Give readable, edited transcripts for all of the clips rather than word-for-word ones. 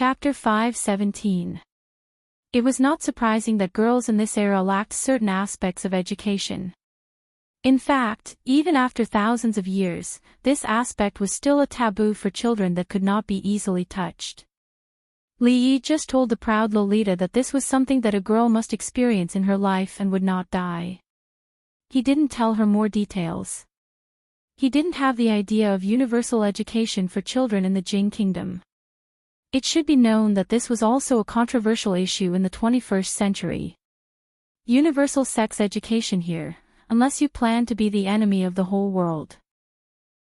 Chapter 5:17. It was not surprising that girls in this era lacked certain aspects of education. In fact, even after thousands of years, this aspect was still a taboo for children that could not be easily touched. Li Yi just told the proud Lolita that this was something that a girl must experience in her life and would not die. He didn't tell her more details. He didn't have the idea of universal education for children in the Jing Kingdom. It should be known that this was also a controversial issue in the 21st century. Universal sex education here, unless you plan to be the enemy of the whole world.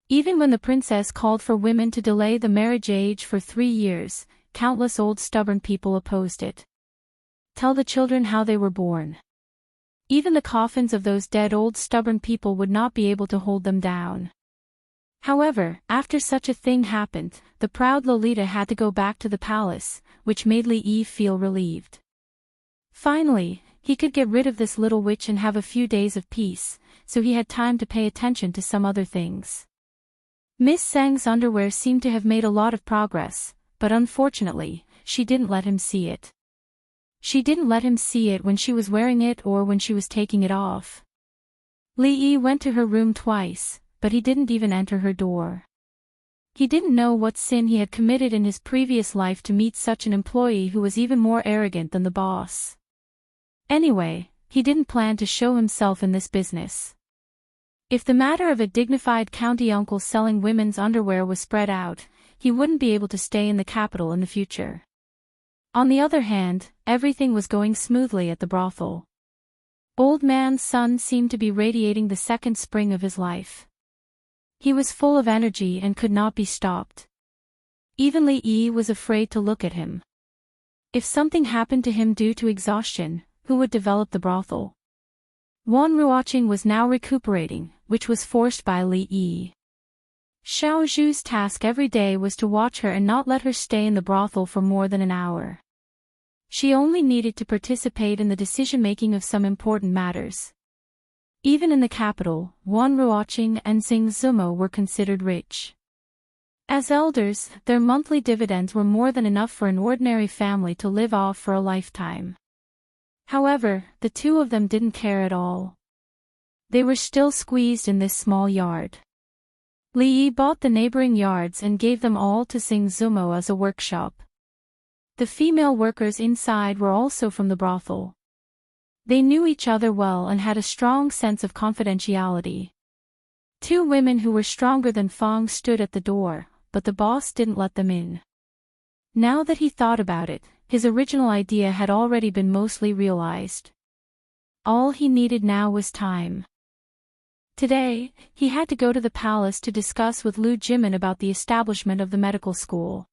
Even when the princess called for women to delay the marriage age for 3 years, countless old stubborn people opposed it. Tell the children how they were born. Even the coffins of those dead old stubborn people would not be able to hold them down. However, after such a thing happened, the proud Lolita had to go back to the palace, which made Li Yi feel relieved. Finally, he could get rid of this little witch and have a few days of peace, so he had time to pay attention to some other things. Miss Zheng's underwear seemed to have made a lot of progress, but unfortunately, she didn't let him see it. She didn't let him see it when she was wearing it or when she was taking it off. Li Yi went to her room twice, but he didn't even enter her door. He didn't know what sin he had committed in his previous life to meet such an employee who was even more arrogant than the boss. Anyway, he didn't plan to show himself in this business. If the matter of a dignified county uncle selling women's underwear was spread out, he wouldn't be able to stay in the capital in the future. On the other hand, everything was going smoothly at the brothel. Old man's son seemed to be radiating the second spring of his life. He was full of energy and could not be stopped. Even Li Yi was afraid to look at him. If something happened to him due to exhaustion, who would develop the brothel? Wan Ruoqing was now recuperating, which was forced by Li Yi. Xiao Zhu's task every day was to watch her and not let her stay in the brothel for more than an hour. She only needed to participate in the decision-making of some important matters. Even in the capital, Wan Ruoqing and Xing Zumo were considered rich. As elders, their monthly dividends were more than enough for an ordinary family to live off for a lifetime. However, the two of them didn't care at all. They were still squeezed in this small yard. Li Yi bought the neighboring yards and gave them all to Xing Zumo as a workshop. The female workers inside were also from the brothel. They knew each other well and had a strong sense of confidentiality. 2 women who were stronger than Fang stood at the door, but the boss didn't let them in. Now that he thought about it, his original idea had already been mostly realized. All he needed now was time. Today, he had to go to the palace to discuss with Lu Jimin about the establishment of the medical school.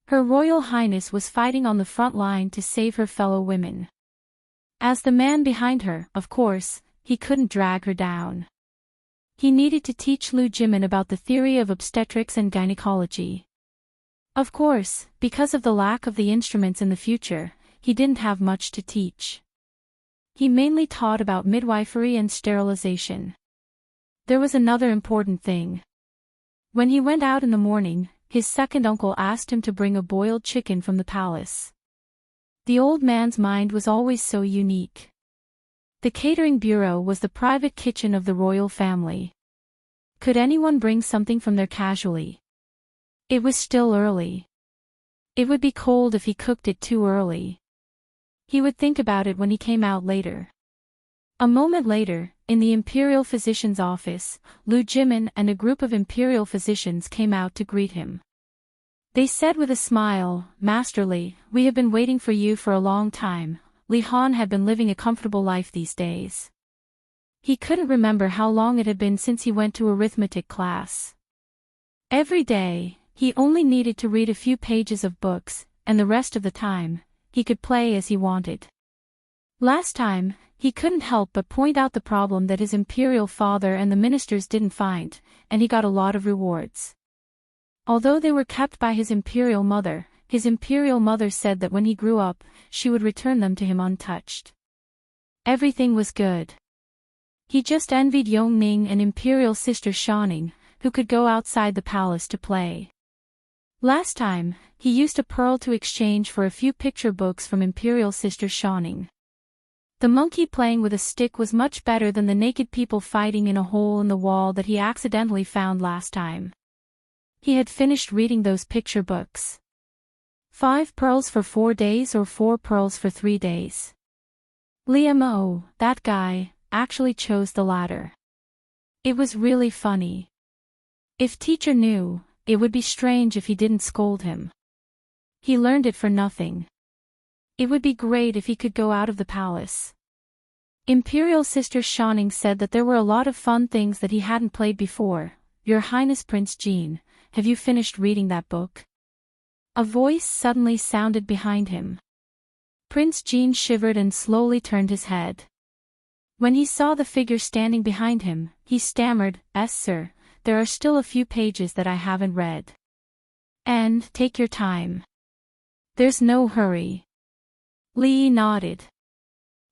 Her Royal Highness was fighting on the front line to save her fellow women. As the man behind her, of course, he couldn't drag her down. He needed to teach Lu Jimin about the theory of obstetrics and gynecology. Of course, because of the lack of the instruments in the future, he didn't have much to teach. He mainly taught about midwifery and sterilization. There was another important thing. When he went out in the morning, his second uncle asked him to bring a boiled chicken from the palace. The old man's mind was always so unique. The catering bureau was the private kitchen of the royal family. Could anyone bring something from there casually? It was still early. It would be cold if he cooked it too early. He would think about it when he came out later. A moment later, in the imperial physician's office, Lu Jimin and a group of imperial physicians came out to greet him. They said with a smile, "Master Li, we have been waiting for you for a long time." Li Han had been living a comfortable life these days. He couldn't remember how long it had been since he went to arithmetic class. Every day, he only needed to read a few pages of books, and the rest of the time, he could play as he wanted. Last time, he couldn't help but point out the problem that his imperial father and the ministers didn't find, and he got a lot of rewards. Although they were kept by his imperial mother said that when he grew up, she would return them to him untouched. Everything was good. He just envied Yongning and imperial sister Shaning, who could go outside the palace to play. Last time, he used a pearl to exchange for a few picture books from Imperial Sister Shawning. The monkey playing with a stick was much better than the naked people fighting in a hole in the wall that he accidentally found last time. He had finished reading those picture books. 5 pearls for 4 days or 4 pearls for 3 days. Liam, that guy, actually chose the latter. It was really funny. If teacher knew, it would be strange if he didn't scold him. He learned it for nothing. It would be great if he could go out of the palace. Imperial Sister Shawning said that there were a lot of fun things that he hadn't played before. Your Highness Prince Jean, have you finished reading that book? A voice suddenly sounded behind him. Prince Jean shivered and slowly turned his head. When he saw the figure standing behind him, he stammered, "Yes, sir, there are still a few pages that I haven't read." "And, take your time. There's no hurry." Lee nodded.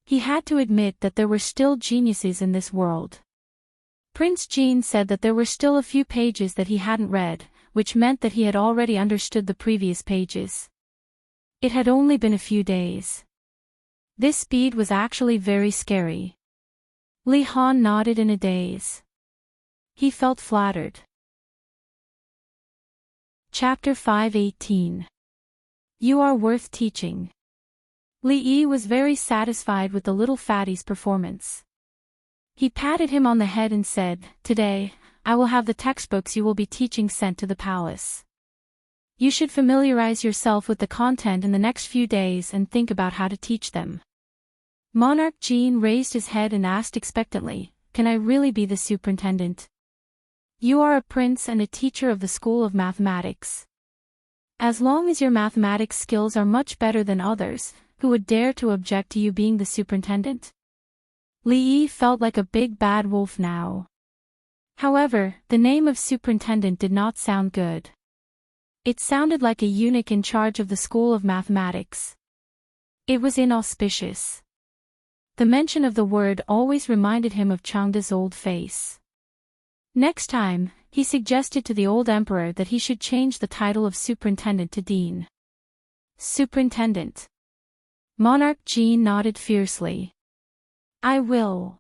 He had to admit that there were still geniuses in this world. Prince Jean said that there were still a few pages that he hadn't read, which meant that he had already understood the previous pages. It had only been a few days. This speed was actually very scary. Li Han nodded in a daze. He felt flattered. Chapter 5:18. You are worth teaching. Li Yi was very satisfied with the little fatty's performance. He patted him on the head and said, "Today, I will have the textbooks you will be teaching sent to the palace. You should familiarize yourself with the content in the next few days and think about how to teach them." Monarch Jean raised his head and asked expectantly, "Can I really be the superintendent? You are a prince and a teacher of the School of Mathematics. As long as your mathematics skills are much better than others, who would dare to object to you being the superintendent?" Li Yi felt like a big bad wolf now. However, the name of superintendent did not sound good. It sounded like a eunuch in charge of the School of Mathematics. It was inauspicious. The mention of the word always reminded him of Changda's old face. Next time, he suggested to the old emperor that he should change the title of superintendent to dean. Superintendent. Monarch Jean nodded fiercely. "I will."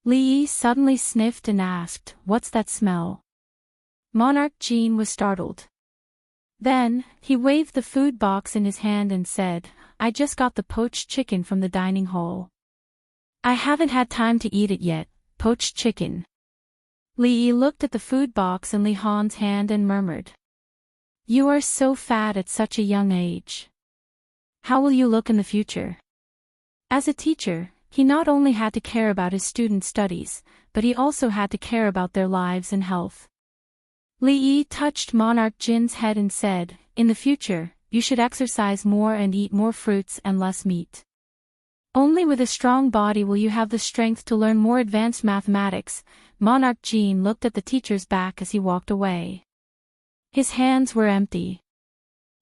Li Yi suddenly sniffed and asked, "What's that smell?" Monarch Jean was startled. Then, he waved the food box in his hand and said, "I just got the poached chicken from the dining hall. I haven't had time to eat it yet." Poached chicken. Li Yi looked at the food box in Li Han's hand and murmured, "You are so fat at such a young age. How will you look in the future?" As a teacher, he not only had to care about his students' studies, but he also had to care about their lives and health. Li Yi touched Monarch Jin's head and said, "In the future, you should exercise more and eat more fruits and less meat. Only with a strong body will you have the strength to learn more advanced mathematics." Monarch Jin looked at the teacher's back as he walked away. His hands were empty.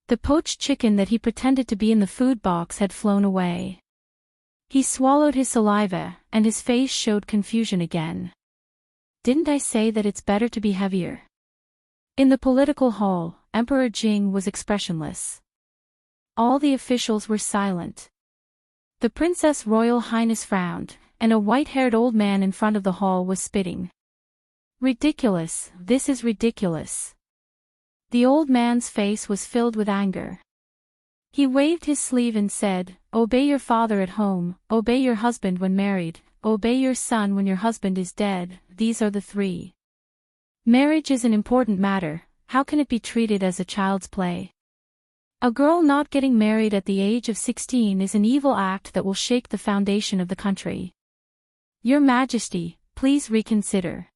The poached chicken that he pretended to be in the food box had flown away. He swallowed his saliva, and his face showed confusion again. "Didn't I say that it's better to be heavier?" In the political hall, Emperor Jing was expressionless. All the officials were silent. The Princess Royal Highness frowned, and a white-haired old man in front of the hall was spitting. "Ridiculous, this is ridiculous." The old man's face was filled with anger. He waved his sleeve and said, "Obey your father at home, obey your husband when married, obey your son when your husband is dead, these are the 3. Marriage is an important matter, how can it be treated as a child's play? A girl not getting married at the age of 16 is an evil act that will shake the foundation of the country. Your Majesty, please reconsider."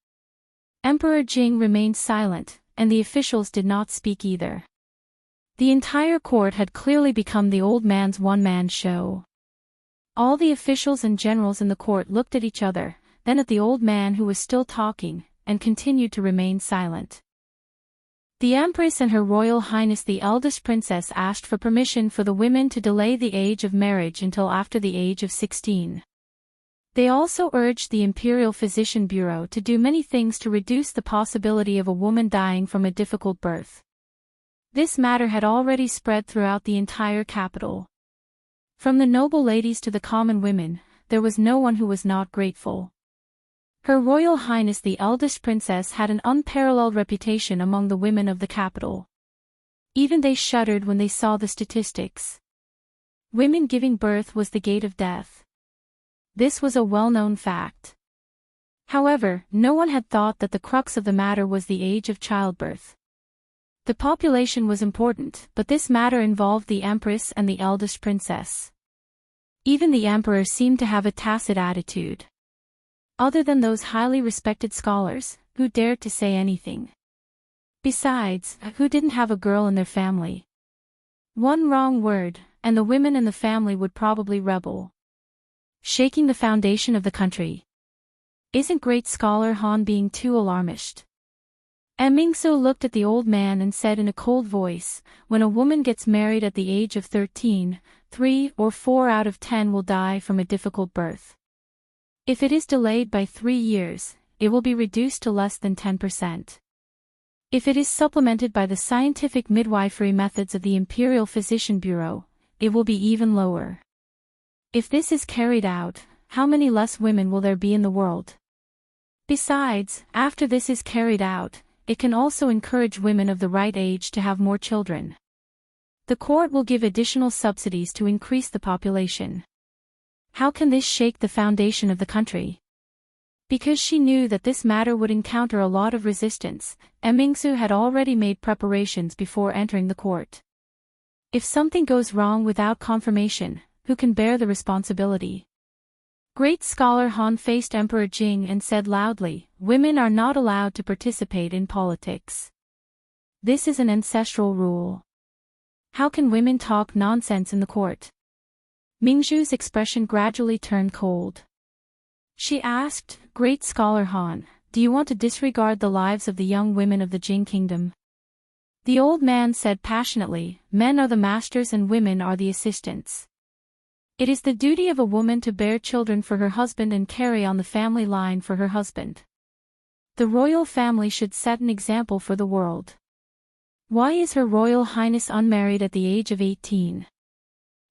Emperor Jing remained silent, and the officials did not speak either. The entire court had clearly become the old man's one-man show. All the officials and generals in the court looked at each other, then at the old man who was still talking, and continued to remain silent. The Empress and Her Royal Highness the eldest princess asked for permission for the women to delay the age of marriage until after the age of 16. They also urged the Imperial Physician Bureau to do many things to reduce the possibility of a woman dying from a difficult birth. This matter had already spread throughout the entire capital. From the noble ladies to the common women, there was no one who was not grateful. Her Royal Highness the eldest princess had an unparalleled reputation among the women of the capital. Even they shuddered when they saw the statistics. Women giving birth was the gate of death. This was a well-known fact. However, no one had thought that the crux of the matter was the age of childbirth. The population was important, but this matter involved the empress and the eldest princess. Even the emperor seemed to have a tacit attitude. Other than those highly respected scholars, who dared to say anything. Besides, who didn't have a girl in their family? One wrong word, and the women in the family would probably rebel. Shaking the foundation of the country. Isn't great scholar Han being too alarmist? Mingsu looked at the old man and said in a cold voice, when a woman gets married at the age of 13, 3 or 4 out of 10 will die from a difficult birth. If it is delayed by 3 years, it will be reduced to less than 10%. If it is supplemented by the scientific midwifery methods of the Imperial Physician Bureau, it will be even lower. If this is carried out, how many less women will there be in the world? Besides, after this is carried out, it can also encourage women of the right age to have more children. The court will give additional subsidies to increase the population. How can this shake the foundation of the country? Because she knew that this matter would encounter a lot of resistance, Mingsu had already made preparations before entering the court. If something goes wrong without confirmation, who can bear the responsibility? Great scholar Han faced Emperor Jing and said loudly, "Women are not allowed to participate in politics. This is an ancestral rule. How can women talk nonsense in the court?" Mingzhu's expression gradually turned cold. She asked, "Great scholar Han, do you want to disregard the lives of the young women of the Jing kingdom?" The old man said passionately, "Men are the masters and women are the assistants. It is the duty of a woman to bear children for her husband and carry on the family line for her husband. The royal family should set an example for the world. Why is Her Royal Highness unmarried at the age of 18?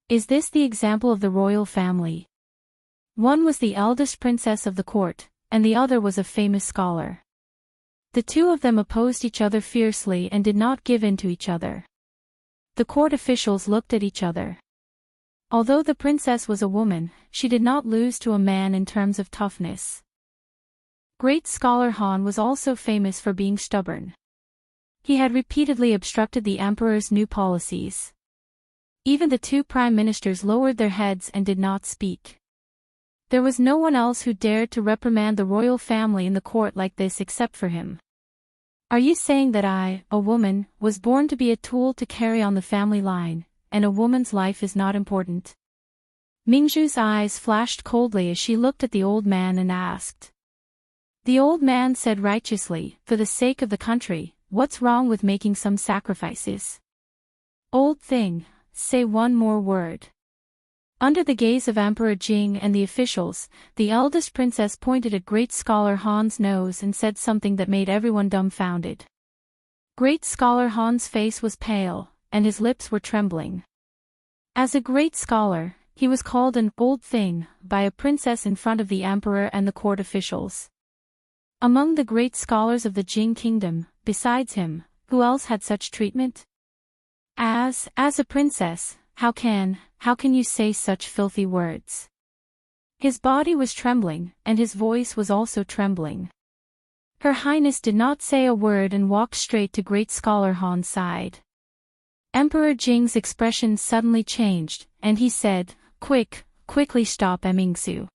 Is this the example of the royal family?" One was the eldest princess of the court, and the other was a famous scholar. The two of them opposed each other fiercely and did not give in to each other. The court officials looked at each other. Although the princess was a woman, she did not lose to a man in terms of toughness. Great scholar Han was also famous for being stubborn. He had repeatedly obstructed the emperor's new policies. Even the two prime ministers lowered their heads and did not speak. There was no one else who dared to reprimand the royal family in the court like this except for him. "Are you saying that I, a woman, was born to be a tool to carry on the family line, and a woman's life is not important?" Mingzhu's eyes flashed coldly as she looked at the old man and asked. The old man said righteously, "For the sake of the country, what's wrong with making some sacrifices? Old thing, say one more word." Under the gaze of Emperor Jing and the officials, the eldest princess pointed at great scholar Han's nose and said something that made everyone dumbfounded. Great scholar Han's face was pale, and his lips were trembling. As a great scholar, he was called an old thing by a princess in front of the emperor and the court officials. Among the great scholars of the Jing kingdom, besides him, who else had such treatment? As a princess, how can you say such filthy words? His body was trembling, and his voice was also trembling. Her Highness did not say a word and walked straight to great scholar Han's side. Emperor Jing's expression suddenly changed, and he said, Quickly stop Mingsu."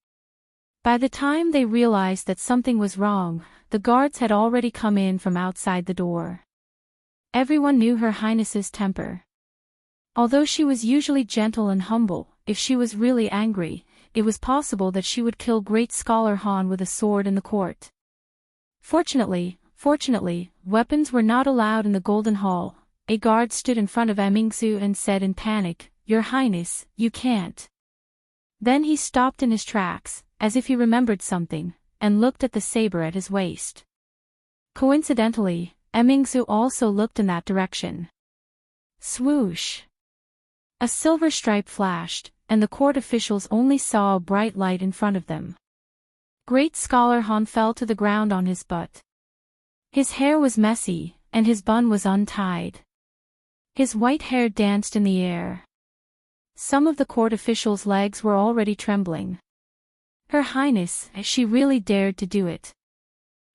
By the time they realized that something was wrong, the guards had already come in from outside the door. Everyone knew Her Highness's temper. Although she was usually gentle and humble, if she was really angry, it was possible that she would kill great scholar Han with a sword in the court. Fortunately, weapons were not allowed in the Golden Hall. A guard stood in front of Mingsu and said in panic, "Your Highness, you can't." Then he stopped in his tracks, as if he remembered something, and looked at the saber at his waist. Coincidentally, Mingsu also looked in that direction. Swoosh! A silver stripe flashed, and the court officials only saw a bright light in front of them. Great Scholar Han fell to the ground on his butt. His hair was messy, and his bun was untied. His white hair danced in the air. Some of the court officials' legs were already trembling. Her Highness, she really dared to do it.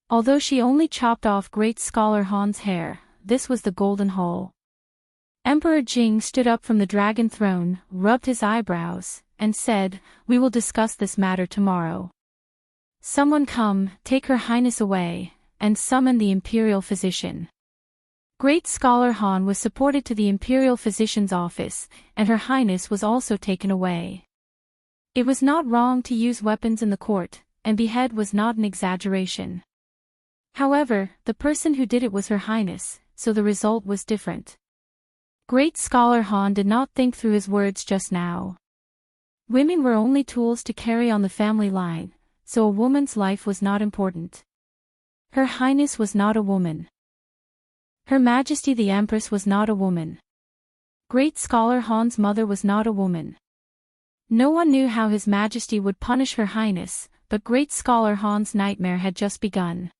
Although she only chopped off Great Scholar Han's hair, this was the golden hole. Emperor Jing stood up from the dragon throne, rubbed his eyebrows, and said, "We will discuss this matter tomorrow. Someone come, take Her Highness away, and summon the imperial physician." Great Scholar Han was supported to the imperial physician's office, and Her Highness was also taken away. It was not wrong to use weapons in the court, and behead was not an exaggeration. However, the person who did it was Her Highness, so the result was different. Great Scholar Han did not think through his words just now. Women were only tools to carry on the family line, so a woman's life was not important. Her Highness was not a woman. Her Majesty the Empress was not a woman. Great Scholar Han's mother was not a woman. No one knew how His Majesty would punish Her Highness, but Great Scholar Han's nightmare had just begun.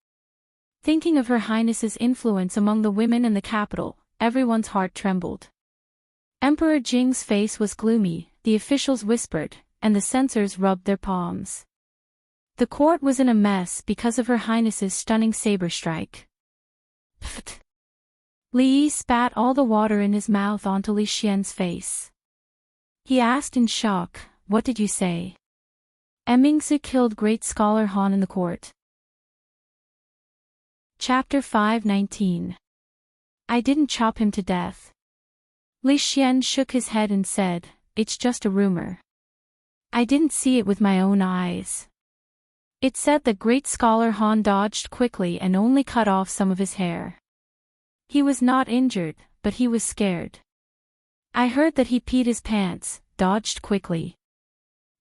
Thinking of Her Highness's influence among the women in the capital, everyone's heart trembled. Emperor Jing's face was gloomy, the officials whispered, and the censors rubbed their palms. The court was in a mess because of Her Highness's stunning saber strike. Pfft! Li Yi spat all the water in his mouth onto Li Xian's face. He asked in shock, "What did you say?" Mingzi killed Great Scholar Han in the court. Chapter 5:19. I didn't chop him to death. Li Xian shook his head and said, "It's just a rumor. I didn't see it with my own eyes." It said that Great Scholar Han dodged quickly and only cut off some of his hair. He was not injured, but he was scared. I heard that he peed his pants, dodged quickly.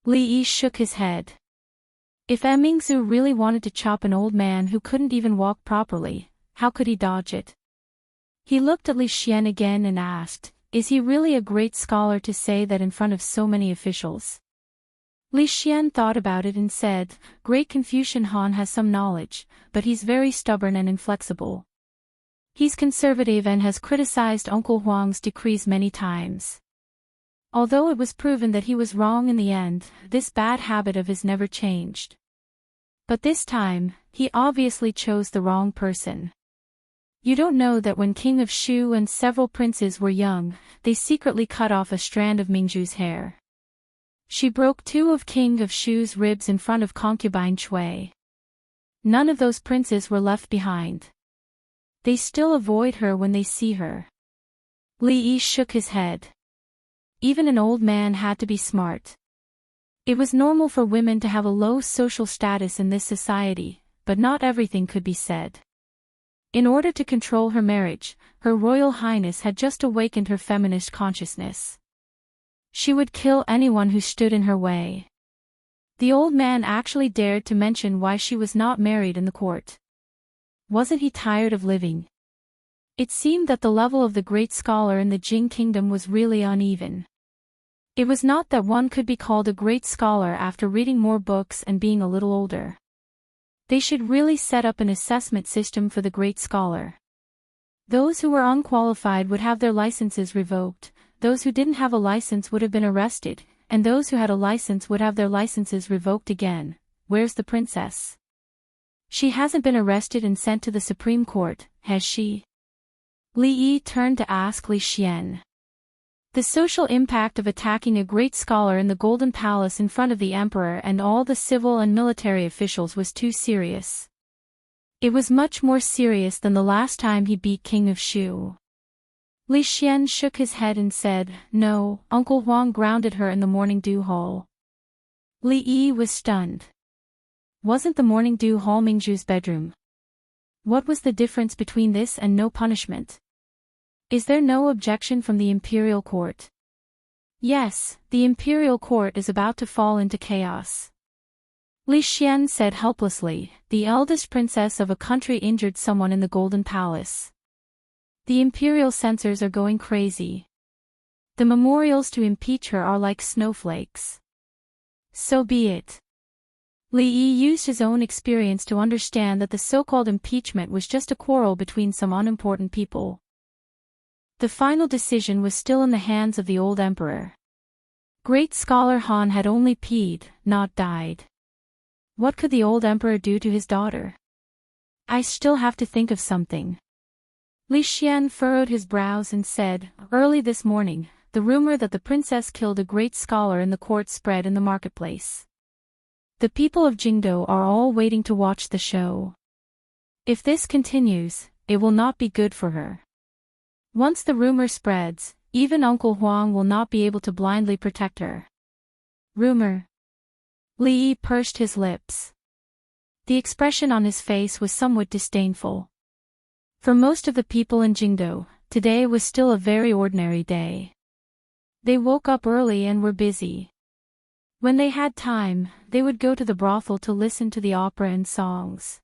Li Yi shook his head. If Mingzu really wanted to chop an old man who couldn't even walk properly, how could he dodge it? He looked at Li Xian again and asked, "Is he really a great scholar to say that in front of so many officials?" Li Xian thought about it and said, "Great Confucian Han has some knowledge, but he's very stubborn and inflexible. He's conservative and has criticized Uncle Huang's decrees many times. Although it was proven that he was wrong in the end, this bad habit of his never changed. But this time, he obviously chose the wrong person. You don't know that when King of Shu and several princes were young, they secretly cut off a strand of Mingzhu's hair. She broke 2 of King of Shu's ribs in front of concubine Cui. None of those princes were left behind. They still avoid her when they see her." Li Yi shook his head. Even an old man had to be smart. It was normal for women to have a low social status in this society, but not everything could be said. In order to control her marriage, Her Royal Highness had just awakened her feminist consciousness. She would kill anyone who stood in her way. The old man actually dared to mention why she was not married in the court. Wasn't he tired of living? It seemed that the level of the great scholar in the Jing kingdom was really uneven. It was not that one could be called a great scholar after reading more books and being a little older. They should really set up an assessment system for the great scholar. Those who were unqualified would have their licenses revoked, those who didn't have a license would have been arrested, and those who had a license would have their licenses revoked again. Where's the princess? She hasn't been arrested and sent to the Supreme Court, has she? Li Yi turned to ask Li Xian. The social impact of attacking a great scholar in the Golden Palace in front of the emperor and all the civil and military officials was too serious. It was much more serious than the last time he beat King of Shu. Li Xian shook his head and said, "No, Uncle Huang grounded her in the Morning Dew Hall." Li Yi was stunned. Wasn't the Morning Dew Hall Mingzhu's bedroom? What was the difference between this and no punishment? Is there no objection from the imperial court? Yes, the imperial court is about to fall into chaos. Li Xian said helplessly, the eldest princess of a country injured someone in the Golden Palace. The imperial censors are going crazy. The memorials to impeach her are like snowflakes. So be it. Li Yi used his own experience to understand that the so-called impeachment was just a quarrel between some unimportant people. The final decision was still in the hands of the old emperor. Great scholar Han had only peed, not died. What could the old emperor do to his daughter? I still have to think of something. Li Xian furrowed his brows and said, early this morning, the rumor that the princess killed a great scholar in the court spread in the marketplace. The people of Jingdou are all waiting to watch the show. If this continues, it will not be good for her. Once the rumor spreads, even Uncle Huang will not be able to blindly protect her. Rumor. Li Yi pursed his lips. The expression on his face was somewhat disdainful. For most of the people in Jingdou, today was still a very ordinary day. They woke up early and were busy. When they had time, they would go to the brothel to listen to the opera and songs.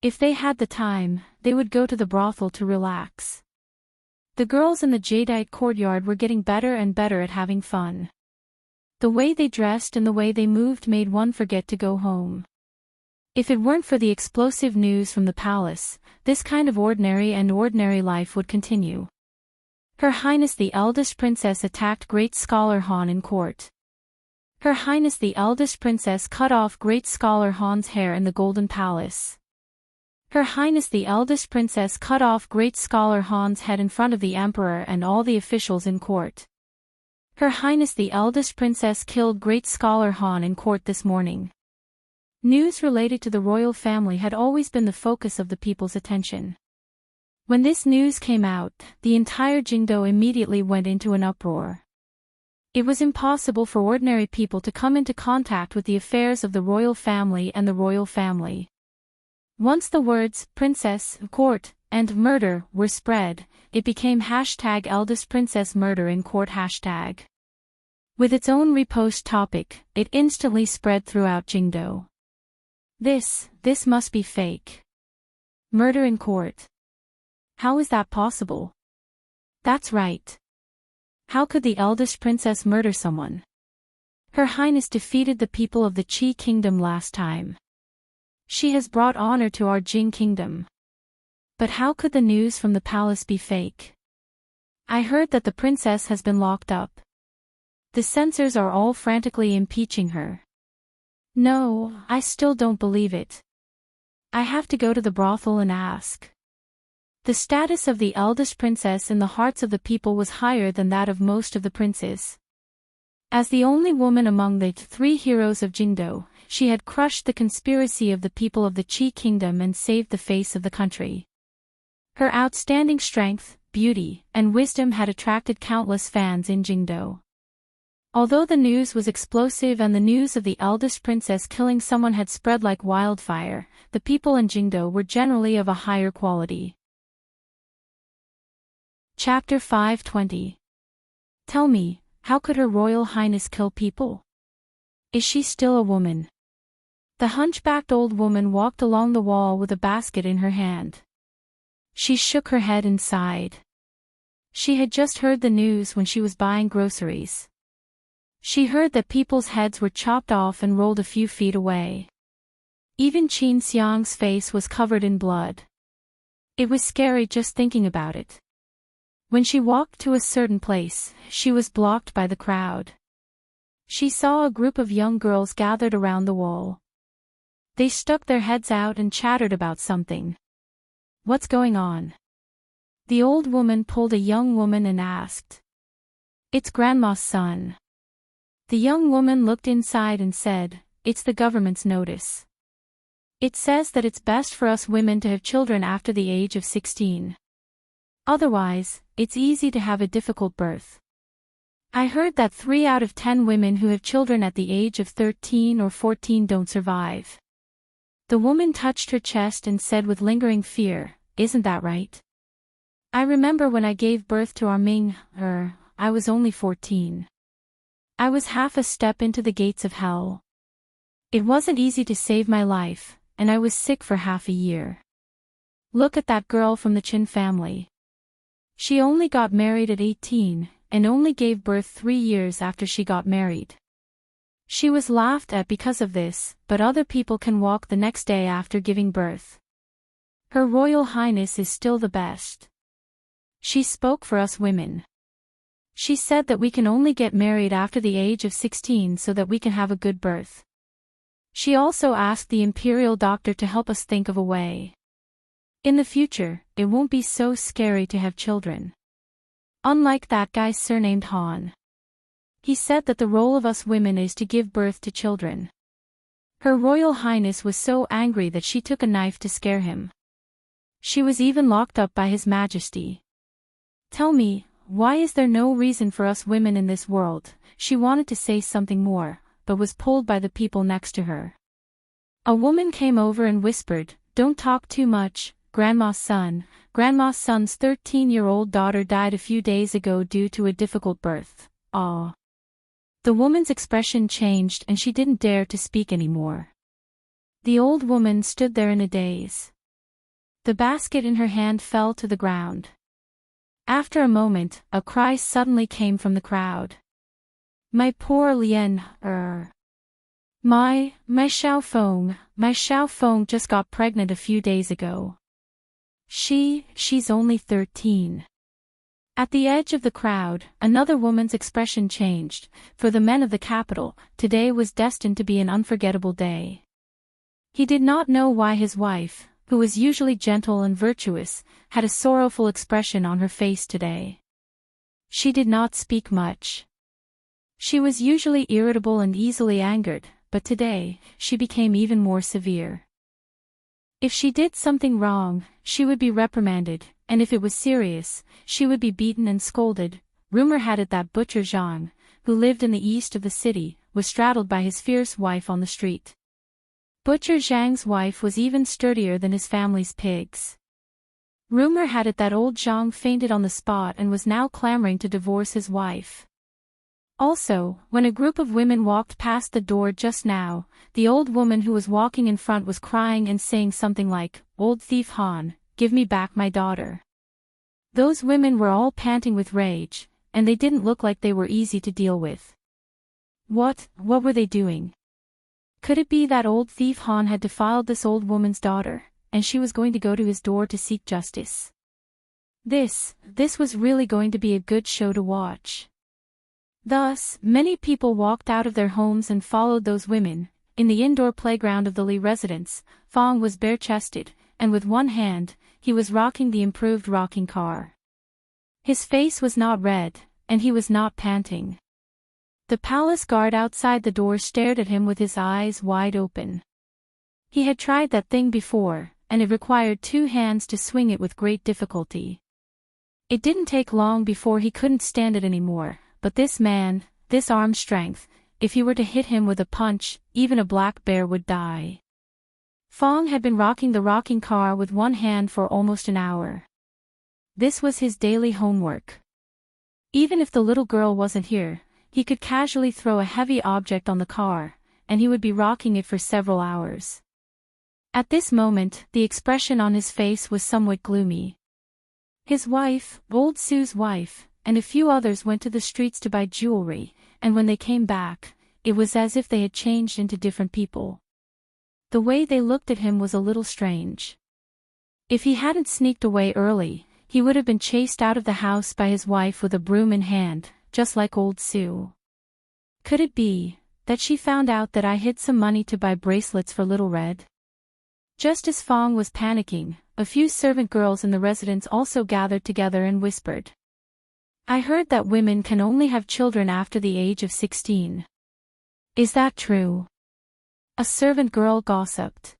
If they had the time, they would go to the brothel to relax. The girls in the jadeite courtyard were getting better and better at having fun. The way they dressed and the way they moved made one forget to go home. If it weren't for the explosive news from the palace, this kind of ordinary life would continue. Her Highness the eldest princess attacked great scholar Han in court. Her Highness the eldest princess cut off great scholar Han's hair in the Golden Palace. Her Highness the eldest princess cut off great scholar Han's head in front of the emperor and all the officials in court. Her Highness the eldest princess killed great scholar Han in court this morning. News related to the royal family had always been the focus of the people's attention. When this news came out, the entire Jingdou immediately went into an uproar. It was impossible for ordinary people to come into contact with the affairs of the royal family and the royal family. Once the words, princess, court, and murder were spread, it became #eldest princess murder in court #. With its own repost topic, it instantly spread throughout Jingdou. This must be fake. Murder in court. How is that possible? That's right. How could the eldest princess murder someone? Her Highness defeated the people of the Qi kingdom last time. She has brought honor to our Jing kingdom. But how could the news from the palace be fake? I heard that the princess has been locked up. The censors are all frantically impeaching her. No, I still don't believe it. I have to go to the brothel and ask. The status of the eldest princess in the hearts of the people was higher than that of most of the princes. As the only woman among the three heroes of Jingdou, she had crushed the conspiracy of the people of the Qi kingdom and saved the face of the country. Her outstanding strength, beauty, and wisdom had attracted countless fans in Jingdou. Although the news was explosive and the news of the eldest princess killing someone had spread like wildfire, the people in Jingdou were generally of a higher quality. Chapter 520. Tell me, how could Her Royal Highness kill people? Is she still a woman? The hunchbacked old woman walked along the wall with a basket in her hand. She shook her head and sighed. She had just heard the news when she was buying groceries. She heard that people's heads were chopped off and rolled a few feet away. Even Qin Xiang's face was covered in blood. It was scary just thinking about it. When she walked to a certain place, she was blocked by the crowd. She saw a group of young girls gathered around the wall. They stuck their heads out and chattered about something. What's going on? The old woman pulled a young woman and asked. It's Grandma's son. The young woman looked inside and said, it's the government's notice. It says that it's best for us women to have children after the age of 16. Otherwise, it's easy to have a difficult birth. I heard that 3 out of 10 women who have children at the age of 13 or 14 don't survive. The woman touched her chest and said with lingering fear, isn't that right? I remember when I gave birth to our Ming, I was only 14. I was half a step into the gates of hell. It wasn't easy to save my life, and I was sick for half a year. Look at that girl from the Qin family. She only got married at 18, and only gave birth 3 years after she got married. She was laughed at because of this, but other people can walk the next day after giving birth. Her Royal Highness is still the best. She spoke for us women. She said that we can only get married after the age of 16 so that we can have a good birth. She also asked the imperial doctor to help us think of a way. In the future, it won't be so scary to have children. Unlike that guy surnamed Han. He said that the role of us women is to give birth to children. Her Royal Highness was so angry that she took a knife to scare him. She was even locked up by His Majesty. Tell me, why is there no reason for us women in this world? She wanted to say something more, but was pulled by the people next to her. A woman came over and whispered, "Don't talk too much, Grandma's son." Grandma's son's 13-year-old daughter died a few days ago due to a difficult birth. Ah. The woman's expression changed and she didn't dare to speak anymore. The old woman stood there in a daze. The basket in her hand fell to the ground. After a moment, a cry suddenly came from the crowd. My poor Lien, My Xiaofeng just got pregnant a few days ago. She's only 13. At the edge of the crowd, another woman's expression changed. For the men of the capital, today was destined to be an unforgettable day. He did not know why his wife, who was usually gentle and virtuous, had a sorrowful expression on her face today. She did not speak much. She was usually irritable and easily angered, but today, she became even more severe. If she did something wrong, she would be reprimanded, and if it was serious, she would be beaten and scolded. Rumor had it that Butcher Zhang, who lived in the east of the city, was straddled by his fierce wife on the street. Butcher Zhang's wife was even sturdier than his family's pigs. Rumor had it that old Zhang fainted on the spot and was now clamoring to divorce his wife. Also, when a group of women walked past the door just now, the old woman who was walking in front was crying and saying something like, "Old thief Han, give me back my daughter." Those women were all panting with rage, and they didn't look like they were easy to deal with. What were they doing? Could it be that old thief Han had defiled this old woman's daughter, and she was going to go to his door to seek justice? This was really going to be a good show to watch. Thus, many people walked out of their homes and followed those women. In the indoor playground of the Li residence, Fong was bare-chested, and with one hand, he was rocking the improved rocking car. His face was not red, and he was not panting. The palace guard outside the door stared at him with his eyes wide open. He had tried that thing before, and it required 2 hands to swing it with great difficulty. It didn't take long before he couldn't stand it anymore. But this man, this arm strength, if he were to hit him with a punch, even a black bear would die. Fong had been rocking the rocking car with one hand for almost an hour. This was his daily homework. Even if the little girl wasn't here, he could casually throw a heavy object on the car, and he would be rocking it for several hours. At this moment, the expression on his face was somewhat gloomy. His wife, old Sue's wife, and a few others went to the streets to buy jewelry, and when they came back, it was as if they had changed into different people. The way they looked at him was a little strange. If he hadn't sneaked away early, he would have been chased out of the house by his wife with a broom in hand, just like old Sue. Could it be that she found out that I hid some money to buy bracelets for Little Red? Just as Fong was panicking, a few servant girls in the residence also gathered together and whispered, "I heard that women can only have children after the age of 16. Is that true?" A servant girl gossiped.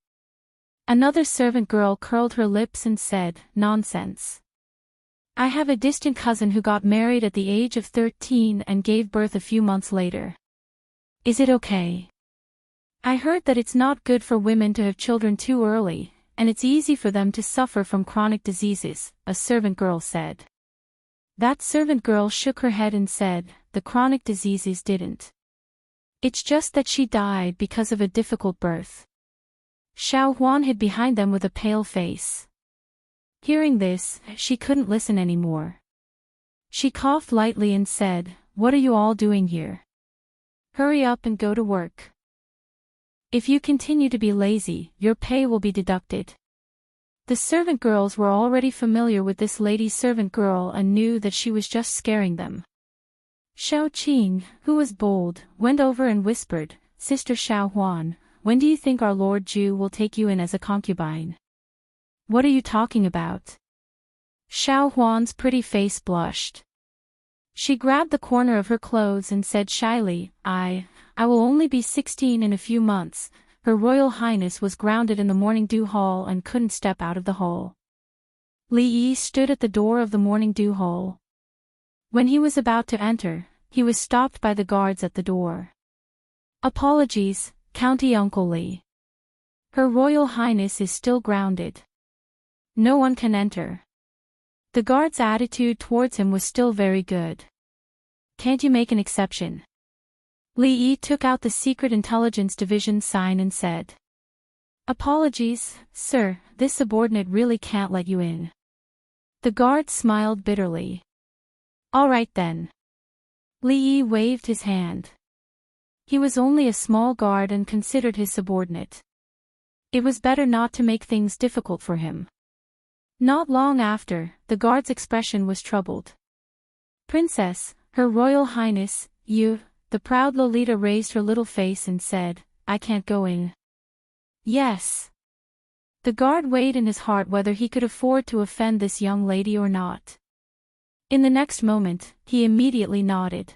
Another servant girl curled her lips and said, "Nonsense. I have a distant cousin who got married at the age of 13 and gave birth a few months later. Is it okay? I heard that it's not good for women to have children too early, and it's easy for them to suffer from chronic diseases," a servant girl said. That servant girl shook her head and said, "The chronic diseases didn't. It's just that she died because of a difficult birth." Xiao Huan hid behind them with a pale face. Hearing this, she couldn't listen anymore. She coughed lightly and said, "What are you all doing here? Hurry up and go to work. If you continue to be lazy, your pay will be deducted." The servant girls were already familiar with this lady's servant girl and knew that she was just scaring them. Xiao Qing, who was bold, went over and whispered, "Sister Xiao Huan, when do you think our Lord Zhu will take you in as a concubine?" "What are you talking about?" Xiao Huan's pretty face blushed. She grabbed the corner of her clothes and said shyly, I will only be 16 in a few months." Her Royal Highness was grounded in the Morning Dew Hall and couldn't step out of the hall. Li Yi stood at the door of the Morning Dew Hall. When he was about to enter, he was stopped by the guards at the door. "Apologies, County Uncle Li. Her Royal Highness is still grounded. No one can enter." The guard's attitude towards him was still very good. "Can't you make an exception?" Li Yi took out the Secret Intelligence Division sign and said, "Apologies, sir, this subordinate really can't let you in." The guard smiled bitterly. "All right then." Li Yi waved his hand. He was only a small guard and considered his subordinate. It was better not to make things difficult for him. Not long after, the guard's expression was troubled. "Princess, Her Royal Highness, you..." The proud Lolita raised her little face and said, "I can't go in." "Yes." The guard weighed in his heart whether he could afford to offend this young lady or not. In the next moment, he immediately nodded.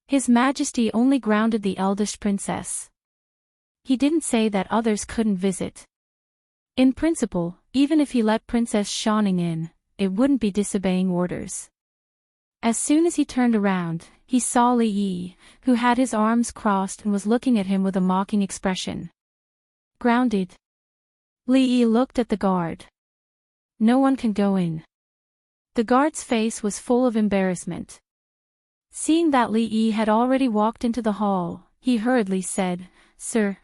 His Majesty only grounded the eldest princess. He didn't say that others couldn't visit. In principle, even if he let Princess Xiaoning in, it wouldn't be disobeying orders. As soon as he turned around, he saw Li Yi, who had his arms crossed and was looking at him with a mocking expression. "Grounded?" Li Yi looked at the guard. "No one can go in." The guard's face was full of embarrassment. Seeing that Li Yi had already walked into the hall, he hurriedly said, Sir,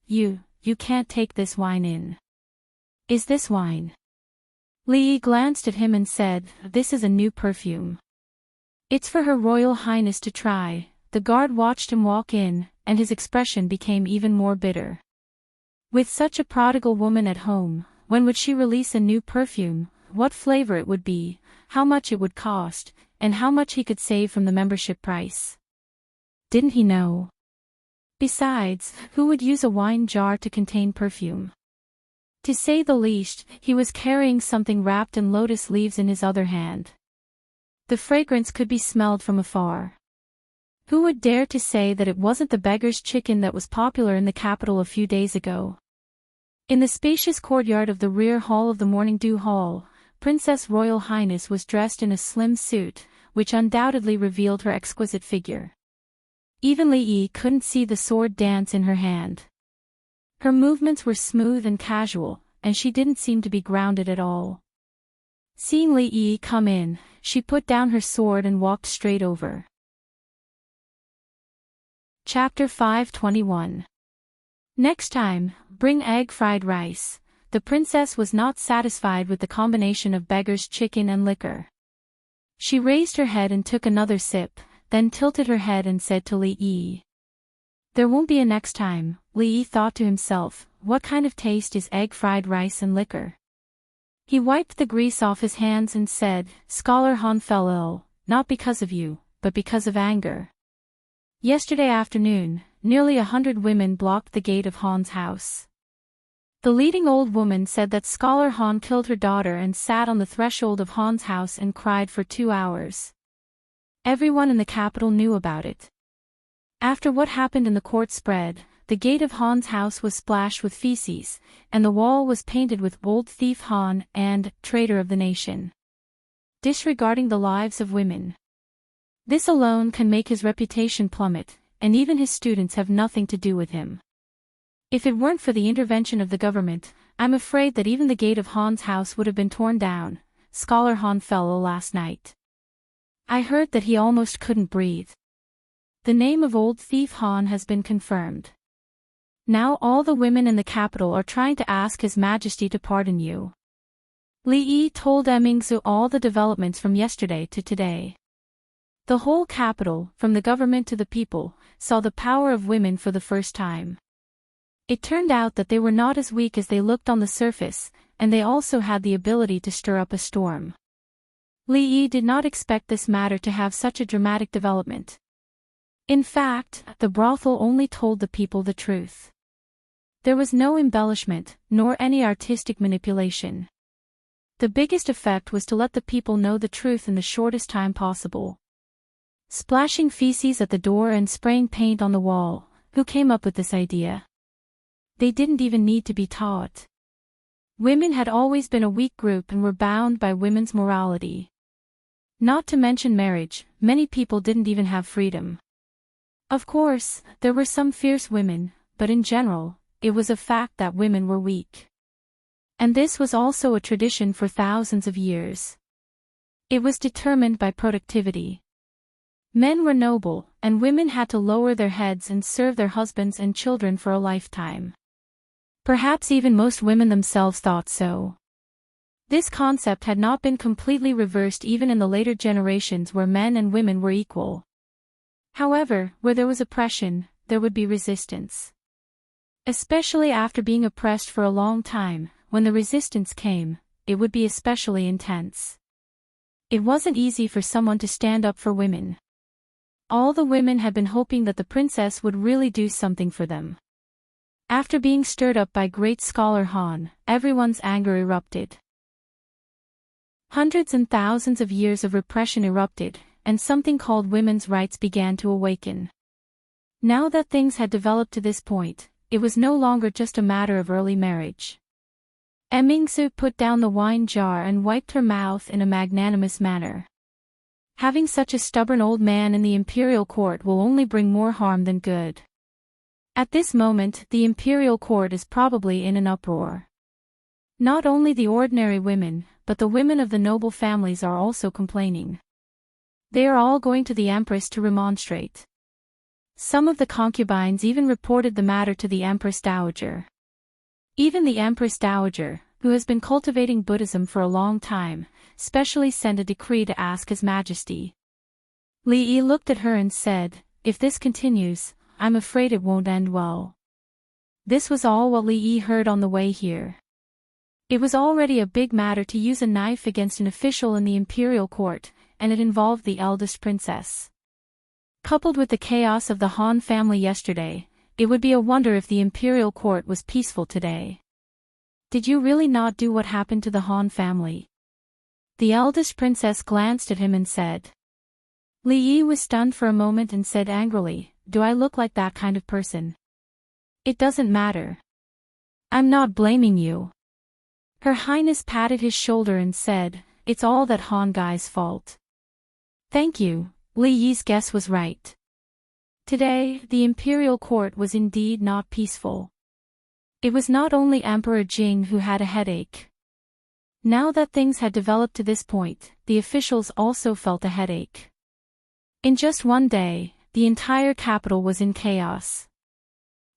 you can't take this wine in." "Is this wine?" Li Yi glanced at him and said, "This is a new perfume. It's for Her Royal Highness to try." The guard watched him walk in, and his expression became even more bitter. With such a prodigal woman at home, when would she release a new perfume, what flavor it would be, how much it would cost, and how much he could save from the membership price? Didn't he know? Besides, who would use a wine jar to contain perfume? To say the least, he was carrying something wrapped in lotus leaves in his other hand. The fragrance could be smelled from afar. Who would dare to say that it wasn't the beggar's chicken that was popular in the capital a few days ago? In the spacious courtyard of the rear hall of the Morning Dew Hall, Princess Royal Highness was dressed in a slim suit, which undoubtedly revealed her exquisite figure. Even Li Yi couldn't see the sword dance in her hand. Her movements were smooth and casual, and she didn't seem to be grounded at all. Seeing Li Yi come in, she put down her sword and walked straight over. Chapter 521. Next time, bring egg fried rice. The princess was not satisfied with the combination of beggar's chicken and liquor. She raised her head and took another sip, then tilted her head and said to Li Yi, "There won't be a next time." Li Yi thought to himself, what kind of taste is egg fried rice and liquor? He wiped the grease off his hands and said, "Scholar Han fell ill, not because of you, but because of anger. Yesterday afternoon, nearly 100 women blocked the gate of Han's house. The leading old woman said that Scholar Han killed her daughter and sat on the threshold of Han's house and cried for 2 hours. Everyone in the capital knew about it. After what happened in the court spread, the gate of Han's house was splashed with feces, and the wall was painted with Old Thief Han and Traitor of the Nation, disregarding the lives of women. This alone can make his reputation plummet, and even his students have nothing to do with him. If it weren't for the intervention of the government, I'm afraid that even the gate of Han's house would have been torn down." Scholar Han fell ill last night. I heard that he almost couldn't breathe. The name of Old Thief Han has been confirmed. Now all the women in the capital are trying to ask His Majesty to pardon you. Li Yi told Mingzu all the developments from yesterday to today. The whole capital, from the government to the people, saw the power of women for the first time. It turned out that they were not as weak as they looked on the surface, and they also had the ability to stir up a storm. Li Yi did not expect this matter to have such a dramatic development. In fact, the brothel only told the people the truth. There was no embellishment, nor any artistic manipulation. The biggest effect was to let the people know the truth in the shortest time possible. Splashing feces at the door and spraying paint on the wall, who came up with this idea? They didn't even need to be taught. Women had always been a weak group and were bound by women's morality. Not to mention marriage, many people didn't even have freedom. Of course, there were some fierce women, but in general, it was a fact that women were weak. And this was also a tradition for thousands of years. It was determined by productivity. Men were noble, and women had to lower their heads and serve their husbands and children for a lifetime. Perhaps even most women themselves thought so. This concept had not been completely reversed even in the later generations where men and women were equal. However, where there was oppression, there would be resistance. Especially after being oppressed for a long time, when the resistance came, it would be especially intense. It wasn't easy for someone to stand up for women. All the women had been hoping that the princess would really do something for them. After being stirred up by great scholar Han, everyone's anger erupted. Hundreds and thousands of years of repression erupted, and something called women's rights began to awaken. Now that things had developed to this point, it was no longer just a matter of early marriage. Mingzu put down the wine jar and wiped her mouth in a magnanimous manner. Having such a stubborn old man in the imperial court will only bring more harm than good. At this moment, the imperial court is probably in an uproar. Not only the ordinary women, but the women of the noble families are also complaining. They are all going to the empress to remonstrate. Some of the concubines even reported the matter to the empress dowager. Even the empress dowager, who has been cultivating Buddhism for a long time, specially sent a decree to ask His Majesty. Li Yi looked at her and said, "If this continues, I'm afraid it won't end well." This was all what Li Yi heard on the way here. It was already a big matter to use a knife against an official in the imperial court, and it involved the eldest princess. Coupled with the chaos of the Han family yesterday, it would be a wonder if the imperial court was peaceful today. Did you really not do what happened to the Han family? The eldest princess glanced at him and said. Li Yi was stunned for a moment and said angrily, "Do I look like that kind of person? It doesn't matter. I'm not blaming you." Her Highness patted his shoulder and said, "It's all that Han guy's fault." Thank you, Li Yi's guess was right. Today, the imperial court was indeed not peaceful. It was not only Emperor Jing who had a headache. Now that things had developed to this point, the officials also felt a headache. In just one day, the entire capital was in chaos.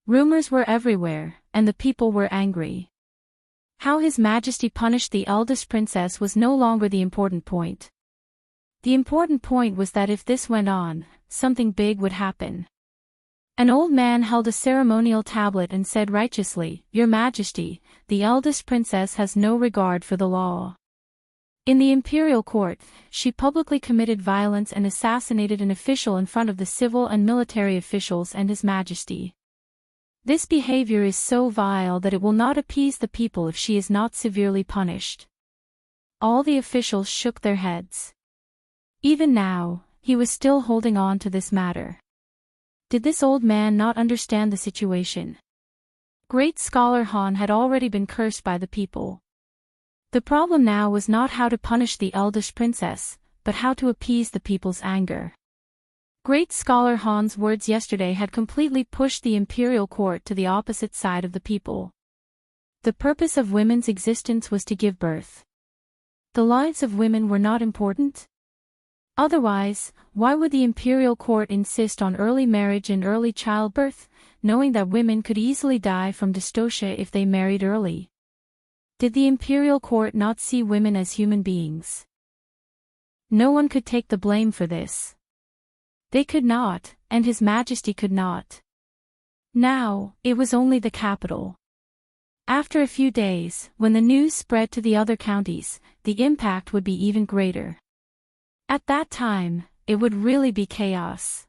Rumors were everywhere, and the people were angry. How His Majesty punished the eldest princess was no longer the important point. The important point was that if this went on, something big would happen. An old man held a ceremonial tablet and said righteously, "Your Majesty, the eldest princess has no regard for the law. In the imperial court, she publicly committed violence and assassinated an official in front of the civil and military officials and His Majesty. This behavior is so vile that it will not appease the people if she is not severely punished." All the officials shook their heads. Even now, he was still holding on to this matter. Did this old man not understand the situation? Great scholar Han had already been cursed by the people. The problem now was not how to punish the eldest princess, but how to appease the people's anger. Great scholar Han's words yesterday had completely pushed the imperial court to the opposite side of the people. The purpose of women's existence was to give birth. The lives of women were not important? Otherwise, why would the imperial court insist on early marriage and early childbirth, knowing that women could easily die from dystocia if they married early? Did the imperial court not see women as human beings? No one could take the blame for this. They could not, and His Majesty could not. Now, it was only the capital. After a few days, when the news spread to the other counties, the impact would be even greater. At that time, it would really be chaos.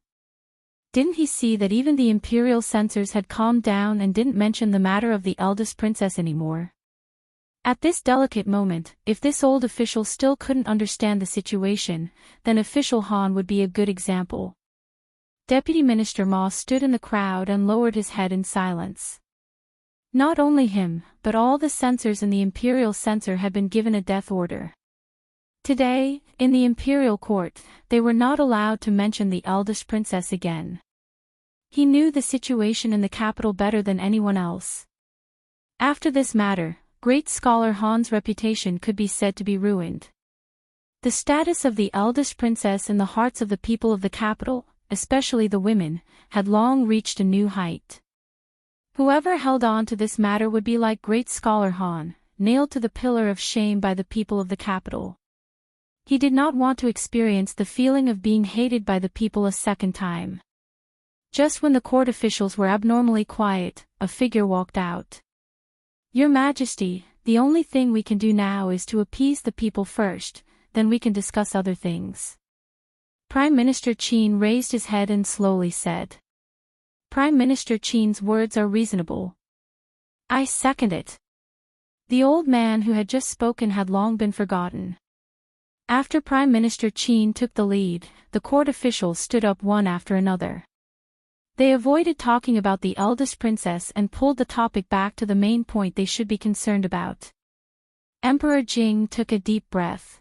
Didn't he see that even the imperial censors had calmed down and didn't mention the matter of the eldest princess anymore? At this delicate moment, if this old official still couldn't understand the situation, then official Han would be a good example. Deputy Minister Ma stood in the crowd and lowered his head in silence. Not only him, but all the censors in the imperial censor had been given a death order. Today, in the imperial court, they were not allowed to mention the eldest princess again. He knew the situation in the capital better than anyone else. After this matter, great scholar Han's reputation could be said to be ruined. The status of the eldest princess in the hearts of the people of the capital, especially the women, had long reached a new height. Whoever held on to this matter would be like great scholar Han, nailed to the pillar of shame by the people of the capital. He did not want to experience the feeling of being hated by the people a second time. Just when the court officials were abnormally quiet, a figure walked out. Your Majesty, the only thing we can do now is to appease the people first, then we can discuss other things. Prime Minister Qin raised his head and slowly said. Prime Minister Qin's words are reasonable. I second it. The old man who had just spoken had long been forgotten. After Prime Minister Qin took the lead, the court officials stood up one after another. They avoided talking about the eldest princess and pulled the topic back to the main point they should be concerned about. Emperor Jing took a deep breath.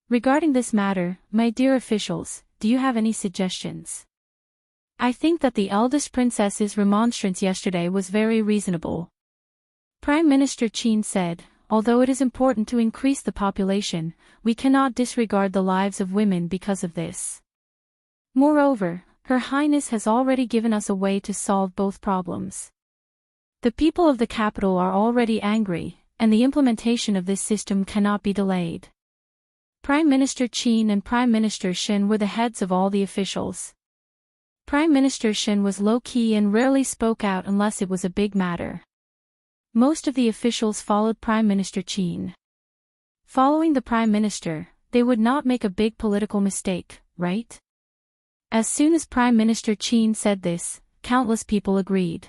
Regarding this matter, my dear officials, do you have any suggestions? I think that the eldest princess's remonstrance yesterday was very reasonable. Prime Minister Qin said, although it is important to increase the population, we cannot disregard the lives of women because of this. Moreover, Her Highness has already given us a way to solve both problems. The people of the capital are already angry, and the implementation of this system cannot be delayed. Prime Minister Qin and Prime Minister Shen were the heads of all the officials. Prime Minister Shen was low-key and rarely spoke out unless it was a big matter. Most of the officials followed Prime Minister Qin. Following the Prime Minister, they would not make a big political mistake, right? As soon as Prime Minister Qin said this, countless people agreed.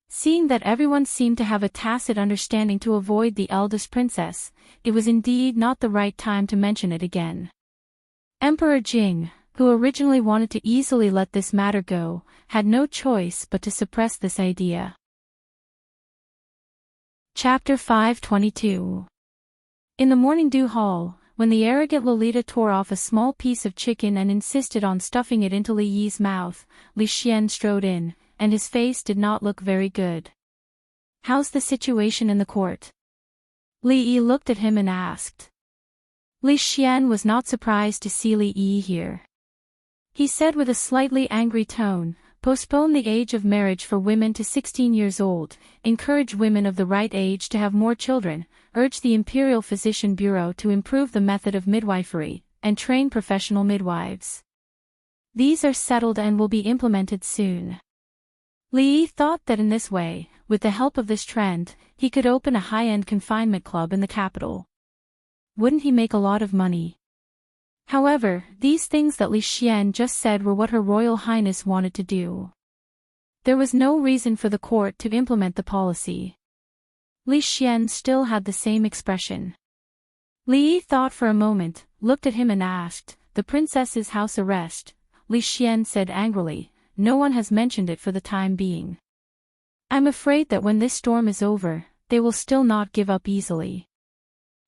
Seeing that everyone seemed to have a tacit understanding to avoid the eldest princess, it was indeed not the right time to mention it again. Emperor Jing, who originally wanted to easily let this matter go, had no choice but to suppress this idea. Chapter 522. In the morning dew hall, when the arrogant Lolita tore off a small piece of chicken and insisted on stuffing it into Li Yi's mouth, Li Xian strode in, and his face did not look very good. How's the situation in the court? Li Yi looked at him and asked. Li Xian was not surprised to see Li Yi here. He said with a slightly angry tone, postpone the age of marriage for women to 16 years old, encourage women of the right age to have more children, urge the Imperial Physician Bureau to improve the method of midwifery, and train professional midwives. These are settled and will be implemented soon. Li Yi thought that in this way, with the help of this trend, he could open a high-end confinement club in the capital. Wouldn't he make a lot of money? However, these things that Li Xian just said were what Her Royal Highness wanted to do. There was no reason for the court to implement the policy. Li Xian still had the same expression. Li Yi thought for a moment, looked at him and asked, the princess's house arrest? Li Xian said angrily, no one has mentioned it for the time being. I'm afraid that when this storm is over, they will still not give up easily.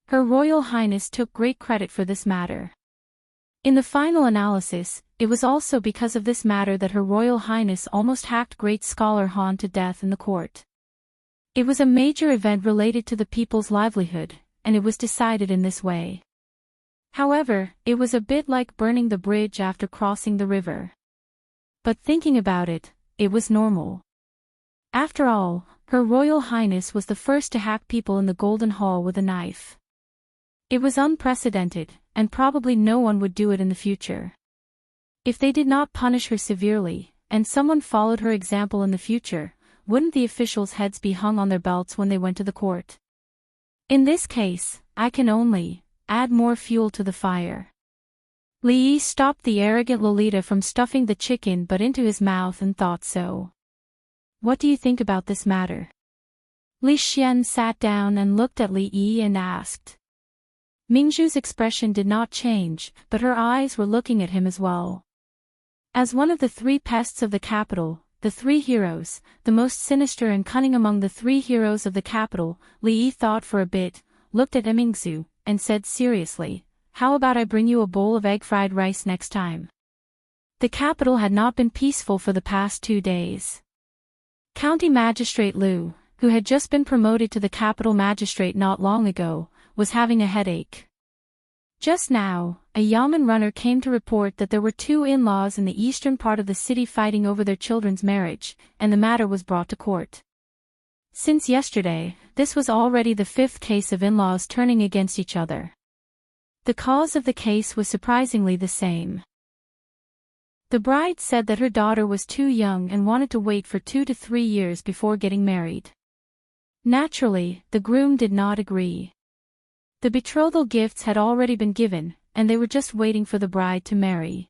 Her Royal Highness took great credit for this matter. In the final analysis, it was also because of this matter that Her Royal Highness almost hacked great scholar Han to death in the court. It was a major event related to the people's livelihood, and it was decided in this way. However, it was a bit like burning the bridge after crossing the river. But thinking about it, it was normal. After all, Her Royal Highness was the first to hack people in the Golden Hall with a knife. It was unprecedented, and probably no one would do it in the future. If they did not punish her severely, and someone followed her example in the future, wouldn't the officials' heads be hung on their belts when they went to the court? In this case, I can only add more fuel to the fire. Li Yi stopped the arrogant Lolita from stuffing the chicken butt into his mouth and thought so. What do you think about this matter? Li Xian sat down and looked at Li Yi and asked. Mingzhu's expression did not change, but her eyes were looking at him as well. As one of the three pests of the capital, the three heroes, the most sinister and cunning among the three heroes of the capital, Li Yi thought for a bit, looked at Mingzhu, and said seriously, "How about I bring you a bowl of egg-fried rice next time?" The capital had not been peaceful for the past 2 days. County Magistrate Liu, who had just been promoted to the capital magistrate not long ago, was having a headache. Just now, a Yamen runner came to report that there were 2 in-laws in the eastern part of the city fighting over their children's marriage, and the matter was brought to court. Since yesterday, this was already the 5th case of in-laws turning against each other. The cause of the case was surprisingly the same. The bride said that her daughter was too young and wanted to wait for 2 to 3 years before getting married. Naturally, the groom did not agree. The betrothal gifts had already been given, and they were just waiting for the bride to marry.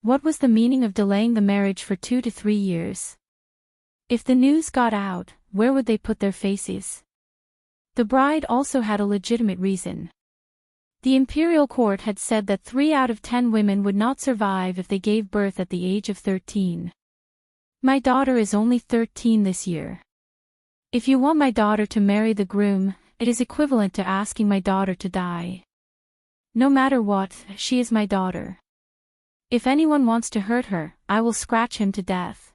What was the meaning of delaying the marriage for 2 to 3 years? If the news got out, where would they put their faces? The bride also had a legitimate reason. The imperial court had said that 3 out of 10 women would not survive if they gave birth at the age of 13. My daughter is only 13 this year. If you want my daughter to marry the groom, it is equivalent to asking my daughter to die. No matter what, she is my daughter. If anyone wants to hurt her, I will scratch him to death.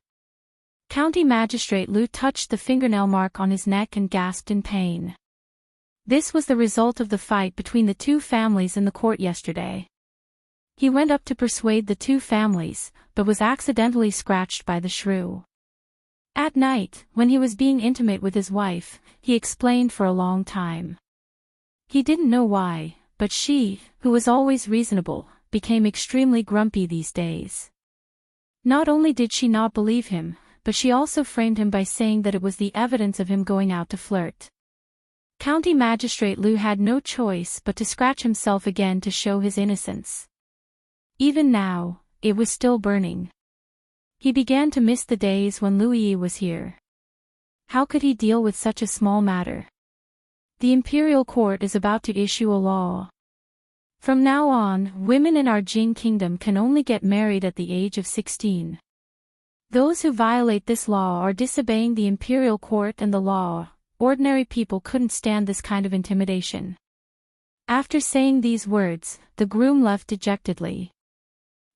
County Magistrate Liu touched the fingernail mark on his neck and gasped in pain. This was the result of the fight between the 2 families in the court yesterday. He went up to persuade the 2 families, but was accidentally scratched by the shrew. At night, when he was being intimate with his wife, he explained for a long time. He didn't know why, but she, who was always reasonable, became extremely grumpy these days. Not only did she not believe him, but she also framed him by saying that it was the evidence of him going out to flirt. County Magistrate Liu had no choice but to scratch himself again to show his innocence. Even now, it was still burning. He began to miss the days when Liu Yi was here. How could he deal with such a small matter? The imperial court is about to issue a law. From now on, women in our Jing kingdom can only get married at the age of 16. Those who violate this law are disobeying the imperial court and the law. Ordinary people couldn't stand this kind of intimidation. After saying these words, the groom left dejectedly.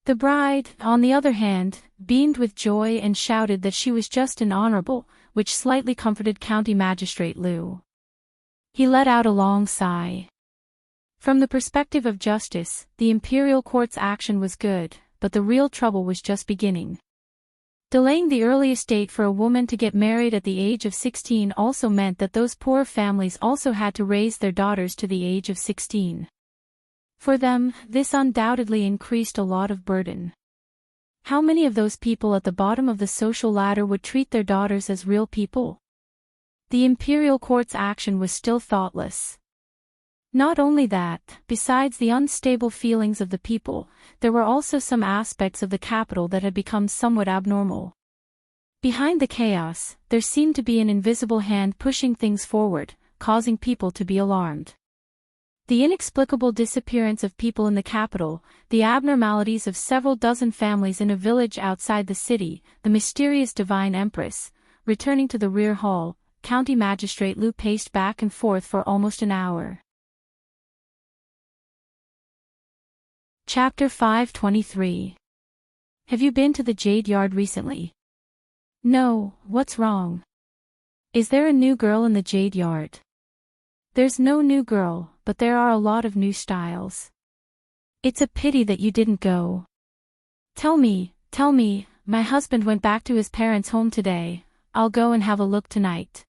The bride, on the other hand, beamed with joy and shouted that she was just and honorable, which slightly comforted County Magistrate Liu. He let out a long sigh. From the perspective of justice, the imperial court's action was good, but the real trouble was just beginning. Delaying the earliest date for a woman to get married at the age of 16 also meant that those poor families also had to raise their daughters to the age of 16. For them, this undoubtedly increased a lot of burden. How many of those people at the bottom of the social ladder would treat their daughters as real people? The imperial court's action was still thoughtless. Not only that, besides the unstable feelings of the people, there were also some aspects of the capital that had become somewhat abnormal. Behind the chaos, there seemed to be an invisible hand pushing things forward, causing people to be alarmed. The inexplicable disappearance of people in the capital, the abnormalities of several dozen families in a village outside the city, the mysterious divine empress, returning to the rear hall, County Magistrate Liu paced back and forth for almost an hour. Chapter 523. Have you been to the Jade Yard recently? No, what's wrong? Is there a new girl in the Jade Yard? There's no new girl, but there are a lot of new styles. It's a pity that you didn't go. Tell me, my husband went back to his parents' home today. I'll go and have a look tonight.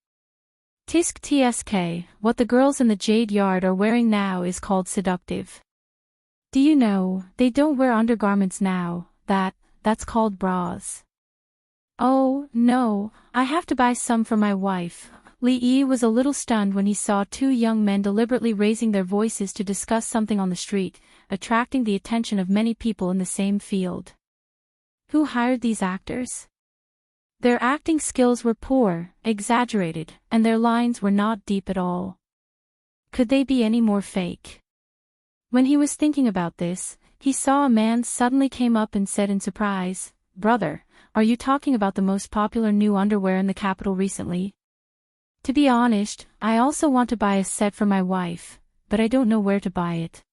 Tisk tsk, what the girls in the Jade Yard are wearing now is called seductive. Do you know, they don't wear undergarments now, that's called bras. Oh, no, I have to buy some for my wife. Li Yi was a little stunned when he saw two young men deliberately raising their voices to discuss something on the street, attracting the attention of many people in the same field. Who hired these actors? Their acting skills were poor, exaggerated, and their lines were not deep at all. Could they be any more fake? When he was thinking about this, he saw a man suddenly came up and said in surprise, "Brother, are you talking about the most popular new underwear in the capital recently? To be honest, I also want to buy a set for my wife, but I don't know where to buy it."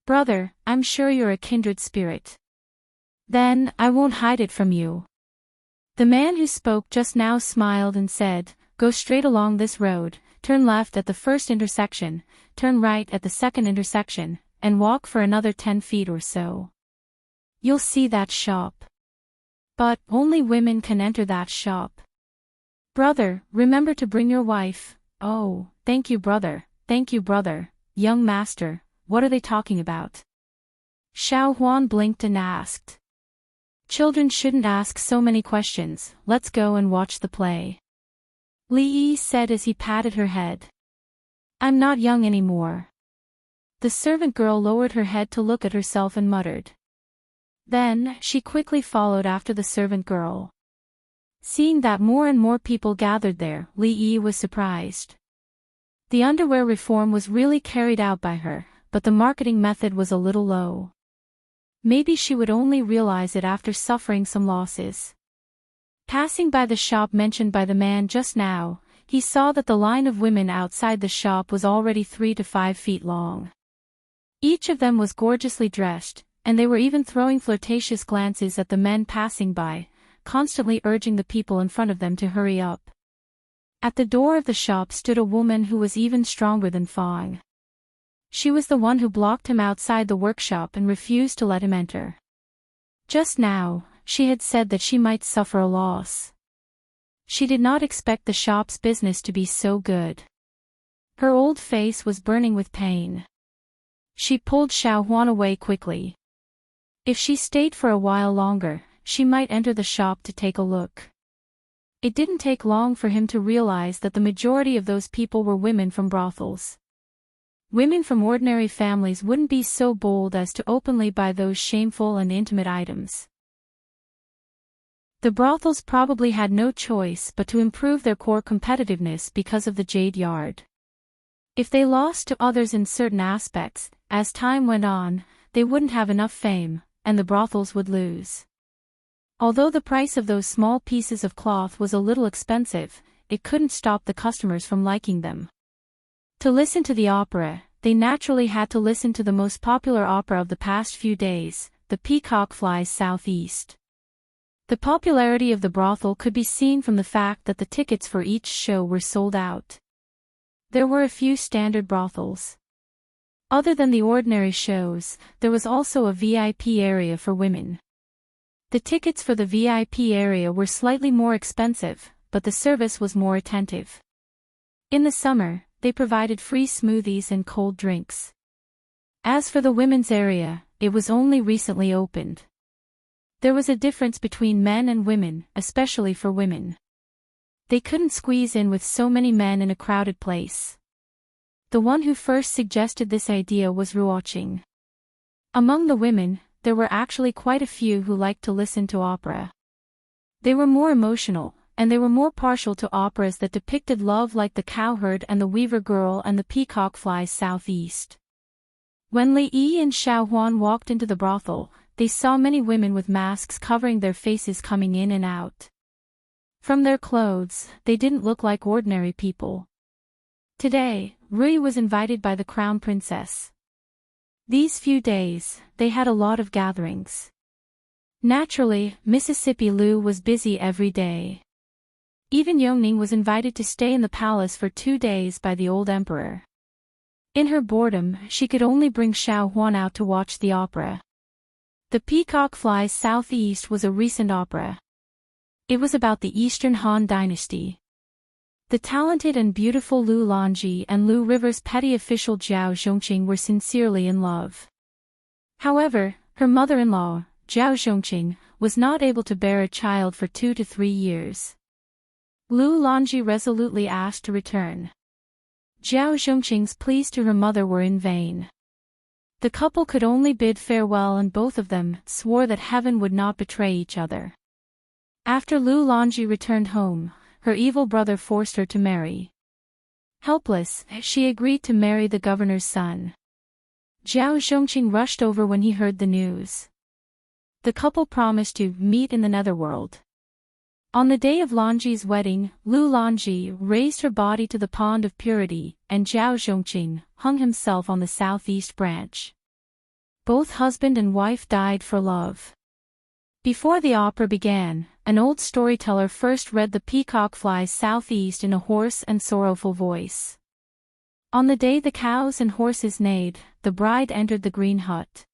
"Brother, I'm sure you're a kindred spirit. Then, I won't hide it from you." The man who spoke just now smiled and said, "Go straight along this road, turn left at the first intersection, turn right at the second intersection, and walk for another 10 feet or so. You'll see that shop. But only women can enter that shop. Brother, remember to bring your wife." "Oh, thank you brother, young master, what are they talking about?" Xiao Huan blinked and asked. "Children shouldn't ask so many questions, let's go and watch the play," Li Yi said as he patted her head. "I'm not young anymore." The servant girl lowered her head to look at herself and muttered. Then, she quickly followed after the servant girl. Seeing that more and more people gathered there, Li Yi was surprised. The underwear reform was really carried out by her, but the marketing method was a little low. Maybe she would only realize it after suffering some losses. Passing by the shop mentioned by the man just now, he saw that the line of women outside the shop was already 3 to 5 feet long. Each of them was gorgeously dressed, and they were even throwing flirtatious glances at the men passing by, constantly urging the people in front of them to hurry up. At the door of the shop stood a woman who was even stronger than Fang. She was the one who blocked him outside the workshop and refused to let him enter. Just now, she had said that she might suffer a loss. She did not expect the shop's business to be so good. Her old face was burning with pain. She pulled Xiao Huan away quickly. If she stayed for a while longer, she might enter the shop to take a look. It didn't take long for him to realize that the majority of those people were women from brothels. Women from ordinary families wouldn't be so bold as to openly buy those shameful and intimate items. The brothels probably had no choice but to improve their core competitiveness because of the Jade Yard. If they lost to others in certain aspects, as time went on, they wouldn't have enough fame, and the brothels would lose. Although the price of those small pieces of cloth was a little expensive, it couldn't stop the customers from liking them. To listen to the opera, they naturally had to listen to the most popular opera of the past few days, The Peacock Flies Southeast. The popularity of the brothel could be seen from the fact that the tickets for each show were sold out. There were a few standard brothels. Other than the ordinary shows, there was also a VIP area for women. The tickets for the VIP area were slightly more expensive, but the service was more attentive. In the summer, they provided free smoothies and cold drinks. As for the women's area, it was only recently opened. There was a difference between men and women, especially for women. They couldn't squeeze in with so many men in a crowded place. The one who first suggested this idea was Ruoqing. Among the women, there were actually quite a few who liked to listen to opera. They were more emotional, and they were more partial to operas that depicted love like The Cowherd and The Weaver Girl and The Peacock Flies Southeast. When Li Yi and Xiao Huan walked into the brothel, they saw many women with masks covering their faces coming in and out. From their clothes, they didn't look like ordinary people. Today, Rui was invited by the Crown Princess. These few days, they had a lot of gatherings. Naturally, Mississippi Lu was busy every day. Even Yongning was invited to stay in the palace for 2 days by the old emperor. In her boredom, she could only bring Xiao Huan out to watch the opera. The Peacock Flies Southeast was a recent opera. It was about the Eastern Han Dynasty. The talented and beautiful Lu Longji and Lu River's petty official Zhao Zhongqing were sincerely in love. However, her mother-in-law, Zhao Zhongqing, was not able to bear a child for 2 to 3 years. Lu Longji resolutely asked to return. Zhao Zhongqing's pleas to her mother were in vain. The couple could only bid farewell, and both of them swore that heaven would not betray each other. After Lu Longji returned home, her evil brother forced her to marry. Helpless, she agreed to marry the governor's son. Zhao Zhongqing rushed over when he heard the news. The couple promised to meet in the netherworld. On the day of Longji's wedding, Lu Longji raised her body to the pond of purity, and Zhao Zhongqing hung himself on the southeast branch. Both husband and wife died for love. Before the opera began, an old storyteller first read "The Peacock Flies Southeast" in a hoarse and sorrowful voice. On the day the cows and horses neighed, the bride entered the green hut.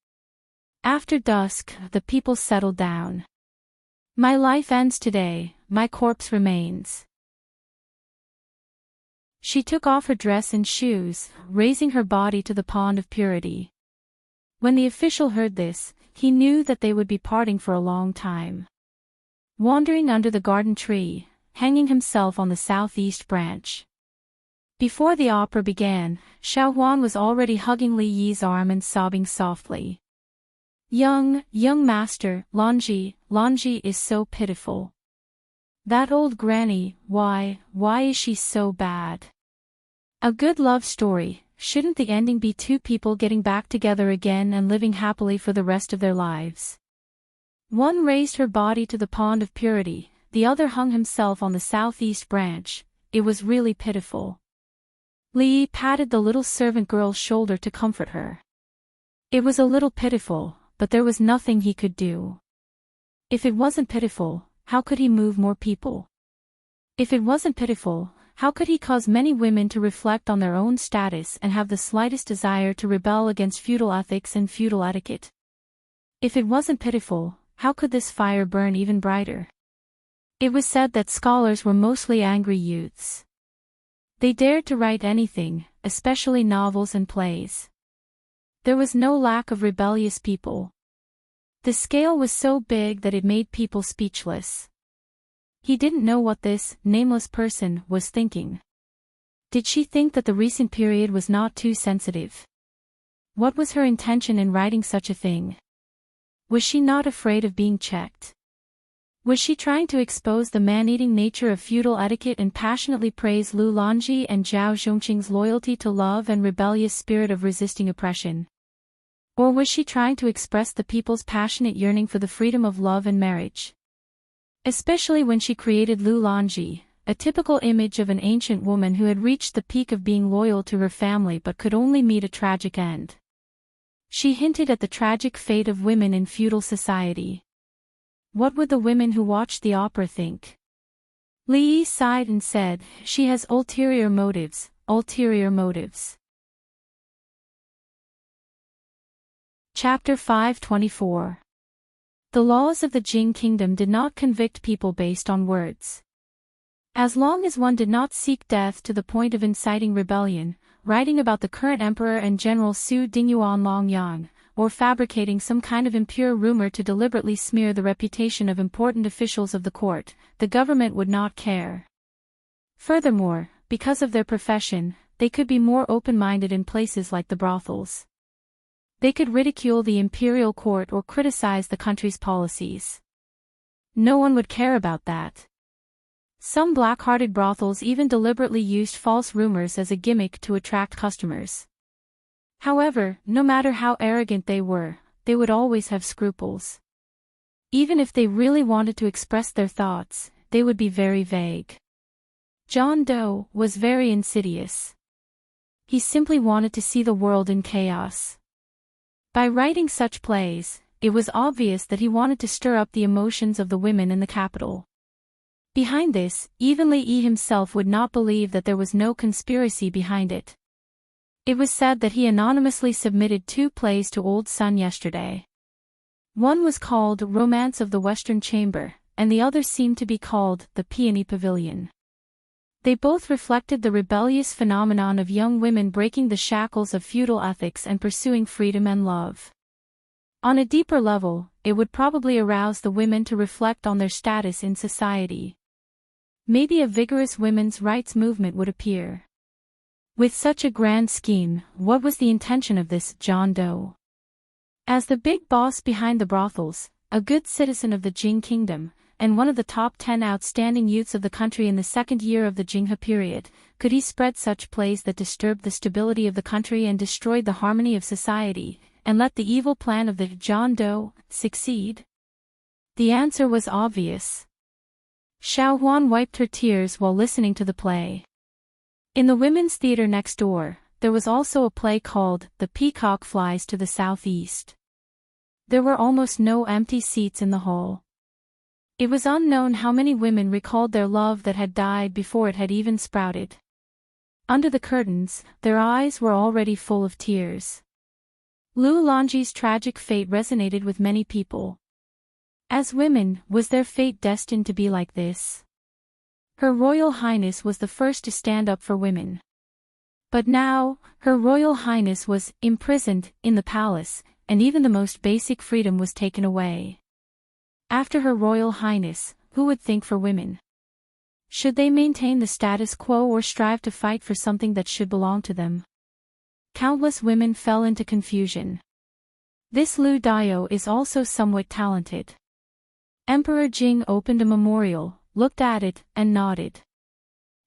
After dusk, the people settled down. My life ends today, my corpse remains. She took off her dress and shoes, raising her body to the pond of purity. When the official heard this, he knew that they would be parting for a long time. Wandering under the garden tree, hanging himself on the southeast branch. Before the opera began, Xiao Huan was already hugging Li Yi's arm and sobbing softly. Young master, Longji is so pitiful. That old granny, why is she so bad? A good love story, shouldn't the ending be two people getting back together again and living happily for the rest of their lives? One raised her body to the pond of purity, the other hung himself on the southeast branch. It was really pitiful. Li patted the little servant girl's shoulder to comfort her. It was a little pitiful, but there was nothing he could do. If it wasn't pitiful, how could he move more people? If it wasn't pitiful, how could he cause many women to reflect on their own status and have the slightest desire to rebel against feudal ethics and feudal etiquette? If it wasn't pitiful, how could this fire burn even brighter? It was said that scholars were mostly angry youths. They dared to write anything, especially novels and plays. There was no lack of rebellious people. The scale was so big that it made people speechless. He didn't know what this nameless person was thinking. Did she think that the recent period was not too sensitive? What was her intention in writing such a thing? Was she not afraid of being checked? Was she trying to expose the man-eating nature of feudal etiquette and passionately praise Lu Longji and Zhao Zhongqing's loyalty to love and rebellious spirit of resisting oppression? Or was she trying to express the people's passionate yearning for the freedom of love and marriage? Especially when she created Lu Longji, a typical image of an ancient woman who had reached the peak of being loyal to her family but could only meet a tragic end. She hinted at the tragic fate of women in feudal society. What would the women who watched the opera think? Li Yi sighed and said, "She has ulterior motives, ulterior motives." Chapter 524. The laws of the Jing kingdom did not convict people based on words. As long as one did not seek death to the point of inciting rebellion, writing about the current emperor and general Su Dingyuan Longyang, or fabricating some kind of impure rumor to deliberately smear the reputation of important officials of the court, the government would not care. Furthermore, because of their profession, they could be more open-minded in places like the brothels. They could ridicule the imperial court or criticize the country's policies. No one would care about that. Some black-hearted brothels even deliberately used false rumors as a gimmick to attract customers. However, no matter how arrogant they would always have scruples. Even if they really wanted to express their thoughts, they would be very vague. John Doe was very insidious. He simply wanted to see the world in chaos. By writing such plays, it was obvious that he wanted to stir up the emotions of the women in the capital. Behind this, even Li Yi himself would not believe that there was no conspiracy behind it. It was said that he anonymously submitted 2 plays to Old Sun yesterday. One was called Romance of the Western Chamber, and the other seemed to be called the Peony Pavilion. They both reflected the rebellious phenomenon of young women breaking the shackles of feudal ethics and pursuing freedom and love. On a deeper level, it would probably arouse the women to reflect on their status in society. Maybe a vigorous women's rights movement would appear. With such a grand scheme, what was the intention of this John Doe? As the big boss behind the brothels, a good citizen of the Jing Kingdom, and one of the top 10 outstanding youths of the country in the second year of the Jinghe period, could he spread such plays that disturbed the stability of the country and destroyed the harmony of society, and let the evil plan of the John Doe succeed? The answer was obvious. Xiao Huan wiped her tears while listening to the play. In the women's theater next door, there was also a play called The Peacock Flies to the Southeast. There were almost no empty seats in the hall. It was unknown how many women recalled their love that had died before it had even sprouted. Under the curtains, their eyes were already full of tears. Lu Longji's tragic fate resonated with many people. As women, was their fate destined to be like this? Her Royal Highness was the first to stand up for women. But now, Her Royal Highness was imprisoned in the palace, and even the most basic freedom was taken away. After Her Royal Highness, who would think for women? Should they maintain the status quo or strive to fight for something that should belong to them? Countless women fell into confusion. This Lu Dao is also somewhat talented. Emperor Jing opened a memorial, looked at it, and nodded.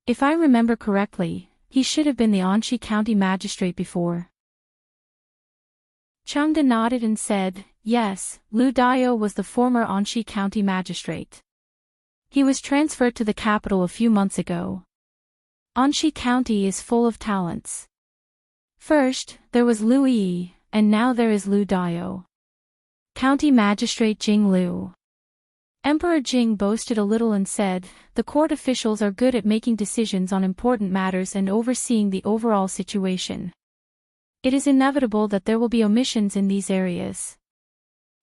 If I remember correctly, he should have been the Anxi County magistrate before. Chengde nodded and said, yes, Lu Dao was the former Anxi County magistrate. He was transferred to the capital a few months ago. Anxi County is full of talents. First, there was Lu Yi, and now there is Lu Dao. County Magistrate Jing Lu. Emperor Jing boasted a little and said, the court officials are good at making decisions on important matters and overseeing the overall situation. It is inevitable that there will be omissions in these areas.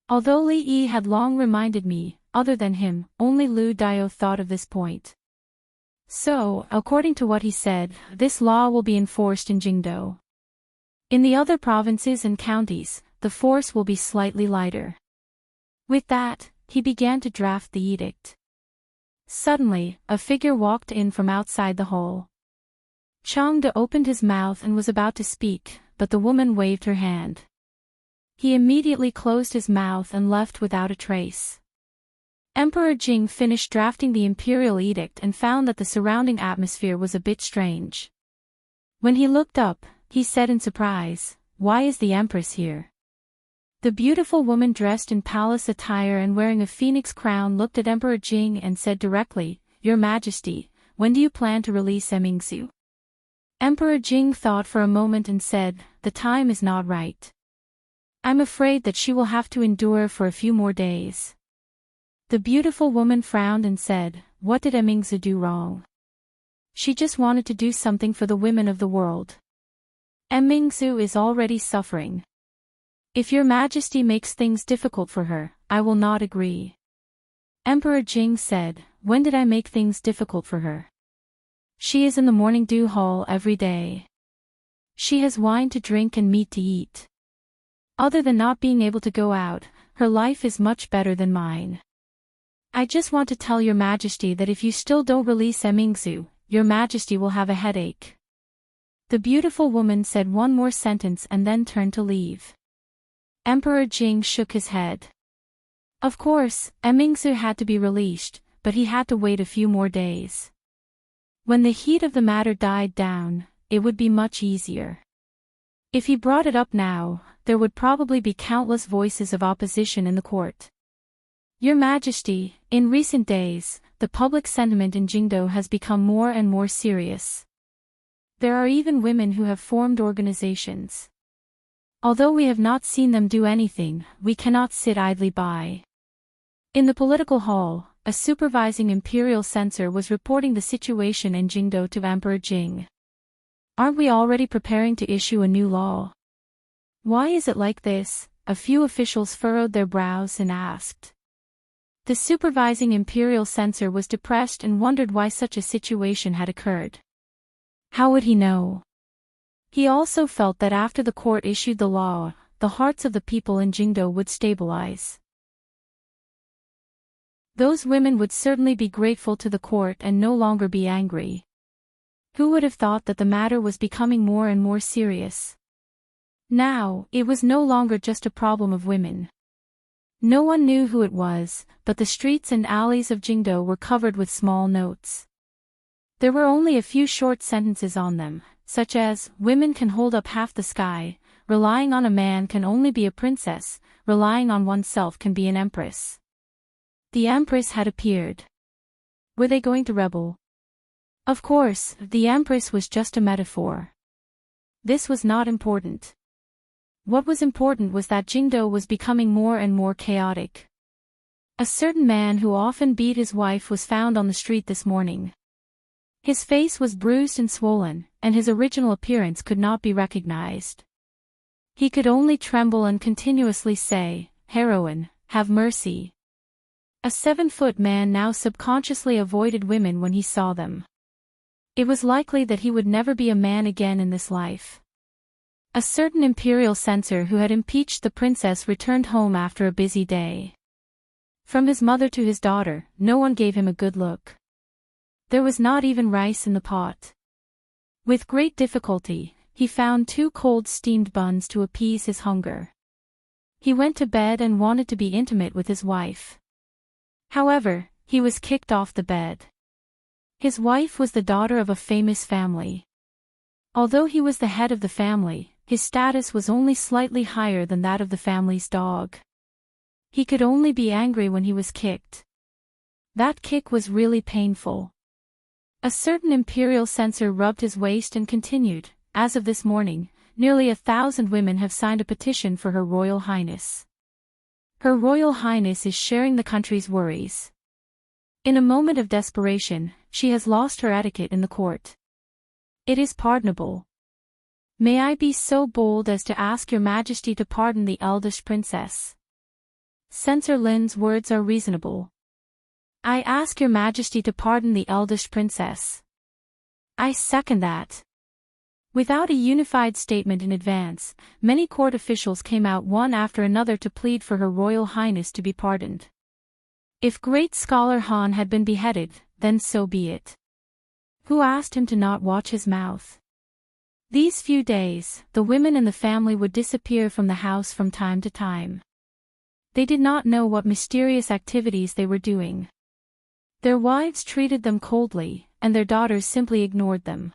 Although Li Yi had long reminded me, other than him, only Lu Dao thought of this point. So, according to what he said, this law will be enforced in Jingdo. In the other provinces and counties, the force will be slightly lighter. With that, he began to draft the edict. Suddenly, a figure walked in from outside the hall. Chengde opened his mouth and was about to speak, but the woman waved her hand. He immediately closed his mouth and left without a trace. Emperor Jing finished drafting the imperial edict and found that the surrounding atmosphere was a bit strange. When he looked up, he said in surprise, "Why is the Empress here?" The beautiful woman dressed in palace attire and wearing a phoenix crown looked at Emperor Jing and said directly, "Your Majesty, when do you plan to release Emingzu?" Emperor Jing thought for a moment and said, "The time is not right. I'm afraid that she will have to endure for a few more days." The beautiful woman frowned and said, "What did Emingzu do wrong?" "She just wanted to do something for the women of the world. Emingzu is already suffering. If your Majesty makes things difficult for her, I will not agree." Emperor Jing said, "When did I make things difficult for her? She is in the morning dew hall every day. She has wine to drink and meat to eat. Other than not being able to go out, her life is much better than mine. I just want to tell your Majesty that if you still don't release Emingzu, your Majesty will have a headache." The beautiful woman said one more sentence and then turned to leave. Emperor Jing shook his head. Of course, Emingzu had to be released, but he had to wait a few more days. When the heat of the matter died down, it would be much easier. If he brought it up now, there would probably be countless voices of opposition in the court. Your Majesty, in recent days, the public sentiment in Jingdo has become more and more serious. There are even women who have formed organizations. Although we have not seen them do anything, we cannot sit idly by. In the political hall, a supervising imperial censor was reporting the situation in Jingdo to Emperor Jing. "Aren't we already preparing to issue a new law? Why is it like this?" A few officials furrowed their brows and asked. The supervising imperial censor was depressed and wondered why such a situation had occurred. How would he know? He also felt that after the court issued the law, the hearts of the people in Jingdo would stabilize. Those women would certainly be grateful to the court and no longer be angry. Who would have thought that the matter was becoming more and more serious? Now, it was no longer just a problem of women. No one knew who it was, but the streets and alleys of Jingdo were covered with small notes. There were only a few short sentences on them, such as, "Women can hold up half the sky," "Relying on a man can only be a princess," "Relying on oneself can be an empress." The empress had appeared. Were they going to rebel? Of course, the empress was just a metaphor. This was not important. What was important was that Jingdo was becoming more and more chaotic. A certain man who often beat his wife was found on the street this morning. His face was bruised and swollen, and his original appearance could not be recognized. He could only tremble and continuously say, "Heroine, have mercy." A 7-foot man now subconsciously avoided women when he saw them. It was likely that he would never be a man again in this life. A certain imperial censor who had impeached the princess returned home after a busy day. From his mother to his daughter, no one gave him a good look. There was not even rice in the pot. With great difficulty, he found 2 cold steamed buns to appease his hunger. He went to bed and wanted to be intimate with his wife. However, he was kicked off the bed. His wife was the daughter of a famous family. Although he was the head of the family, his status was only slightly higher than that of the family's dog. He could only be angry when he was kicked. That kick was really painful. A certain imperial censor rubbed his waist and continued, "As of this morning, nearly 1,000 women have signed a petition for Her Royal Highness. Her Royal Highness is sharing the country's worries. In a moment of desperation, she has lost her etiquette in the court. It is pardonable. May I be so bold as to ask Your Majesty to pardon the eldest princess? Censor Lin's words are reasonable. I ask Your Majesty to pardon the eldest princess. I second that." Without a unified statement in advance, many court officials came out one after another to plead for Her Royal Highness to be pardoned. If great scholar Han had been beheaded, then so be it. Who asked him to not watch his mouth? These few days, the women in the family would disappear from the house from time to time. They did not know what mysterious activities they were doing. Their wives treated them coldly, and their daughters simply ignored them.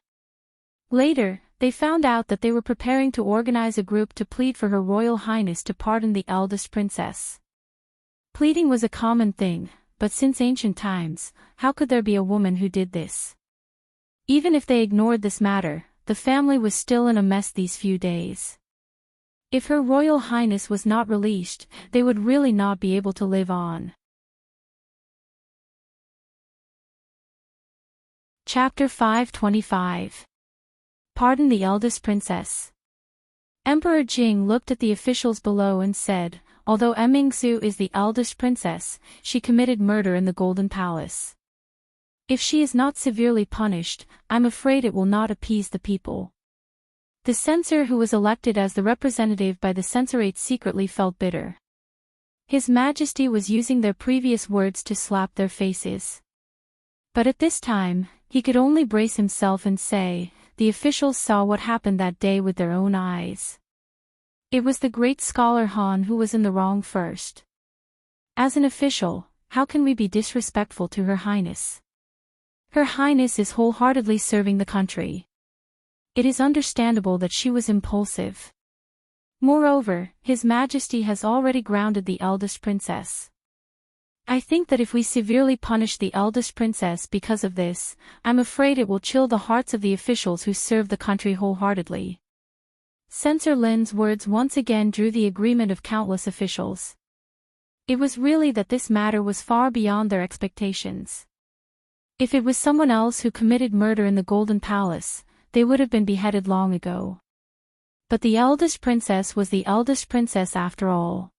Later, they found out that they were preparing to organize a group to plead for Her Royal Highness to pardon the eldest princess. Pleading was a common thing, but since ancient times, how could there be a woman who did this? Even if they ignored this matter, the family was still in a mess these few days. If Her Royal Highness was not released, they would really not be able to live on. Chapter 525. Pardon the eldest princess. Emperor Jing looked at the officials below and said, "Although Emingsu is the eldest princess, she committed murder in the Golden Palace. If she is not severely punished, I'm afraid it will not appease the people." The censor who was elected as the representative by the censorate secretly felt bitter. His Majesty was using their previous words to slap their faces. But at this time, he could only brace himself and say, "The officials saw what happened that day with their own eyes. It was the great scholar Han who was in the wrong first. As an official, how can we be disrespectful to Her Highness? Her Highness is wholeheartedly serving the country. It is understandable that she was impulsive. Moreover, His Majesty has already grounded the eldest princess. I think that if we severely punish the eldest princess because of this, I'm afraid it will chill the hearts of the officials who serve the country wholeheartedly." Censor Lin's words once again drew the agreement of countless officials. It was really that this matter was far beyond their expectations. If it was someone else who committed murder in the Golden Palace, they would have been beheaded long ago. But the eldest princess was the eldest princess after all.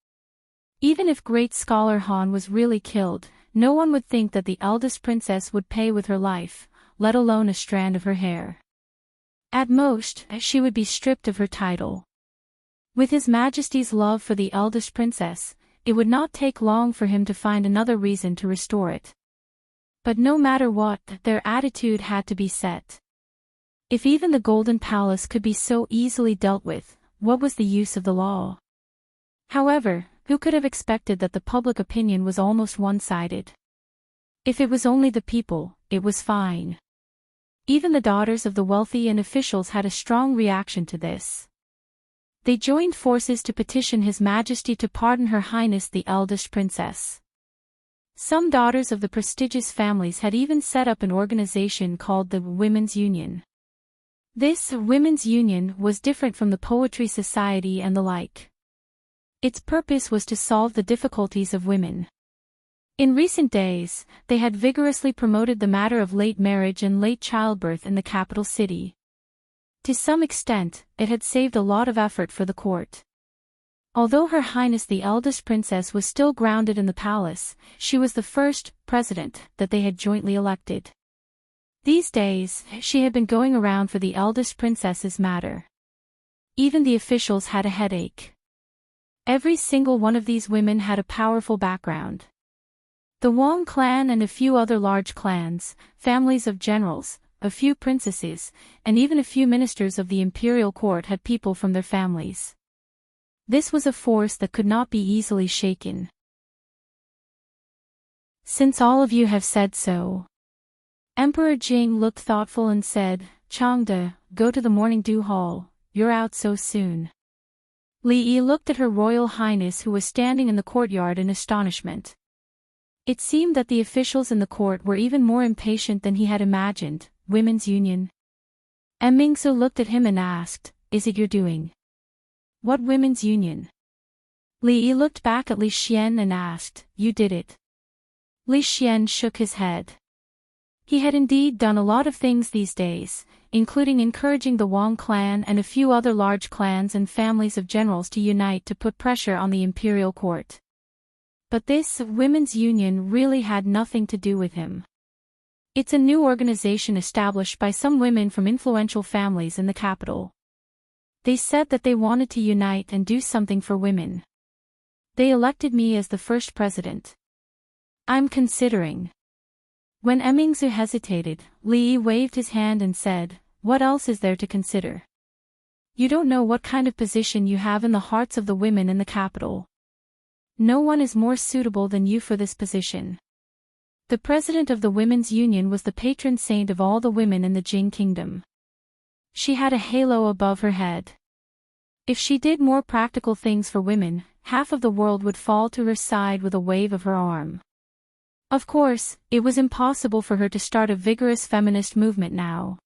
Even if great scholar Han was really killed, no one would think that the eldest princess would pay with her life, let alone a strand of her hair. At most, she would be stripped of her title. With His Majesty's love for the eldest princess, it would not take long for him to find another reason to restore it. But no matter what, their attitude had to be set. If even the Golden Palace could be so easily dealt with, what was the use of the law? However, who could have expected that the public opinion was almost one-sided? If it was only the people, it was fine. Even the daughters of the wealthy and officials had a strong reaction to this. They joined forces to petition His Majesty to pardon Her Highness the eldest princess. Some daughters of the prestigious families had even set up an organization called the Women's Union. This Women's Union was different from the Poetry Society and the like. Its purpose was to solve the difficulties of women. In recent days, they had vigorously promoted the matter of late marriage and late childbirth in the capital city. To some extent, it had saved a lot of effort for the court. Although Her Highness the eldest princess was still grounded in the palace, she was the first president that they had jointly elected. These days, she had been going around for the eldest princess's matter. Even the officials had a headache. Every single one of these women had a powerful background. The Wang clan and a few other large clans, families of generals, a few princesses, and even a few ministers of the imperial court had people from their families. This was a force that could not be easily shaken. Since all of you have said so. Emperor Jing looked thoughtful and said, Changde, go to the morning dew hall, you're out so soon. Li Yi looked at Her Royal Highness who was standing in the courtyard in astonishment. It seemed that the officials in the court were even more impatient than he had imagined. Women's Union? Mingsu looked at him and asked, is it your doing? What women's union? Li Yi looked back at Li Xian and asked, you did it. Li Xian shook his head. He had indeed done a lot of things these days, including encouraging the Wang clan and a few other large clans and families of generals to unite to put pressure on the imperial court. But this women's union really had nothing to do with him. It's a new organization established by some women from influential families in the capital. They said that they wanted to unite and do something for women. They elected me as the first president. I'm considering. When Mingzu hesitated, Li Yi waved his hand and said, what else is there to consider? You don't know what kind of position you have in the hearts of the women in the capital. No one is more suitable than you for this position. The president of the Women's Union was the patron saint of all the women in the Jing kingdom. She had a halo above her head. If she did more practical things for women, half of the world would fall to her side with a wave of her arm. Of course, it was impossible for her to start a vigorous feminist movement now.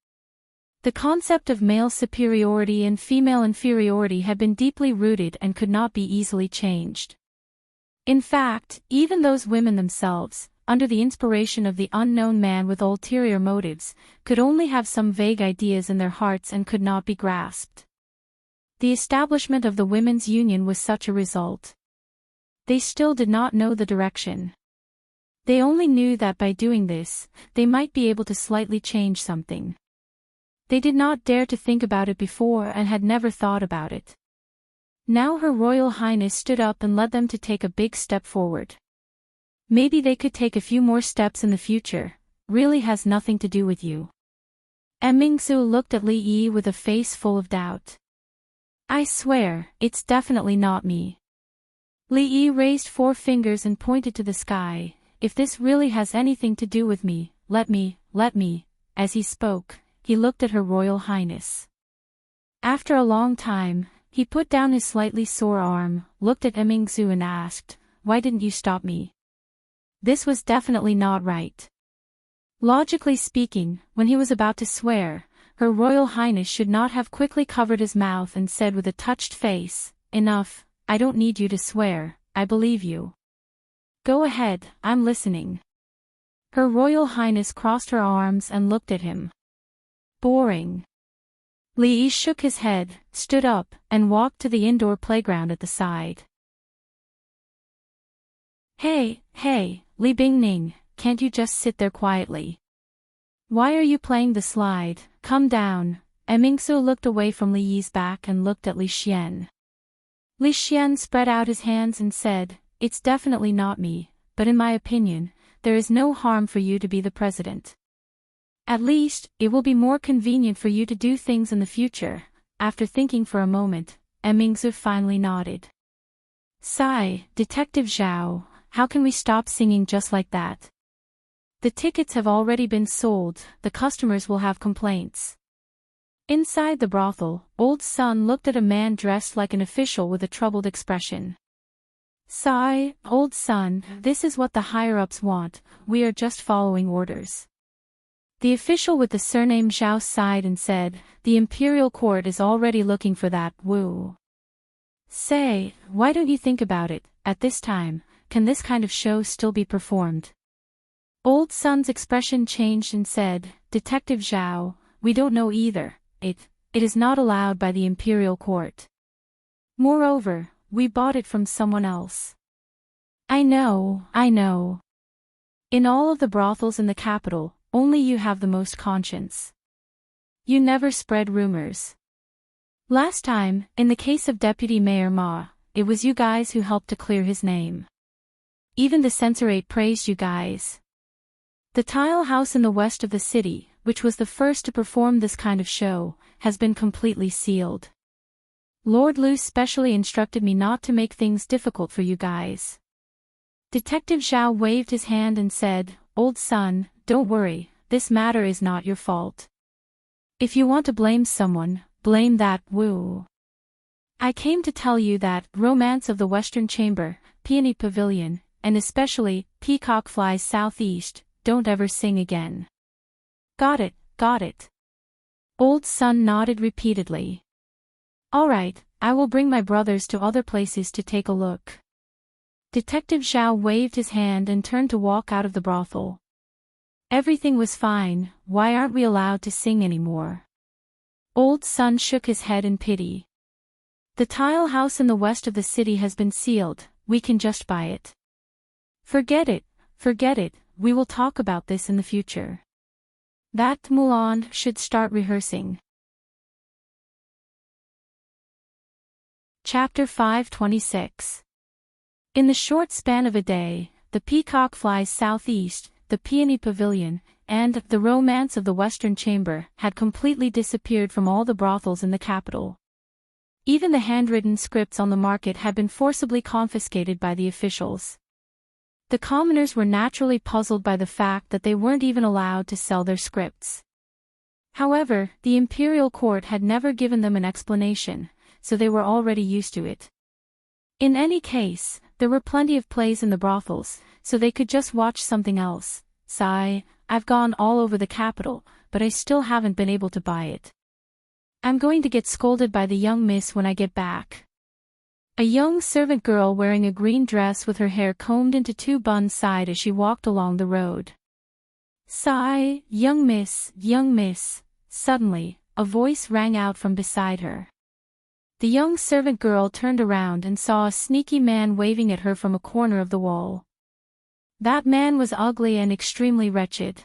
The concept of male superiority and female inferiority had been deeply rooted and could not be easily changed. In fact, even those women themselves, under the inspiration of the unknown man with ulterior motives, could only have some vague ideas in their hearts and could not be grasped. The establishment of the Women's Union was such a result. They still did not know the direction. They only knew that by doing this, they might be able to slightly change something. They did not dare to think about it before and had never thought about it. Now Her Royal Highness stood up and led them to take a big step forward. Maybe they could take a few more steps in the future, really has nothing to do with you. Mingsu looked at Li Yi with a face full of doubt. I swear, it's definitely not me. Li Yi raised 4 fingers and pointed to the sky. If this really has anything to do with me, let me. As he spoke, he looked at Her Royal Highness. After a long time, he put down his slightly sore arm, looked at Mingzu and asked, why didn't you stop me? This was definitely not right. Logically speaking, when he was about to swear, Her Royal Highness should not have quickly covered his mouth and said with a touched face, enough, I don't need you to swear, I believe you. Go ahead, I'm listening. Her Royal Highness crossed her arms and looked at him. Boring. Li Yi shook his head, stood up, and walked to the indoor playground at the side. Hey, Li Bingning, can't you just sit there quietly? Why are you playing the slide? Come down. Mingsu looked away from Li Yi's back and looked at Li Xian. Li Xian spread out his hands and said, "It's definitely not me, but in my opinion, there is no harm for you to be the president. At least, it will be more convenient for you to do things in the future." After thinking for a moment, Mingsu finally nodded. Sigh, Detective Zhao, how can we stop singing just like that? The tickets have already been sold, the customers will have complaints. Inside the brothel, Old Sun looked at a man dressed like an official with a troubled expression. Sigh, Old Sun, this is what the higher-ups want, we are just following orders. The official with the surname Zhao sighed and said, the imperial court is already looking for that Wu. Say, why don't you think about it, at this time, can this kind of show still be performed? Old Sun's expression changed and said, Detective Zhao, we don't know either, it is not allowed by the imperial court. Moreover, we bought it from someone else. I know. In all of the brothels in the capital, only you have the most conscience. You never spread rumors. Last time, in the case of Deputy Mayor Ma, it was you guys who helped to clear his name. Even the censorate praised you guys. The tile house in the west of the city, which was the first to perform this kind of show, has been completely sealed. Lord Lu specially instructed me not to make things difficult for you guys. Detective Zhao waved his hand and said, Old Sun, don't worry, this matter is not your fault. If you want to blame someone, blame that Wu. I came to tell you that Romance of the Western Chamber, Peony Pavilion, and especially Peacock Flies Southeast, don't ever sing again. Got it. Old Sun nodded repeatedly. Alright, I will bring my brothers to other places to take a look. Detective Zhao waved his hand and turned to walk out of the brothel. Everything was fine, why aren't we allowed to sing anymore? Old Sun shook his head in pity. The tile house in the west of the city has been sealed, we can just buy it. Forget it, we will talk about this in the future. That Mulan should start rehearsing. Chapter 526. In the short span of a day, the Peacock Flies Southeast, the Peony Pavilion, and the Romance of the Western Chamber had completely disappeared from all the brothels in the capital. Even the handwritten scripts on the market had been forcibly confiscated by the officials. The commoners were naturally puzzled by the fact that they weren't even allowed to sell their scripts. However, the imperial court had never given them an explanation, so they were already used to it. In any case, there were plenty of plays in the brothels, so they could just watch something else. Sigh, I've gone all over the capital, but I still haven't been able to buy it. I'm going to get scolded by the young miss when I get back. A young servant girl wearing a green dress with her hair combed into two buns sighed as she walked along the road. Sigh, young miss. Suddenly, a voice rang out from beside her. The young servant girl turned around and saw a sneaky man waving at her from a corner of the wall. That man was ugly and extremely wretched.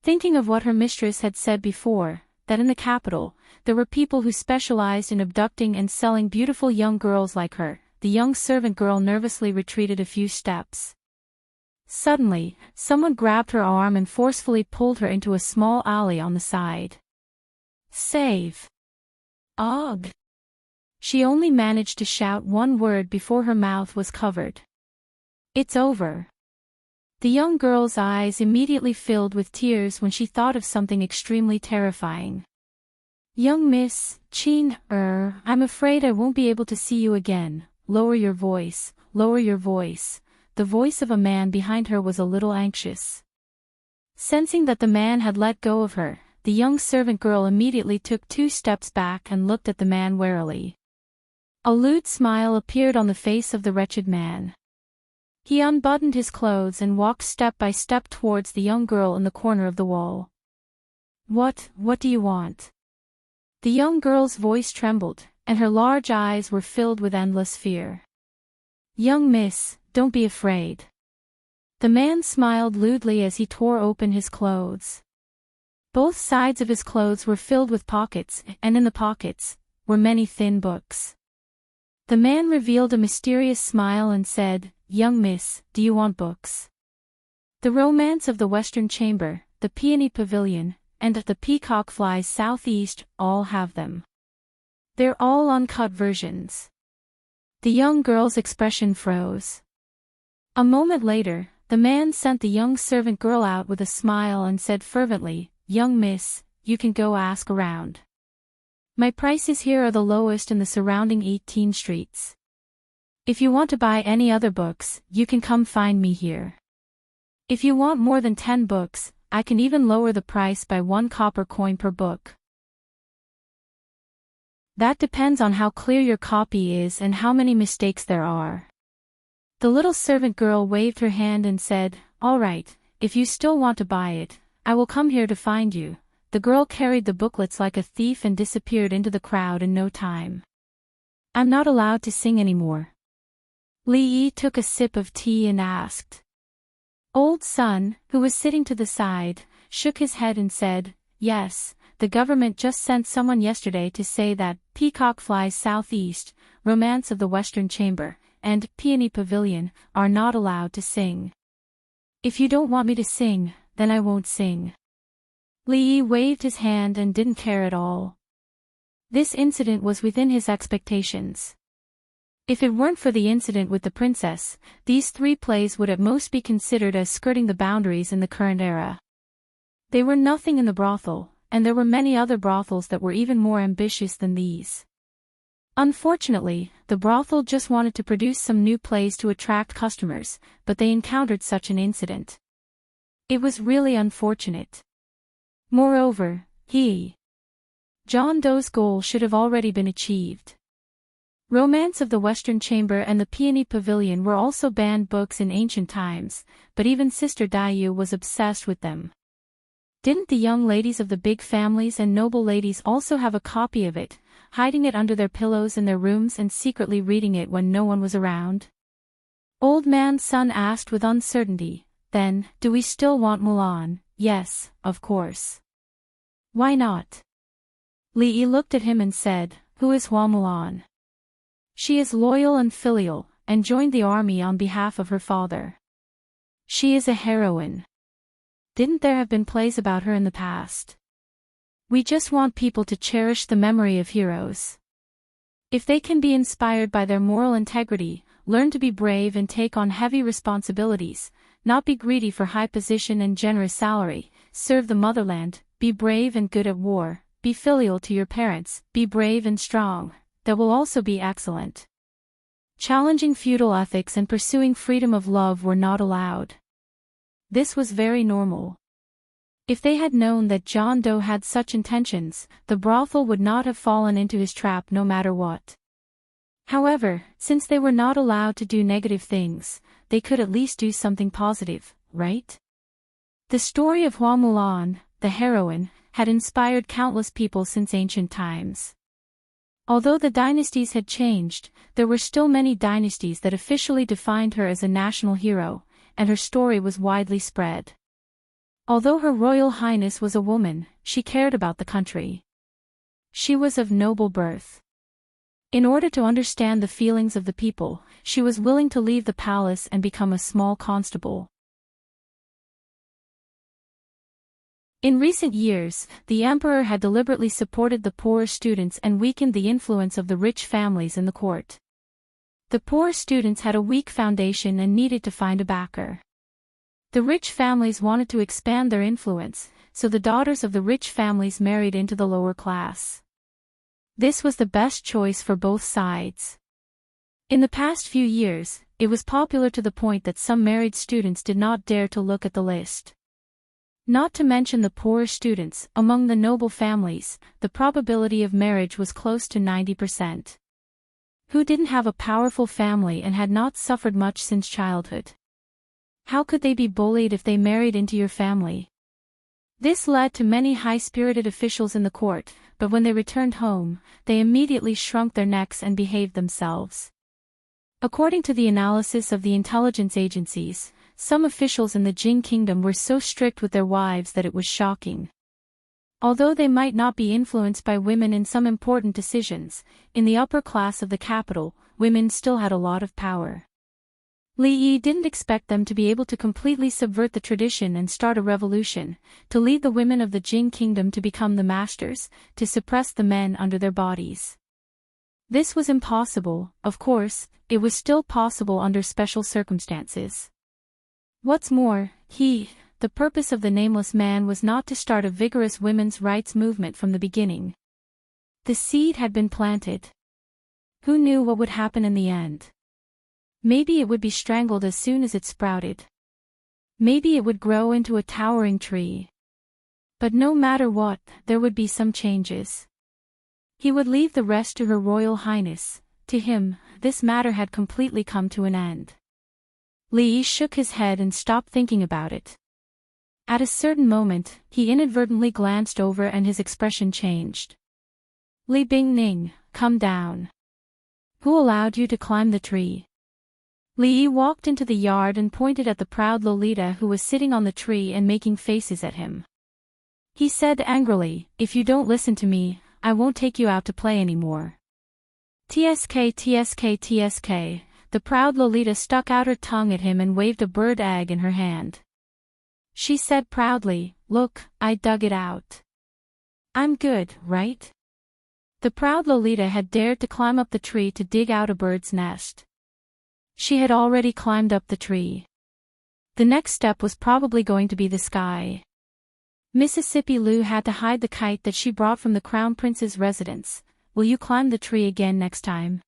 Thinking of what her mistress had said before, that in the capital, there were people who specialized in abducting and selling beautiful young girls like her, the young servant girl nervously retreated a few steps. Suddenly, someone grabbed her arm and forcefully pulled her into a small alley on the side. Save! Ugh! She only managed to shout one word before her mouth was covered. It's over. The young girl's eyes immediately filled with tears when she thought of something extremely terrifying. Young miss, I'm afraid I won't be able to see you again. Lower your voice. The voice of a man behind her was a little anxious. Sensing that the man had let go of her, the young servant girl immediately took 2 steps back and looked at the man warily. A lewd smile appeared on the face of the wretched man. He unbuttoned his clothes and walked step by step towards the young girl in the corner of the wall. What do you want? The young girl's voice trembled, and her large eyes were filled with endless fear. Young miss, don't be afraid." The man smiled lewdly as he tore open his clothes. Both sides of his clothes were filled with pockets, and in the pockets were many thin books. The man revealed a mysterious smile and said, "Young miss, do you want books? The Romance of the Western Chamber, the Peony Pavilion, and the Peacock Flies Southeast all have them. They're all uncut versions." The young girl's expression froze. A moment later, the man sent the young servant girl out with a smile and said fervently, "Young miss, you can go ask around. My prices here are the lowest in the surrounding 18 streets. If you want to buy any other books, you can come find me here. If you want more than 10 books, I can even lower the price by 1 copper coin per book. That depends on how clear your copy is and how many mistakes there are." The little servant girl waved her hand and said, "All right, if you still want to buy it, I will come here to find you." The girl carried the booklets like a thief and disappeared into the crowd in no time. "I'm not allowed to sing anymore." Li Yi took a sip of tea and asked. Old Sun, who was sitting to the side, shook his head and said, "Yes, the government just sent someone yesterday to say that Peacock Flies Southeast, Romance of the Western Chamber, and Peony Pavilion are not allowed to sing. If you don't want me to sing, then I won't sing." Li Yi waved his hand and didn't care at all. This incident was within his expectations. If it weren't for the incident with the princess, these 3 plays would at most be considered as skirting the boundaries in the current era. They were nothing in the brothel, and there were many other brothels that were even more ambitious than these. Unfortunately, the brothel just wanted to produce some new plays to attract customers, but they encountered such an incident. It was really unfortunate. Moreover, John Doe's goal should have already been achieved. Romance of the Western Chamber and the Peony Pavilion were also banned books in ancient times, but even Sister Daiyu was obsessed with them. Didn't the young ladies of the big families and noble ladies also have a copy of it, hiding it under their pillows in their rooms and secretly reading it when no one was around? Old Man Sun asked with uncertainty, "Then, do we still want Mulan?" "Yes, of course. Why not?" Li Yi looked at him and said, "Who is Hua Mulan?" "She is loyal and filial, and joined the army on behalf of her father. She is a heroine. Didn't there have been plays about her in the past? We just want people to cherish the memory of heroes. If they can be inspired by their moral integrity, learn to be brave and take on heavy responsibilities, not be greedy for high position and generous salary, serve the motherland, be brave and good at war, be filial to your parents, be brave and strong, that will also be excellent. Challenging feudal ethics and pursuing freedom of love were not allowed." This was very normal. If they had known that John Doe had such intentions, the brothel would not have fallen into his trap no matter what. However, since they were not allowed to do negative things, they could at least do something positive, right? The story of Hua Mulan, the heroine, had inspired countless people since ancient times. Although the dynasties had changed, there were still many dynasties that officially defined her as a national hero, and her story was widely spread. Although Her Royal Highness was a woman, she cared about the country. She was of noble birth. In order to understand the feelings of the people, she was willing to leave the palace and become a small constable. In recent years, the emperor had deliberately supported the poorer students and weakened the influence of the rich families in the court. The poor students had a weak foundation and needed to find a backer. The rich families wanted to expand their influence, so the daughters of the rich families married into the lower class. This was the best choice for both sides. In the past few years, it was popular to the point that some married students did not dare to look at the list. Not to mention the poorer students, among the noble families, the probability of marriage was close to 90%. Who didn't have a powerful family and had not suffered much since childhood? How could they be bullied if they married into your family? This led to many high-spirited officials in the court, but when they returned home, they immediately shrunk their necks and behaved themselves. According to the analysis of the intelligence agencies, some officials in the Jin kingdom were so strict with their wives that it was shocking. Although they might not be influenced by women in some important decisions, in the upper class of the capital, women still had a lot of power. Li Yi didn't expect them to be able to completely subvert the tradition and start a revolution, to lead the women of the Jin kingdom to become the masters, to suppress the men under their bodies. This was impossible. Of course, it was still possible under special circumstances. What's more, the purpose of the nameless man was not to start a vigorous women's rights movement from the beginning. The seed had been planted. Who knew what would happen in the end? Maybe it would be strangled as soon as it sprouted. Maybe it would grow into a towering tree. But no matter what, there would be some changes. He would leave the rest to Her Royal Highness. To him, this matter had completely come to an end. Li Yi shook his head and stopped thinking about it. At a certain moment, he inadvertently glanced over and his expression changed. Li Bingning, come down. Who allowed you to climb the tree? Li Yi walked into the yard and pointed at the proud Lolita who was sitting on the tree and making faces at him. He said angrily, if you don't listen to me, I won't take you out to play anymore. TSK. The proud Lolita stuck out her tongue at him and waved a bird egg in her hand. She said proudly, look, I dug it out. I'm good, right? The proud Lolita had dared to climb up the tree to dig out a bird's nest. She had already climbed up the tree. The next step was probably going to be the sky. Mississippi Lou had to hide the kite that she brought from the Crown Prince's residence. Will you climb the tree again next time?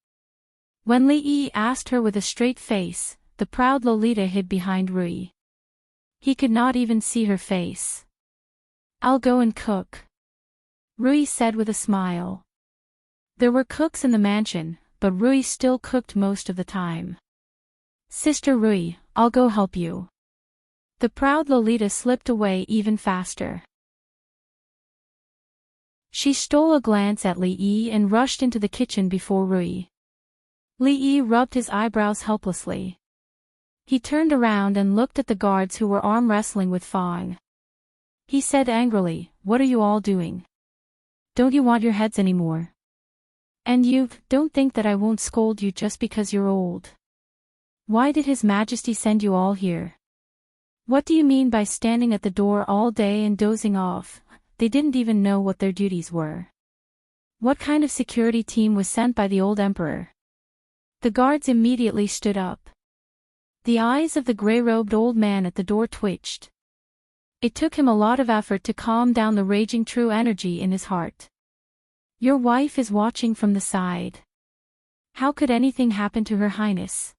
When Li Yi asked her with a straight face, the proud Lolita hid behind Rui. He could not even see her face. I'll go and cook, Rui said with a smile. There were cooks in the mansion, but Rui still cooked most of the time. Sister Rui, I'll go help you. The proud Lolita slipped away even faster. She stole a glance at Li Yi and rushed into the kitchen before Rui. Li Yi rubbed his eyebrows helplessly. He turned around and looked at the guards who were arm wrestling with Fang. He said angrily, what are you all doing? Don't you want your heads anymore? And you, don't think that I won't scold you just because you're old. Why did His Majesty send you all here? What do you mean by standing at the door all day and dozing off? They didn't even know what their duties were. What kind of security team was sent by the old emperor? The guards immediately stood up. The eyes of the gray-robed old man at the door twitched. It took him a lot of effort to calm down the raging true energy in his heart. Your wife is watching from the side. How could anything happen to Her Highness?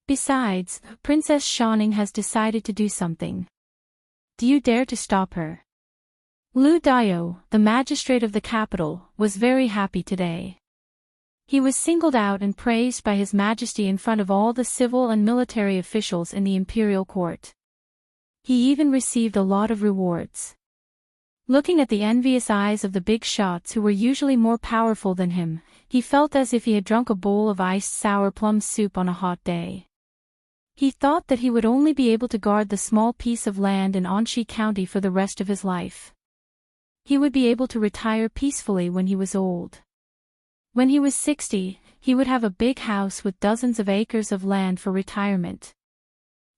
Besides, Princess Shaning has decided to do something. Do you dare to stop her? Lu Dao, the magistrate of the capital, was very happy today. He was singled out and praised by His Majesty in front of all the civil and military officials in the imperial court. He even received a lot of rewards. Looking at the envious eyes of the big shots who were usually more powerful than him, he felt as if he had drunk a bowl of iced sour plum soup on a hot day. He thought that he would only be able to guard the small piece of land in Anshi County for the rest of his life. He would be able to retire peacefully when he was old. When he was 60, he would have a big house with dozens of acres of land for retirement.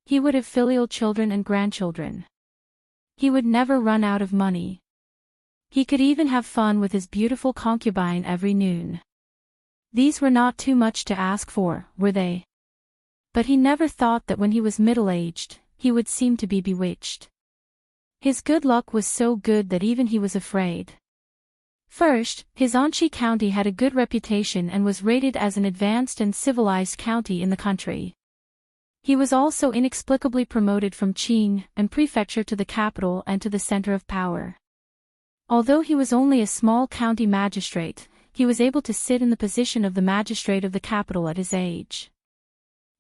He would have filial children and grandchildren. He would never run out of money. He could even have fun with his beautiful concubine every noon. These were not too much to ask for, were they? But he never thought that when he was middle-aged, he would seem to be bewitched. His good luck was so good that even he was afraid. First, his Anshi County had a good reputation and was rated as an advanced and civilized county in the country. He was also inexplicably promoted from Qing and prefecture to the capital and to the center of power. Although he was only a small county magistrate, he was able to sit in the position of the magistrate of the capital at his age.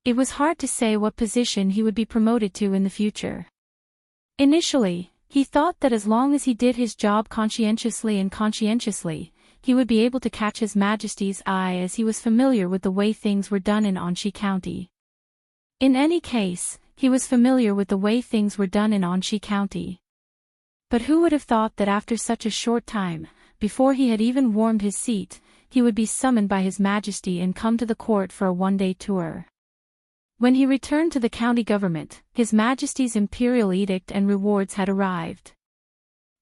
It was hard to say what position he would be promoted to in the future. Initially, he thought that as long as he did his job conscientiously, he would be able to catch His Majesty's eye as he was familiar with the way things were done in Anchi County. In any case, he was familiar with the way things were done in Anchi County. But who would have thought that after such a short time, before he had even warmed his seat, he would be summoned by His Majesty and come to the court for a one-day tour. When he returned to the county government, His Majesty's imperial edict and rewards had arrived.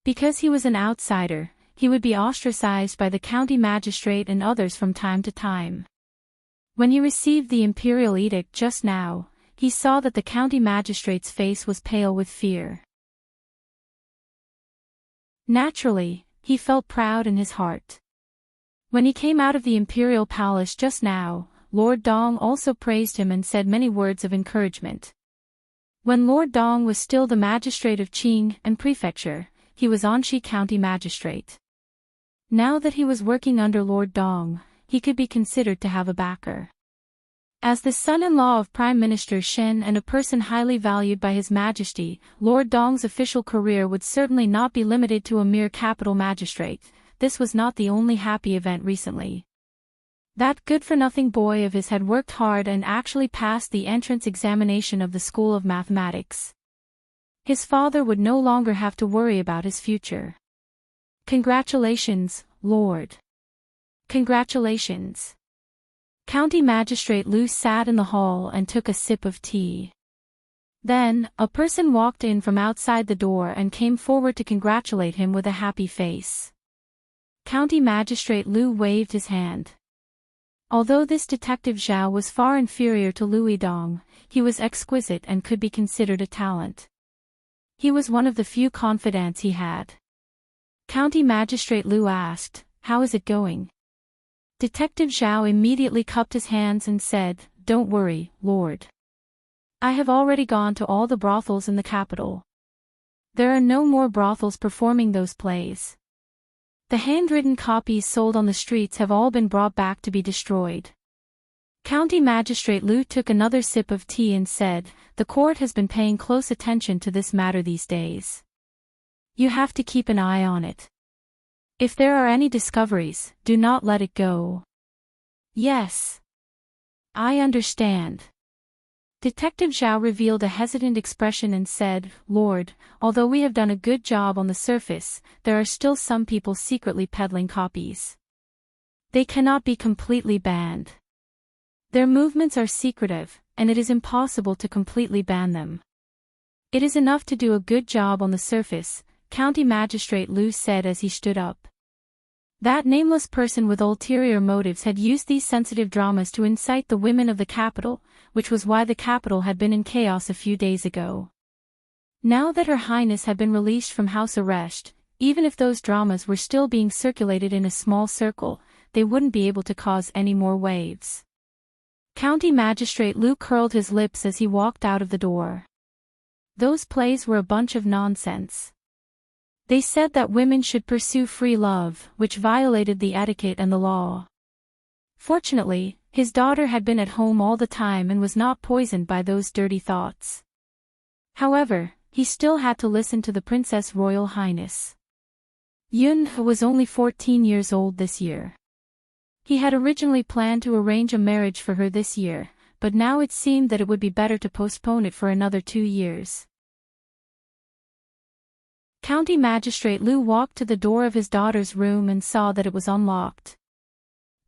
Because he was an outsider, he would be ostracized by the county magistrate and others from time to time. When he received the imperial edict just now, he saw that the county magistrate's face was pale with fear. Naturally, he felt proud in his heart. When he came out of the imperial palace just now, Lord Dong also praised him and said many words of encouragement. When Lord Dong was still the magistrate of Qing and Prefecture, he was Anchi County magistrate. Now that he was working under Lord Dong, he could be considered to have a backer. As the son-in-law of Prime Minister Shen and a person highly valued by His Majesty, Lord Dong's official career would certainly not be limited to a mere capital magistrate. This was not the only happy event recently. That good-for-nothing boy of his had worked hard and actually passed the entrance examination of the School of Mathematics. His father would no longer have to worry about his future. Congratulations, Lord. Congratulations. County Magistrate Liu sat in the hall and took a sip of tea. Then, a person walked in from outside the door and came forward to congratulate him with a happy face. County Magistrate Liu waved his hand. Although this Detective Zhao was far inferior to Liu Dong, he was exquisite and could be considered a talent. He was one of the few confidants he had. County Magistrate Liu asked, "How is it going?" Detective Zhao immediately cupped his hands and said, "Don't worry, Lord. I have already gone to all the brothels in the capital. There are no more brothels performing those plays. The handwritten copies sold on the streets have all been brought back to be destroyed." County Magistrate Liu took another sip of tea and said, "The court has been paying close attention to this matter these days. You have to keep an eye on it. If there are any discoveries, do not let it go." "Yes. I understand." Detective Zhao revealed a hesitant expression and said, "Lord, although we have done a good job on the surface, there are still some people secretly peddling copies. They cannot be completely banned. Their movements are secretive, and it is impossible to completely ban them. It is enough to do a good job on the surface," County Magistrate Liu said as he stood up. That nameless person with ulterior motives had used these sensitive dramas to incite the women of the capital, which was why the capital had been in chaos a few days ago. Now that Her Highness had been released from house arrest, even if those dramas were still being circulated in a small circle, they wouldn't be able to cause any more waves. County Magistrate Liu curled his lips as he walked out of the door. Those plays were a bunch of nonsense. They said that women should pursue free love, which violated the etiquette and the law. Fortunately, his daughter had been at home all the time and was not poisoned by those dirty thoughts. However, he still had to listen to the Princess Royal Highness. Yun was only 14 years old this year. He had originally planned to arrange a marriage for her this year, but now it seemed that it would be better to postpone it for another 2 years. County Magistrate Liu walked to the door of his daughter's room and saw that it was unlocked.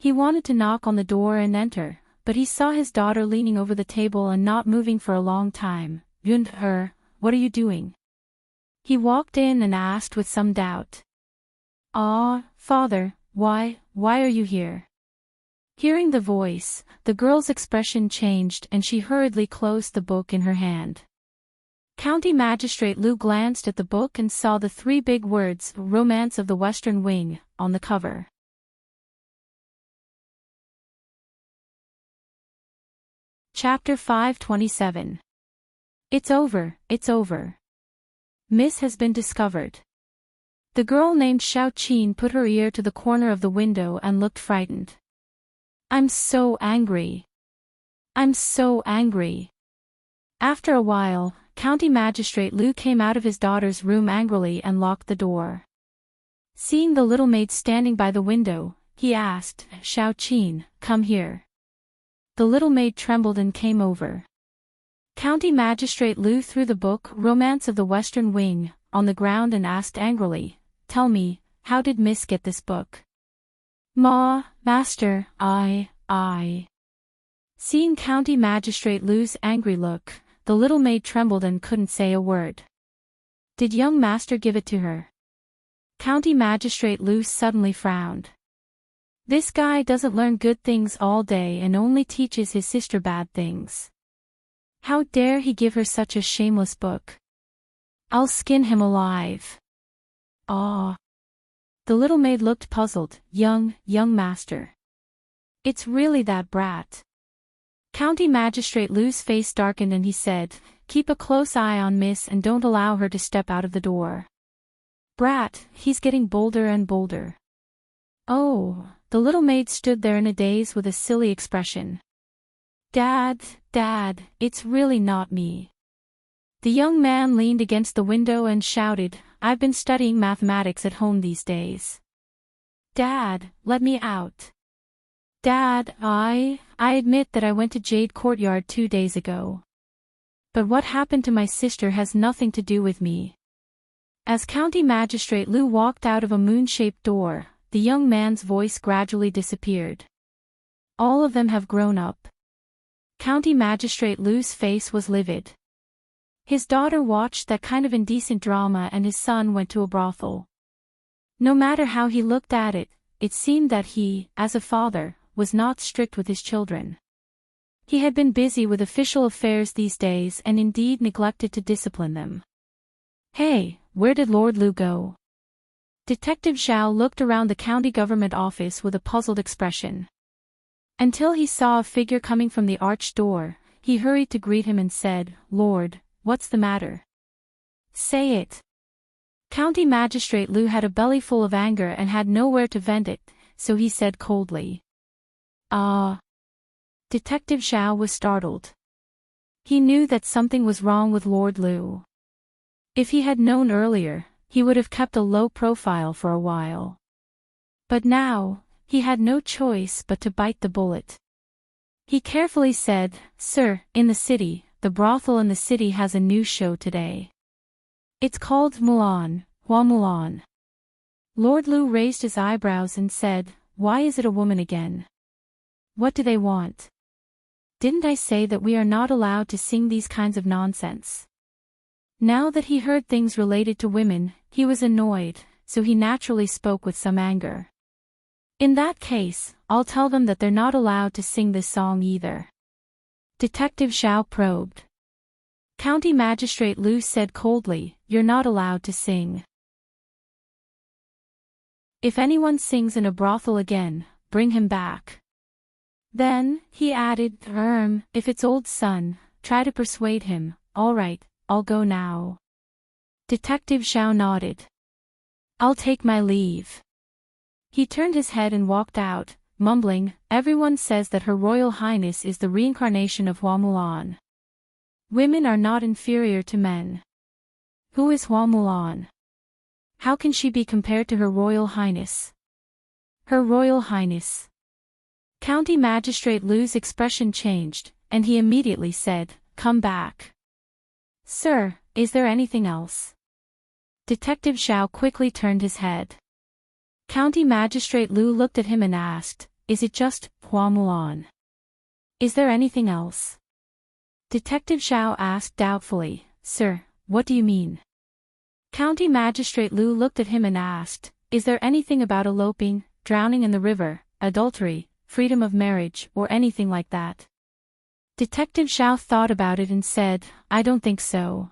He wanted to knock on the door and enter, but he saw his daughter leaning over the table and not moving for a long time. "Yun, what are you doing?" He walked in and asked with some doubt. "Ah, father, why are you here?" Hearing the voice, the girl's expression changed and she hurriedly closed the book in her hand. County Magistrate Liu glanced at the book and saw the 3 big words, "Romance of the Western Wing," on the cover. Chapter 527. It's over, it's over. Miss has been discovered. The girl named Xiao Qin put her ear to the corner of the window and looked frightened. "I'm so angry. I'm so angry." After a while, County Magistrate Liu came out of his daughter's room angrily and locked the door. Seeing the little maid standing by the window, he asked, Xiao Qin, come here. The little maid trembled and came over. County Magistrate Lu threw the book, Romance of the Western Wing, on the ground and asked angrily, Tell me, how did Miss get this book? Master, I. Seeing County Magistrate Lu's angry look, the little maid trembled and couldn't say a word. Did young master give it to her? County Magistrate Lu suddenly frowned. This guy doesn't learn good things all day and only teaches his sister bad things. How dare he give her such a shameless book? I'll skin him alive. Ah. The little maid looked puzzled. Young master. It's really that brat. County Magistrate Lu's face darkened and he said, Keep a close eye on Miss and don't allow her to step out of the door. Brat, he's getting bolder and bolder. Oh, the little maid stood there in a daze with a silly expression. Dad, it's really not me. The young man leaned against the window and shouted, I've been studying mathematics at home these days. Dad, let me out. Dad, I admit that I went to Jade Courtyard 2 days ago. But what happened to my sister has nothing to do with me. As County Magistrate Lu walked out of a moon-shaped door, the young man's voice gradually disappeared. All of them have grown up. County Magistrate Lu's face was livid. His daughter watched that kind of indecent drama and his son went to a brothel. No matter how he looked at it, it seemed that he, as a father, was not strict with his children. He had been busy with official affairs these days and indeed neglected to discipline them. Hey, where did Lord Lu go? Detective Zhao looked around the county government office with a puzzled expression. Until he saw a figure coming from the arched door, he hurried to greet him and said, Lord, what's the matter? Say it. County Magistrate Lu had a belly full of anger and had nowhere to vent it, so he said coldly. Detective Zhao was startled. He knew that something was wrong with Lord Lu. If he had known earlier, he would have kept a low profile for a while. But now, he had no choice but to bite the bullet. He carefully said, Sir, in the city, the brothel in the city has a new show today. It's called Mulan, Hua Mulan. Lord Lu raised his eyebrows and said, Why is it a woman again? What do they want? Didn't I say that we are not allowed to sing these kinds of nonsense? Now that he heard things related to women, he was annoyed, so he naturally spoke with some anger. In that case, I'll tell them that they're not allowed to sing this song either. Detective Zhao probed. County Magistrate Lu said coldly, You're not allowed to sing. If anyone sings in a brothel again, bring him back. Then, he added, if it's old son, try to persuade him. All right, I'll go now. Detective Zhao nodded. I'll take my leave. He turned his head and walked out, mumbling, Everyone says that Her Royal Highness is the reincarnation of Hua Mulan. Women are not inferior to men. Who is Hua Mulan? How can she be compared to Her Royal Highness? Her Royal Highness. County Magistrate Lu's expression changed, and he immediately said, Come back. Sir, is there anything else? Detective Zhao quickly turned his head. County Magistrate Lu looked at him and asked, Is it just Hua Mulan? Is there anything else? Detective Zhao asked doubtfully, Sir, what do you mean? County Magistrate Lu looked at him and asked, Is there anything about eloping, drowning in the river, adultery, freedom of marriage, or anything like that? Detective Zhao thought about it and said, I don't think so.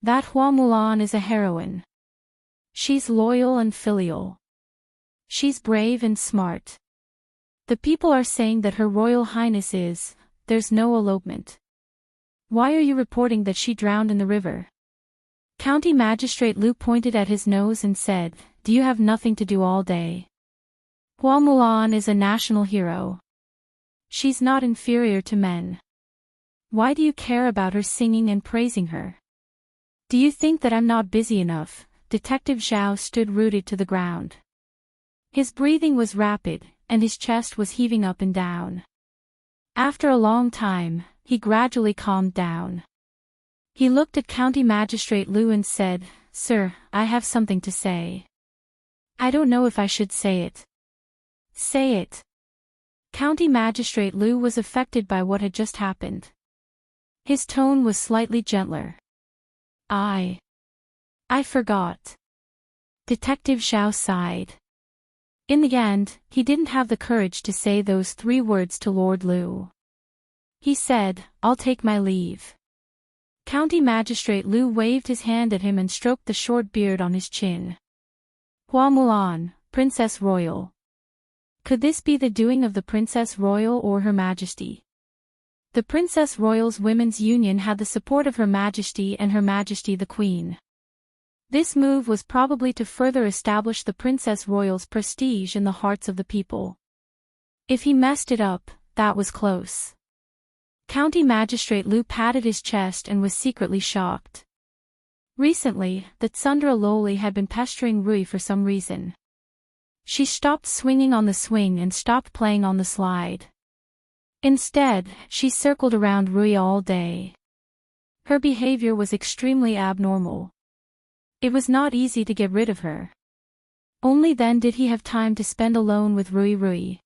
That Hua Mulan is a heroine. She's loyal and filial. She's brave and smart. The people are saying that Her Royal Highness is, there's no elopement. Why are you reporting that she drowned in the river? County Magistrate Lu pointed at his nose and said, Do you have nothing to do all day? Hua Mulan is a national hero. She's not inferior to men. Why do you care about her singing and praising her? Do you think that I'm not busy enough, Detective Zhao stood rooted to the ground. His breathing was rapid, and his chest was heaving up and down. After a long time, he gradually calmed down. He looked at County Magistrate Liu and said, "Sir, I have something to say. I don't know if I should say it." "Say it." County Magistrate Liu was affected by what had just happened. His tone was slightly gentler. I forgot." Detective Zhao sighed. In the end, he didn't have the courage to say those 3 words to Lord Liu. He said, "I'll take my leave." County Magistrate Liu waved his hand at him and stroked the short beard on his chin. Hua Mulan, Princess Royal. Could this be the doing of the Princess Royal or Her Majesty? The Princess Royal's Women's Union had the support of Her Majesty and Her Majesty the Queen. This move was probably to further establish the Princess Royal's prestige in the hearts of the people. If he messed it up, that was close. County Magistrate Liu patted his chest and was secretly shocked. Recently, the Tsundra Loli had been pestering Rui for some reason. She stopped swinging on the swing and stopped playing on the slide. Instead, she circled around Rui all day. Her behavior was extremely abnormal. It was not easy to get rid of her. Only then did he have time to spend alone with Rui.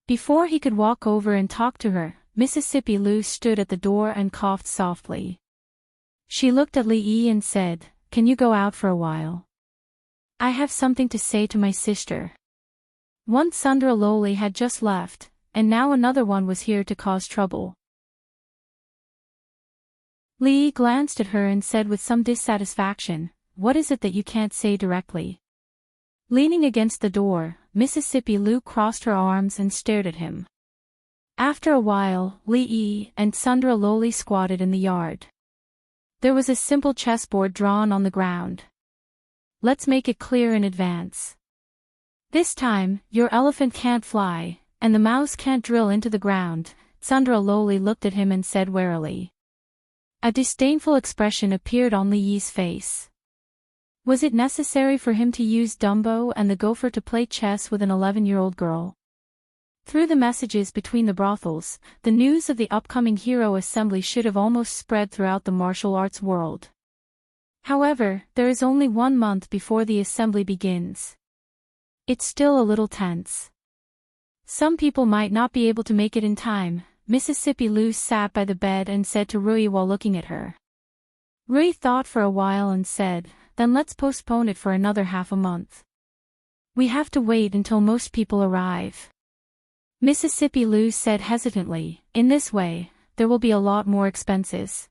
Before he could walk over and talk to her, Mississippi Liu stood at the door and coughed softly. She looked at Li Yi and said, "Can you go out for a while? I have something to say to my sister." One Tsundra Loli had just left, and now another one was here to cause trouble. Li Yi glanced at her and said with some dissatisfaction, "What is it that you can't say directly?" Leaning against the door, Mississippi Liu crossed her arms and stared at him. After a while, Li Yi and Tsundra Loli squatted in the yard. There was a simple chessboard drawn on the ground. "Let's make it clear in advance. This time, your elephant can't fly, and the mouse can't drill into the ground." Tsundra Loli looked at him and said warily. A disdainful expression appeared on Li Yi's face. Was it necessary for him to use Dumbo and the gopher to play chess with an 11-year-old girl? Through the messages between the brothels, the news of the upcoming hero assembly should have almost spread throughout the martial arts world. However, there is only 1 month before the assembly begins. It's still a little tense. Some people might not be able to make it in time. Mississippi Liu sat by the bed and said to Rui while looking at her. Rui thought for a while and said, "Then let's postpone it for another half a month. We have to wait until most people arrive." Mississippi Liu said hesitantly, "In this way, there will be a lot more expenses.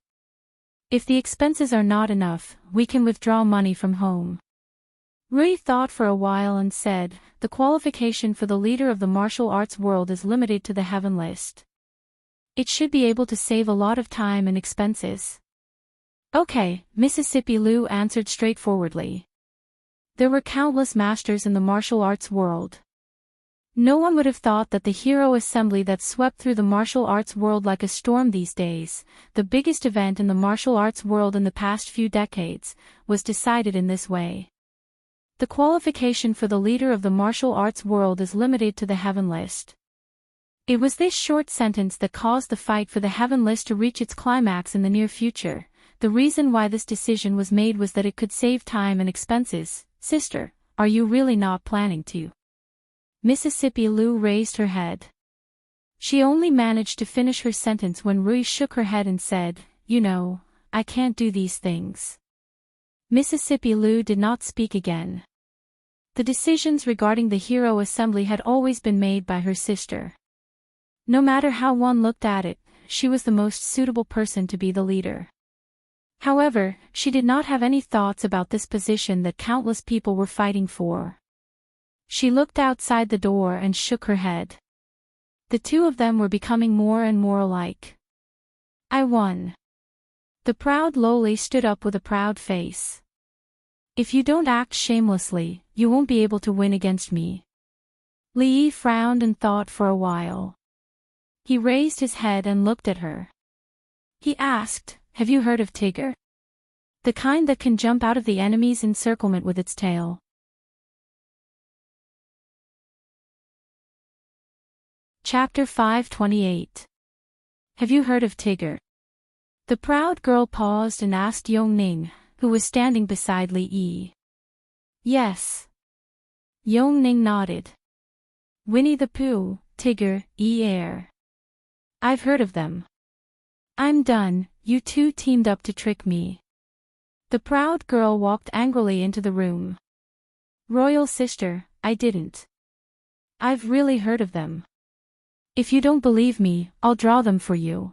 If the expenses are not enough, we can withdraw money from home." Rui thought for a while and said, "The qualification for the leader of the martial arts world is limited to the heaven list. It should be able to save a lot of time and expenses." "Okay," Mississippi Liu answered straightforwardly. There were countless masters in the martial arts world. No one would have thought that the hero assembly that swept through the martial arts world like a storm these days, the biggest event in the martial arts world in the past few decades, was decided in this way. The qualification for the leader of the martial arts world is limited to the heaven list. It was this short sentence that caused the fight for the heaven list to reach its climax in the near future. The reason why this decision was made was that it could save time and expenses. "Sister, are you really not planning to?" Mississippi Liu raised her head. She only managed to finish her sentence when Rui shook her head and said, "You know, I can't do these things." Mississippi Liu did not speak again. The decisions regarding the hero assembly had always been made by her sister. No matter how one looked at it, she was the most suitable person to be the leader. However, she did not have any thoughts about this position that countless people were fighting for. She looked outside the door and shook her head. The two of them were becoming more and more alike. "I won." The proud Loli stood up with a proud face. "If you don't act shamelessly, you won't be able to win against me." Li Yi frowned and thought for a while. He raised his head and looked at her. He asked, "Have you heard of Tigger?" The kind that can jump out of the enemy's encirclement with its tail. Chapter 528. Have you heard of Tigger? The proud girl paused and asked Yongning, who was standing beside Li Yi. Yes. Yongning nodded. Winnie the Pooh, Tigger, Air. I've heard of them. I'm done, you two teamed up to trick me. The proud girl walked angrily into the room. Royal sister, I didn't. I've really heard of them. If you don't believe me, I'll draw them for you.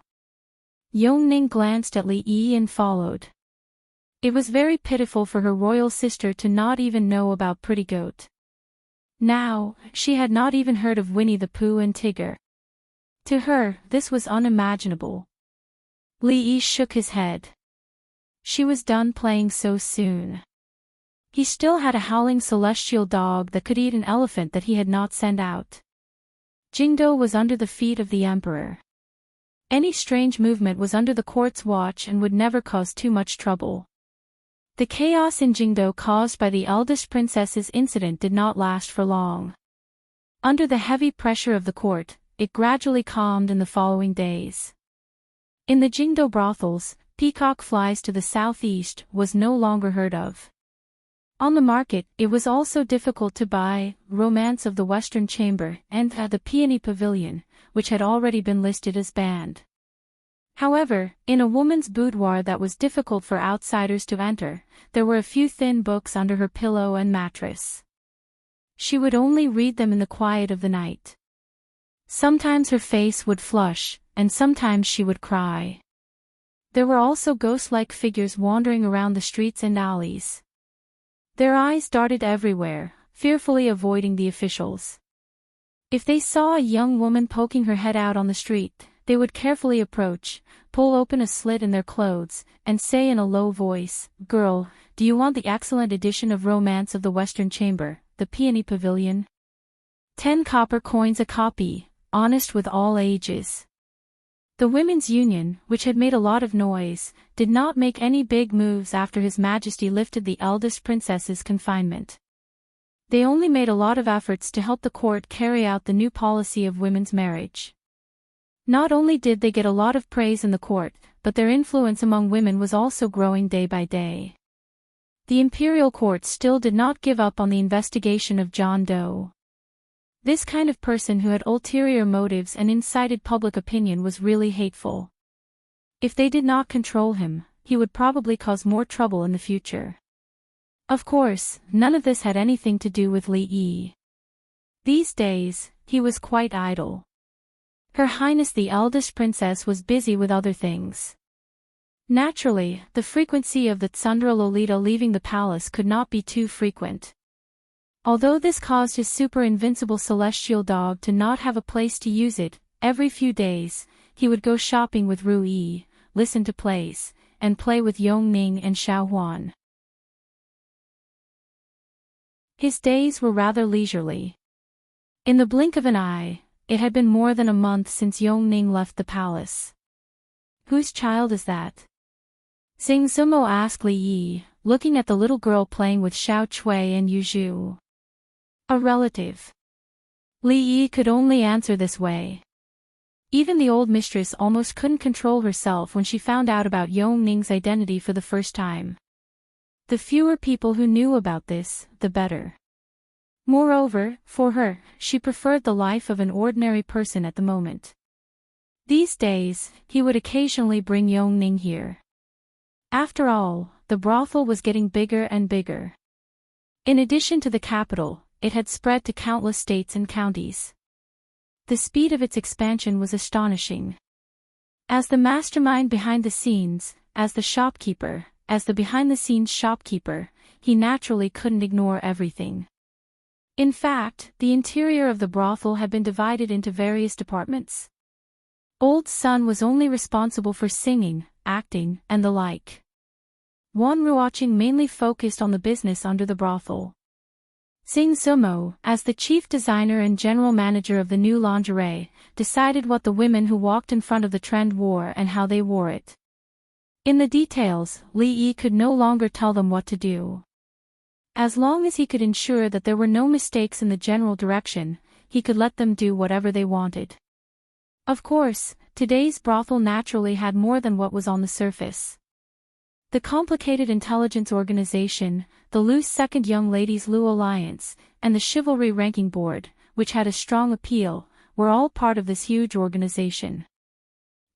Yongning glanced at Li Yi and followed. It was very pitiful for her royal sister to not even know about Pretty Goat. Now, she had not even heard of Winnie the Pooh and Tigger. To her, this was unimaginable. Li Yi shook his head. She was done playing so soon. He still had a howling celestial dog that could eat an elephant that he had not sent out. Jingdo was under the feet of the emperor. Any strange movement was under the court's watch and would never cause too much trouble. The chaos in Jingdo caused by the eldest princess's incident did not last for long. Under the heavy pressure of the court, it gradually calmed in the following days. In the Jingdo brothels, peacock flies to the southeast was no longer heard of. On the market, it was also difficult to buy Romance of the Western Chamber and the Peony Pavilion, which had already been listed as banned. However, in a woman's boudoir that was difficult for outsiders to enter, there were a few thin books under her pillow and mattress. She would only read them in the quiet of the night. Sometimes her face would flush, and sometimes she would cry. There were also ghost-like figures wandering around the streets and alleys. Their eyes darted everywhere, fearfully avoiding the officials. If they saw a young woman poking her head out on the street, they would carefully approach, pull open a slit in their clothes, and say in a low voice, "Girl, do you want the excellent edition of Romance of the Western Chamber, the Peony Pavilion? 10 copper coins a copy, honest with all ages." The Women's Union, which had made a lot of noise, did not make any big moves after His Majesty lifted the eldest princess's confinement. They only made a lot of efforts to help the court carry out the new policy of women's marriage. Not only did they get a lot of praise in the court, but their influence among women was also growing day by day. The imperial court still did not give up on the investigation of John Doe. This kind of person who had ulterior motives and incited public opinion was really hateful. If they did not control him, he would probably cause more trouble in the future. Of course, none of this had anything to do with Li Yi. These days, he was quite idle. Her Highness the eldest princess was busy with other things. Naturally, the frequency of the Tsundra Lolita leaving the palace could not be too frequent. Although this caused his super invincible celestial dog to not have a place to use it, every few days, he would go shopping with Ru Yi, listen to plays, and play with Yongning and Xiao Huan. His days were rather leisurely. In the blink of an eye, it had been more than a month since Yongning left the palace. "Whose child is that?" Xing Sumo asked Li Yi, looking at the little girl playing with Xiao Chui and Yu Zhu. "A relative." Li Yi could only answer this way. Even the old mistress almost couldn't control herself when she found out about Yongning's identity for the first time. The fewer people who knew about this, the better. Moreover, for her, she preferred the life of an ordinary person at the moment. These days, he would occasionally bring Yongning here. After all, the brothel was getting bigger and bigger. In addition to the capital, it had spread to countless states and counties. The speed of its expansion was astonishing. As the mastermind behind the scenes, as the behind-the-scenes shopkeeper, he naturally couldn't ignore everything. In fact, the interior of the brothel had been divided into various departments. Old Sun was only responsible for singing, acting, and the like. Wan Ruoqing mainly focused on the business under the brothel. Xing Sumo, as the chief designer and general manager of the new lingerie, decided what the women who walked in front of the trend wore and how they wore it. In the details, Li Yi could no longer tell them what to do. As long as he could ensure that there were no mistakes in the general direction, he could let them do whatever they wanted. Of course, today's brothel naturally had more than what was on the surface. The complicated intelligence organization, the loose Second Young Ladies Lu Alliance, and the Chivalry Ranking Board, which had a strong appeal, were all part of this huge organization.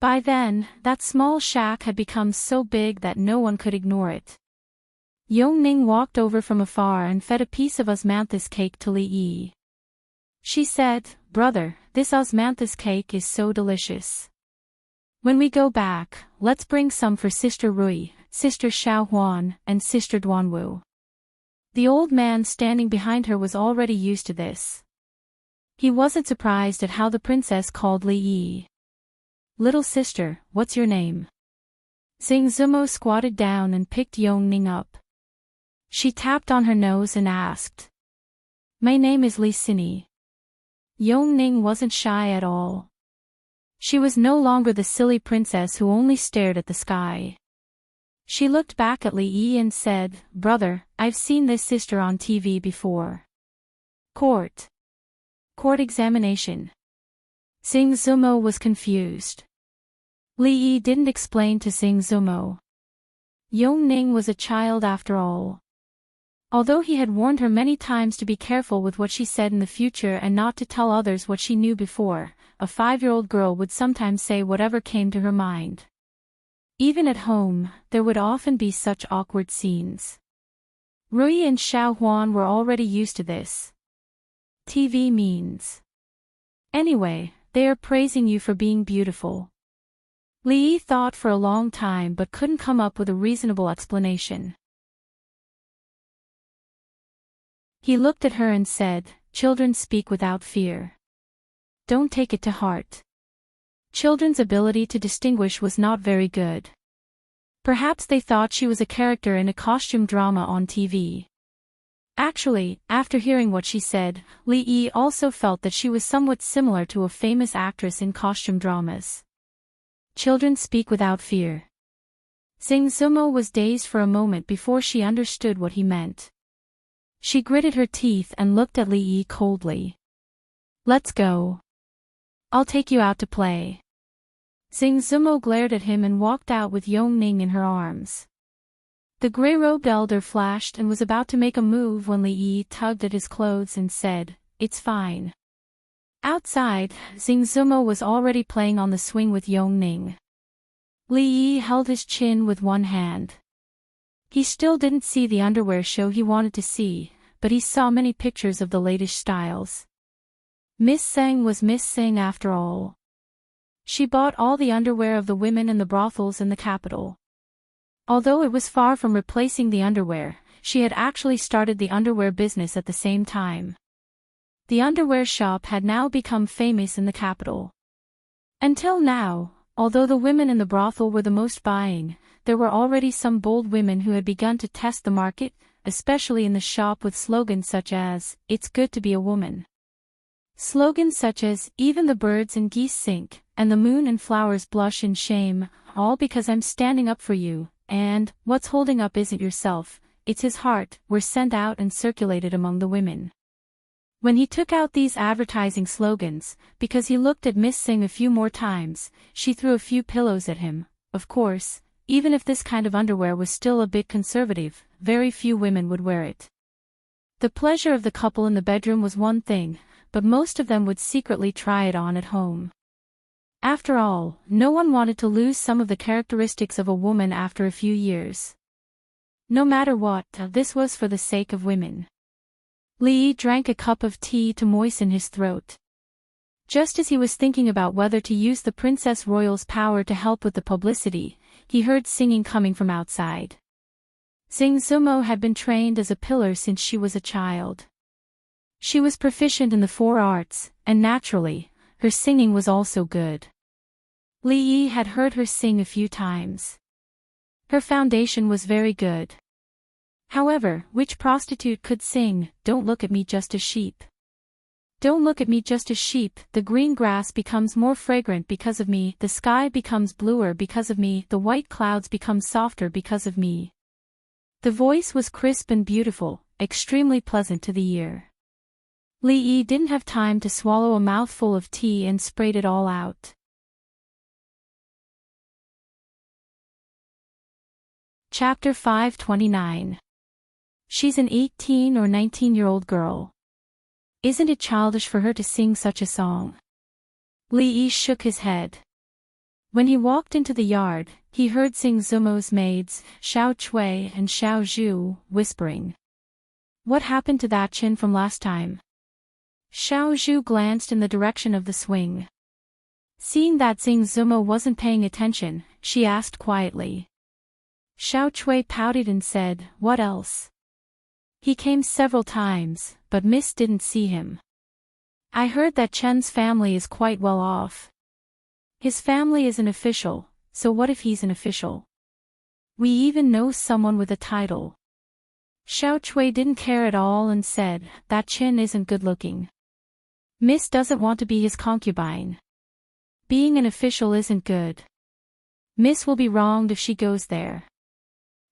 By then, that small shack had become so big that no one could ignore it. Yongning walked over from afar and fed a piece of osmanthus cake to Li Yi. She said, "Brother, this osmanthus cake is so delicious. When we go back, let's bring some for Sister Rui, Sister Xiao Huan, and Sister Duanwu." The old man standing behind her was already used to this. He wasn't surprised at how the princess called Li Yi. "Little sister, what's your name?" Xing Zumo squatted down and picked Yongning up. She tapped on her nose and asked, "My name is Li Sini." Yongning wasn't shy at all. She was no longer the silly princess who only stared at the sky. She looked back at Li Yi and said, "Brother, I've seen this sister on TV before." Court examination. Xing Zumo was confused. Li Yi didn't explain to Xing Zumo. Yongning was a child after all. Although he had warned her many times to be careful with what she said in the future and not to tell others what she knew before, a 5-year-old girl would sometimes say whatever came to her mind. Even at home, there would often be such awkward scenes. Rui and Xiao Huan were already used to this. TV means. Anyway, they are praising you for being beautiful. Li Yi thought for a long time but couldn't come up with a reasonable explanation. He looked at her and said, "Children speak without fear. Don't take it to heart." Children's ability to distinguish was not very good. Perhaps they thought she was a character in a costume drama on TV. Actually, after hearing what she said, Li Yi also felt that she was somewhat similar to a famous actress in costume dramas. Children speak without fear. Xing Zumo was dazed for a moment before she understood what he meant. She gritted her teeth and looked at Li Yi coldly. "Let's go. I'll take you out to play." Xing Zumo glared at him and walked out with Yongning in her arms. The gray-robed elder flashed and was about to make a move when Li Yi tugged at his clothes and said, "It's fine." Outside, Xing Zumo was already playing on the swing with Yongning. Li Yi held his chin with one hand. He still didn't see the underwear show he wanted to see, but he saw many pictures of the latest styles. Miss Seng was Miss Seng after all. She bought all the underwear of the women in the brothels in the capital. Although it was far from replacing the underwear, she had actually started the underwear business at the same time. The underwear shop had now become famous in the capital. Until now, although the women in the brothel were the most buying, there were already some bold women who had begun to test the market, especially in the shop with slogans such as, "It's good to be a woman." Slogans such as, "Even the birds and geese sink, and the moon and flowers blush in shame, all because I'm standing up for you," and, "What's holding up isn't yourself, it's his heart," were sent out and circulated among the women. When he took out these advertising slogans, because he looked at Miss Singh a few more times, she threw a few pillows at him. Of course, even if this kind of underwear was still a bit conservative, very few women would wear it. The pleasure of the couple in the bedroom was one thing, but most of them would secretly try it on at home. After all, no one wanted to lose some of the characteristics of a woman after a few years. No matter what, this was for the sake of women. Li Yi drank a cup of tea to moisten his throat. Just as he was thinking about whether to use the Princess Royal's power to help with the publicity, he heard singing coming from outside. Xing Zumo had been trained as a pillar since she was a child. She was proficient in the 4 arts, and naturally, her singing was also good. Li Yi had heard her sing a few times. Her foundation was very good. However, which prostitute could sing, "Don't look at me just a sheep"? Don't look at me just as sheep. The green grass becomes more fragrant because of me, the sky becomes bluer because of me, the white clouds become softer because of me. The voice was crisp and beautiful, extremely pleasant to the ear. Li Yi didn't have time to swallow a mouthful of tea and sprayed it all out. Chapter 529. She's an 18 or 19-year-old girl. Isn't it childish for her to sing such a song? Li Yi shook his head. When he walked into the yard, he heard Xing Zumo's maids, Xiao Chui and Xiao Zhu, whispering. What happened to that Qin from last time? Xiao Zhu glanced in the direction of the swing. Seeing that Xing Zumo wasn't paying attention, she asked quietly. Xiao Chui pouted and said, what else? He came several times, but Miss didn't see him. I heard that Chen's family is quite well off. His family is an official, so what if he's an official? We even know someone with a title. Xiao Chui didn't care at all and said, that Chen isn't good looking. Miss doesn't want to be his concubine. Being an official isn't good. Miss will be wronged if she goes there.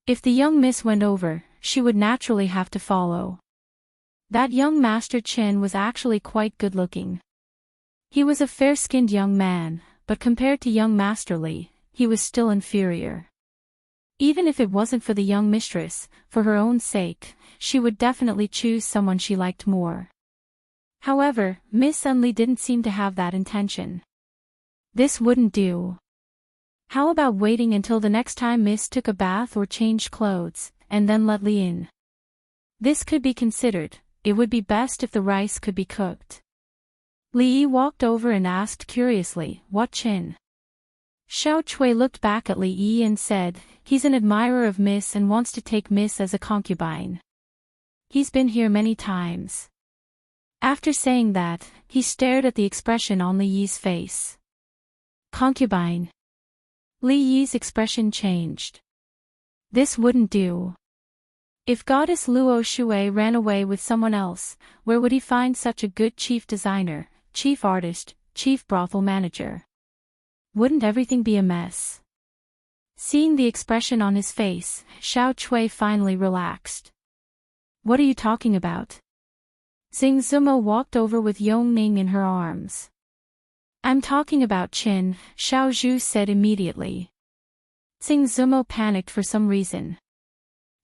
If the young Miss went over, she would naturally have to follow. That young Master Chen was actually quite good looking. He was a fair-skinned young man, but compared to young Master Li, he was still inferior. Even if it wasn't for the young mistress, for her own sake, she would definitely choose someone she liked more. However, Miss Li didn't seem to have that intention. This wouldn't do. How about waiting until the next time Miss took a bath or changed clothes, and then let Li in? This could be considered. It would be best if the rice could be cooked. Li Yi walked over and asked curiously, what Qin? Xiao Chui looked back at Li Yi and said, he's an admirer of Miss and wants to take Miss as a concubine. He's been here many times. After saying that, he stared at the expression on Li Yi's face. Concubine. Li Yi's expression changed. This wouldn't do. If Goddess Luo Shui ran away with someone else, where would he find such a good chief designer, chief artist, chief brothel manager? Wouldn't everything be a mess? Seeing the expression on his face, Xiao Chui finally relaxed. What are you talking about? Xing Zumo walked over with Yong Ning in her arms. I'm talking about Qin, Xiao Zhu said immediately. Xing Zumo panicked for some reason.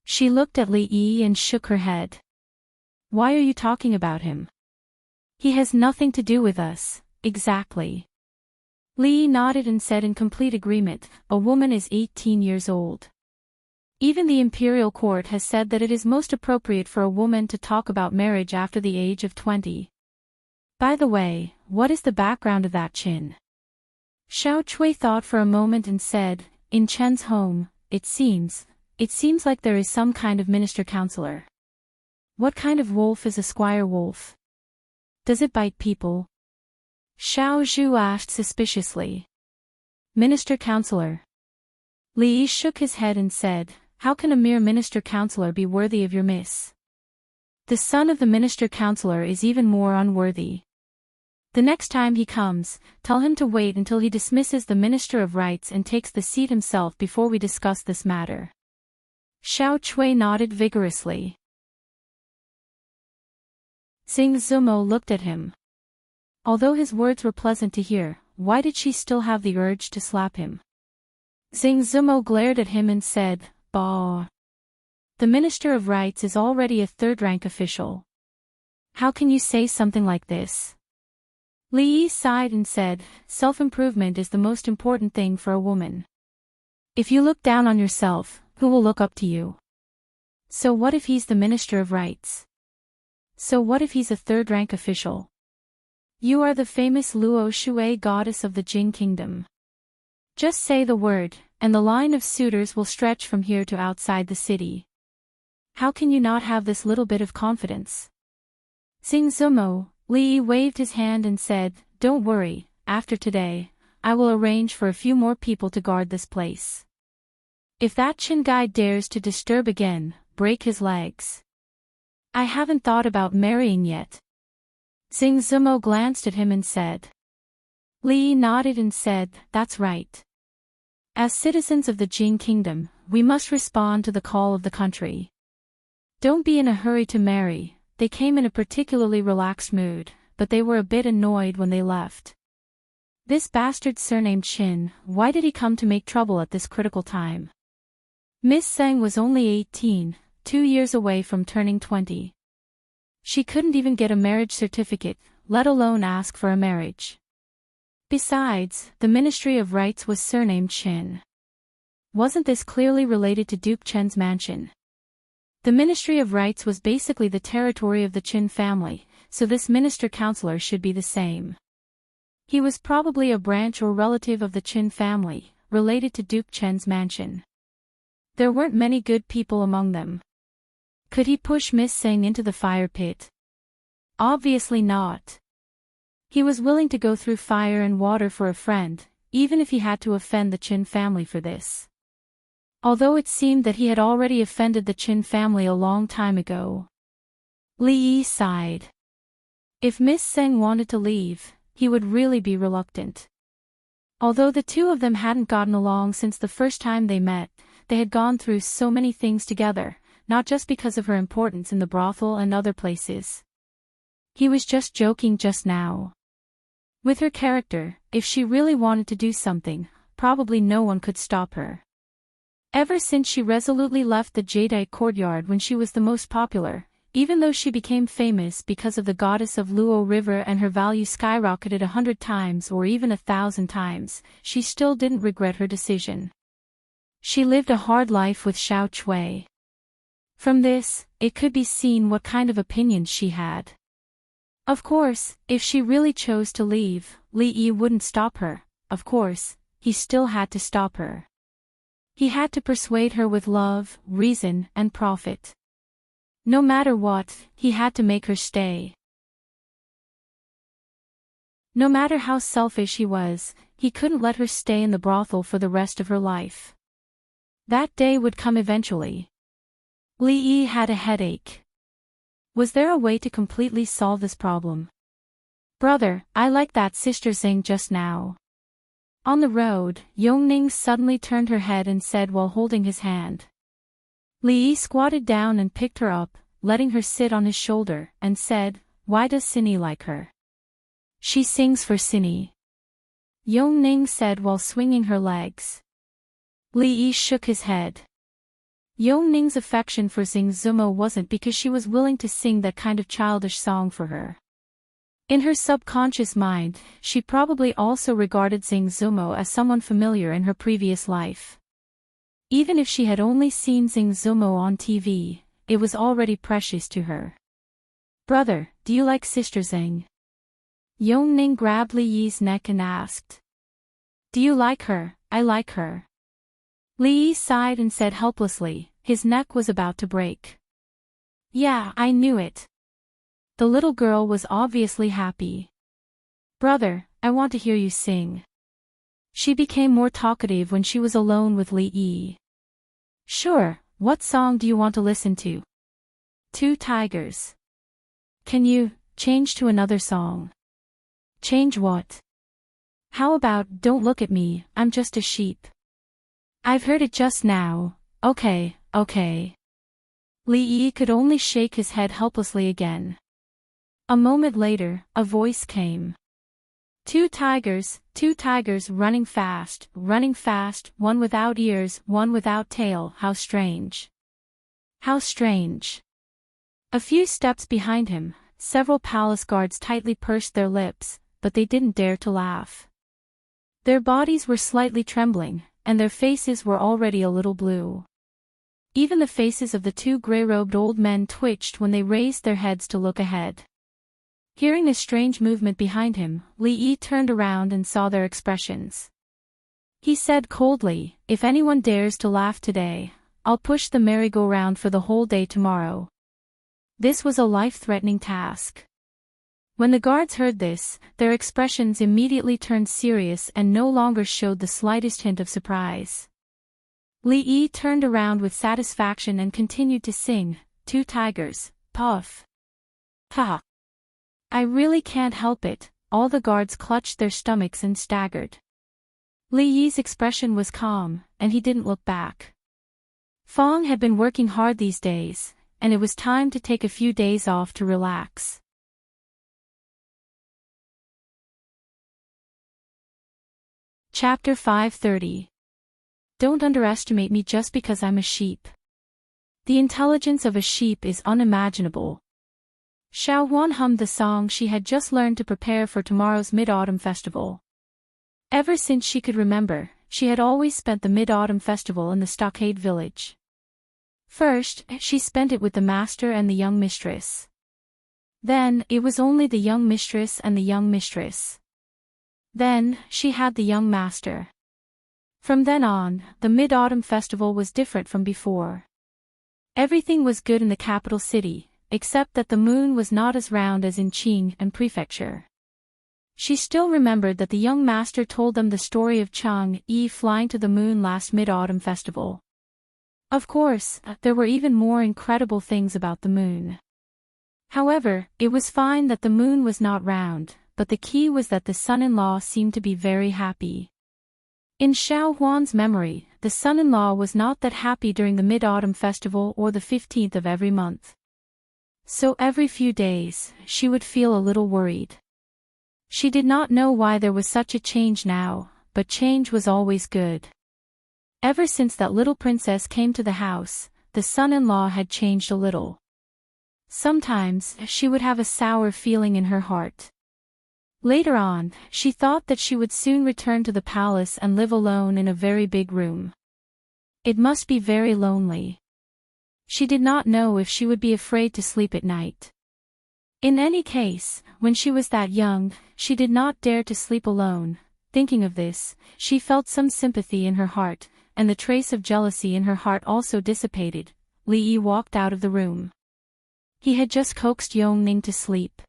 She looked at Li Yi and shook her head. Why are you talking about him? He has nothing to do with us, exactly. Li Yi nodded and said in complete agreement, a woman is 18 years old. Even the imperial court has said that it is most appropriate for a woman to talk about marriage after the age of 20. By the way, what is the background of that Qin? Xiao Chui thought for a moment and said, in Chen's home, it seems like there is some kind of minister-counselor. What kind of wolf is a squire wolf? Does it bite people? Xiao Zhu asked suspiciously. Minister-counselor. Li Yi shook his head and said, how can a mere minister-counselor be worthy of your miss? The son of the minister-counselor is even more unworthy. The next time he comes, tell him to wait until he dismisses the Minister of Rights and takes the seat himself before we discuss this matter. Xiao Chui nodded vigorously. Xing Zumo looked at him. Although his words were pleasant to hear, why did she still have the urge to slap him? Xing Zumo glared at him and said, bah. The Minister of Rights is already a third-rank official. How can you say something like this? Li Yi sighed and said, self-improvement is the most important thing for a woman. If you look down on yourself, who will look up to you? So what if he's the Minister of Rights? So what if he's a third-rank official? You are the famous Luo Shui goddess of the Jing kingdom. Just say the word, and the line of suitors will stretch from here to outside the city. How can you not have this little bit of confidence? Xing Zumo, Li Yi waved his hand and said, don't worry, after today, I will arrange for a few more people to guard this place. If that Qin guy dares to disturb again, break his legs. I haven't thought about marrying yet. Xing Zumo glanced at him and said. Li Yi nodded and said, "That's right. As citizens of the Jing Kingdom, we must respond to the call of the country. Don't be in a hurry to marry." They came in a particularly relaxed mood, but they were a bit annoyed when they left. This bastard surnamed Qin, why did he come to make trouble at this critical time? Miss Zhang was only 18, 2 years away from turning 20. She couldn't even get a marriage certificate, let alone ask for a marriage. Besides, the Ministry of Rites was surnamed Qin. Wasn't this clearly related to Duke Chen's mansion? The Ministry of Rites was basically the territory of the Qin family, so this minister-counselor should be the same. He was probably a branch or relative of the Qin family, related to Duke Chen's mansion. There weren't many good people among them. Could he push Miss Zhang into the fire pit? Obviously not. He was willing to go through fire and water for a friend, even if he had to offend the Qin family for this. Although it seemed that he had already offended the Qin family a long time ago. Li Yi sighed. If Miss Zhang wanted to leave, he would really be reluctant. Although the two of them hadn't gotten along since the first time they met, they had gone through so many things together, not just because of her importance in the brothel and other places. He was just joking just now. With her character, if she really wanted to do something, probably no one could stop her. Ever since she resolutely left the Jadeite courtyard when she was the most popular, even though she became famous because of the goddess of Luo River and her value skyrocketed 100 times or even 1,000 times, she still didn't regret her decision. She lived a hard life with Xiao Chui. From this, it could be seen what kind of opinions she had. Of course, if she really chose to leave, Li Yi wouldn't stop her. Of course, he still had to stop her. He had to persuade her with love, reason, and profit. No matter what, he had to make her stay. No matter how selfish he was, he couldn't let her stay in the brothel for the rest of her life. That day would come eventually. Li Yi had a headache. Was there a way to completely solve this problem? "Brother, I like that sister Zhang just now." On the road, Yongning suddenly turned her head and said while holding his hand. Li Yi squatted down and picked her up, letting her sit on his shoulder, and said, "Why does Cindy like her?" "She sings for Cindy," Yongning said while swinging her legs. Li Yi shook his head. Yongning's affection for Xing Zumo wasn't because she was willing to sing that kind of childish song for her. In her subconscious mind, she probably also regarded Xing Zumo as someone familiar in her previous life. Even if she had only seen Xing Zumo on TV, it was already precious to her. "Brother, do you like Sister Zhang?" Yongning grabbed Li Yi's neck and asked. "Do you like her?" "I like her." Li Yi sighed and said helplessly, his neck was about to break. "Yeah, I knew it." The little girl was obviously happy. "Brother, I want to hear you sing." She became more talkative when she was alone with Li Yi. "Sure, what song do you want to listen to?" "Two Tigers." "Can you change to another song?" "Change what?" "How about Don't Look at Me, I'm Just a Sheep?" "I've heard it just now." Okay. Li Yi could only shake his head helplessly again. A moment later, a voice came. Two tigers running fast, one without ears, one without tail, how strange. How strange. A few steps behind him, several palace guards tightly pursed their lips, but they didn't dare to laugh. Their bodies were slightly trembling, and their faces were already a little blue. Even the faces of the two gray-robed old men twitched when they raised their heads to look ahead. Hearing a strange movement behind him, Li Yi turned around and saw their expressions. He said coldly, "If anyone dares to laugh today, I'll push the merry-go-round for the whole day tomorrow." This was a life-threatening task. When the guards heard this, their expressions immediately turned serious and no longer showed the slightest hint of surprise. Li Yi turned around with satisfaction and continued to sing, "Two tigers, puff. Ha." I really can't help it. All the guards clutched their stomachs and staggered. Li Yi's expression was calm, and he didn't look back. Fong had been working hard these days, and it was time to take a few days off to relax. Chapter 530. Don't underestimate me just because I'm a sheep. The intelligence of a sheep is unimaginable. Xiao Huan hummed the song she had just learned to prepare for tomorrow's Mid-Autumn Festival. Ever since she could remember, she had always spent the Mid-Autumn Festival in the stockade village. First, she spent it with the master and the young mistress. Then, it was only the young mistress and the young mistress. Then, she had the young master. From then on, the Mid-Autumn Festival was different from before. Everything was good in the capital city, except that the moon was not as round as in Qing and Prefecture. She still remembered that the young master told them the story of Chang Yi flying to the moon last Mid-Autumn Festival. Of course, there were even more incredible things about the moon. However, it was fine that the moon was not round, but the key was that the son-in-law seemed to be very happy. In Xiao Huan's memory, the son-in-law was not that happy during the Mid-Autumn Festival or the 15th of every month. So every few days, she would feel a little worried. She did not know why there was such a change now, but change was always good. Ever since that little princess came to the house, the son-in-law had changed a little. Sometimes, she would have a sour feeling in her heart. Later on, she thought that she would soon return to the palace and live alone in a very big room. It must be very lonely. She did not know if she would be afraid to sleep at night. In any case, when she was that young, she did not dare to sleep alone. Thinking of this, she felt some sympathy in her heart, and the trace of jealousy in her heart also dissipated. Li Yi walked out of the room. He had just coaxed Yongning to sleep.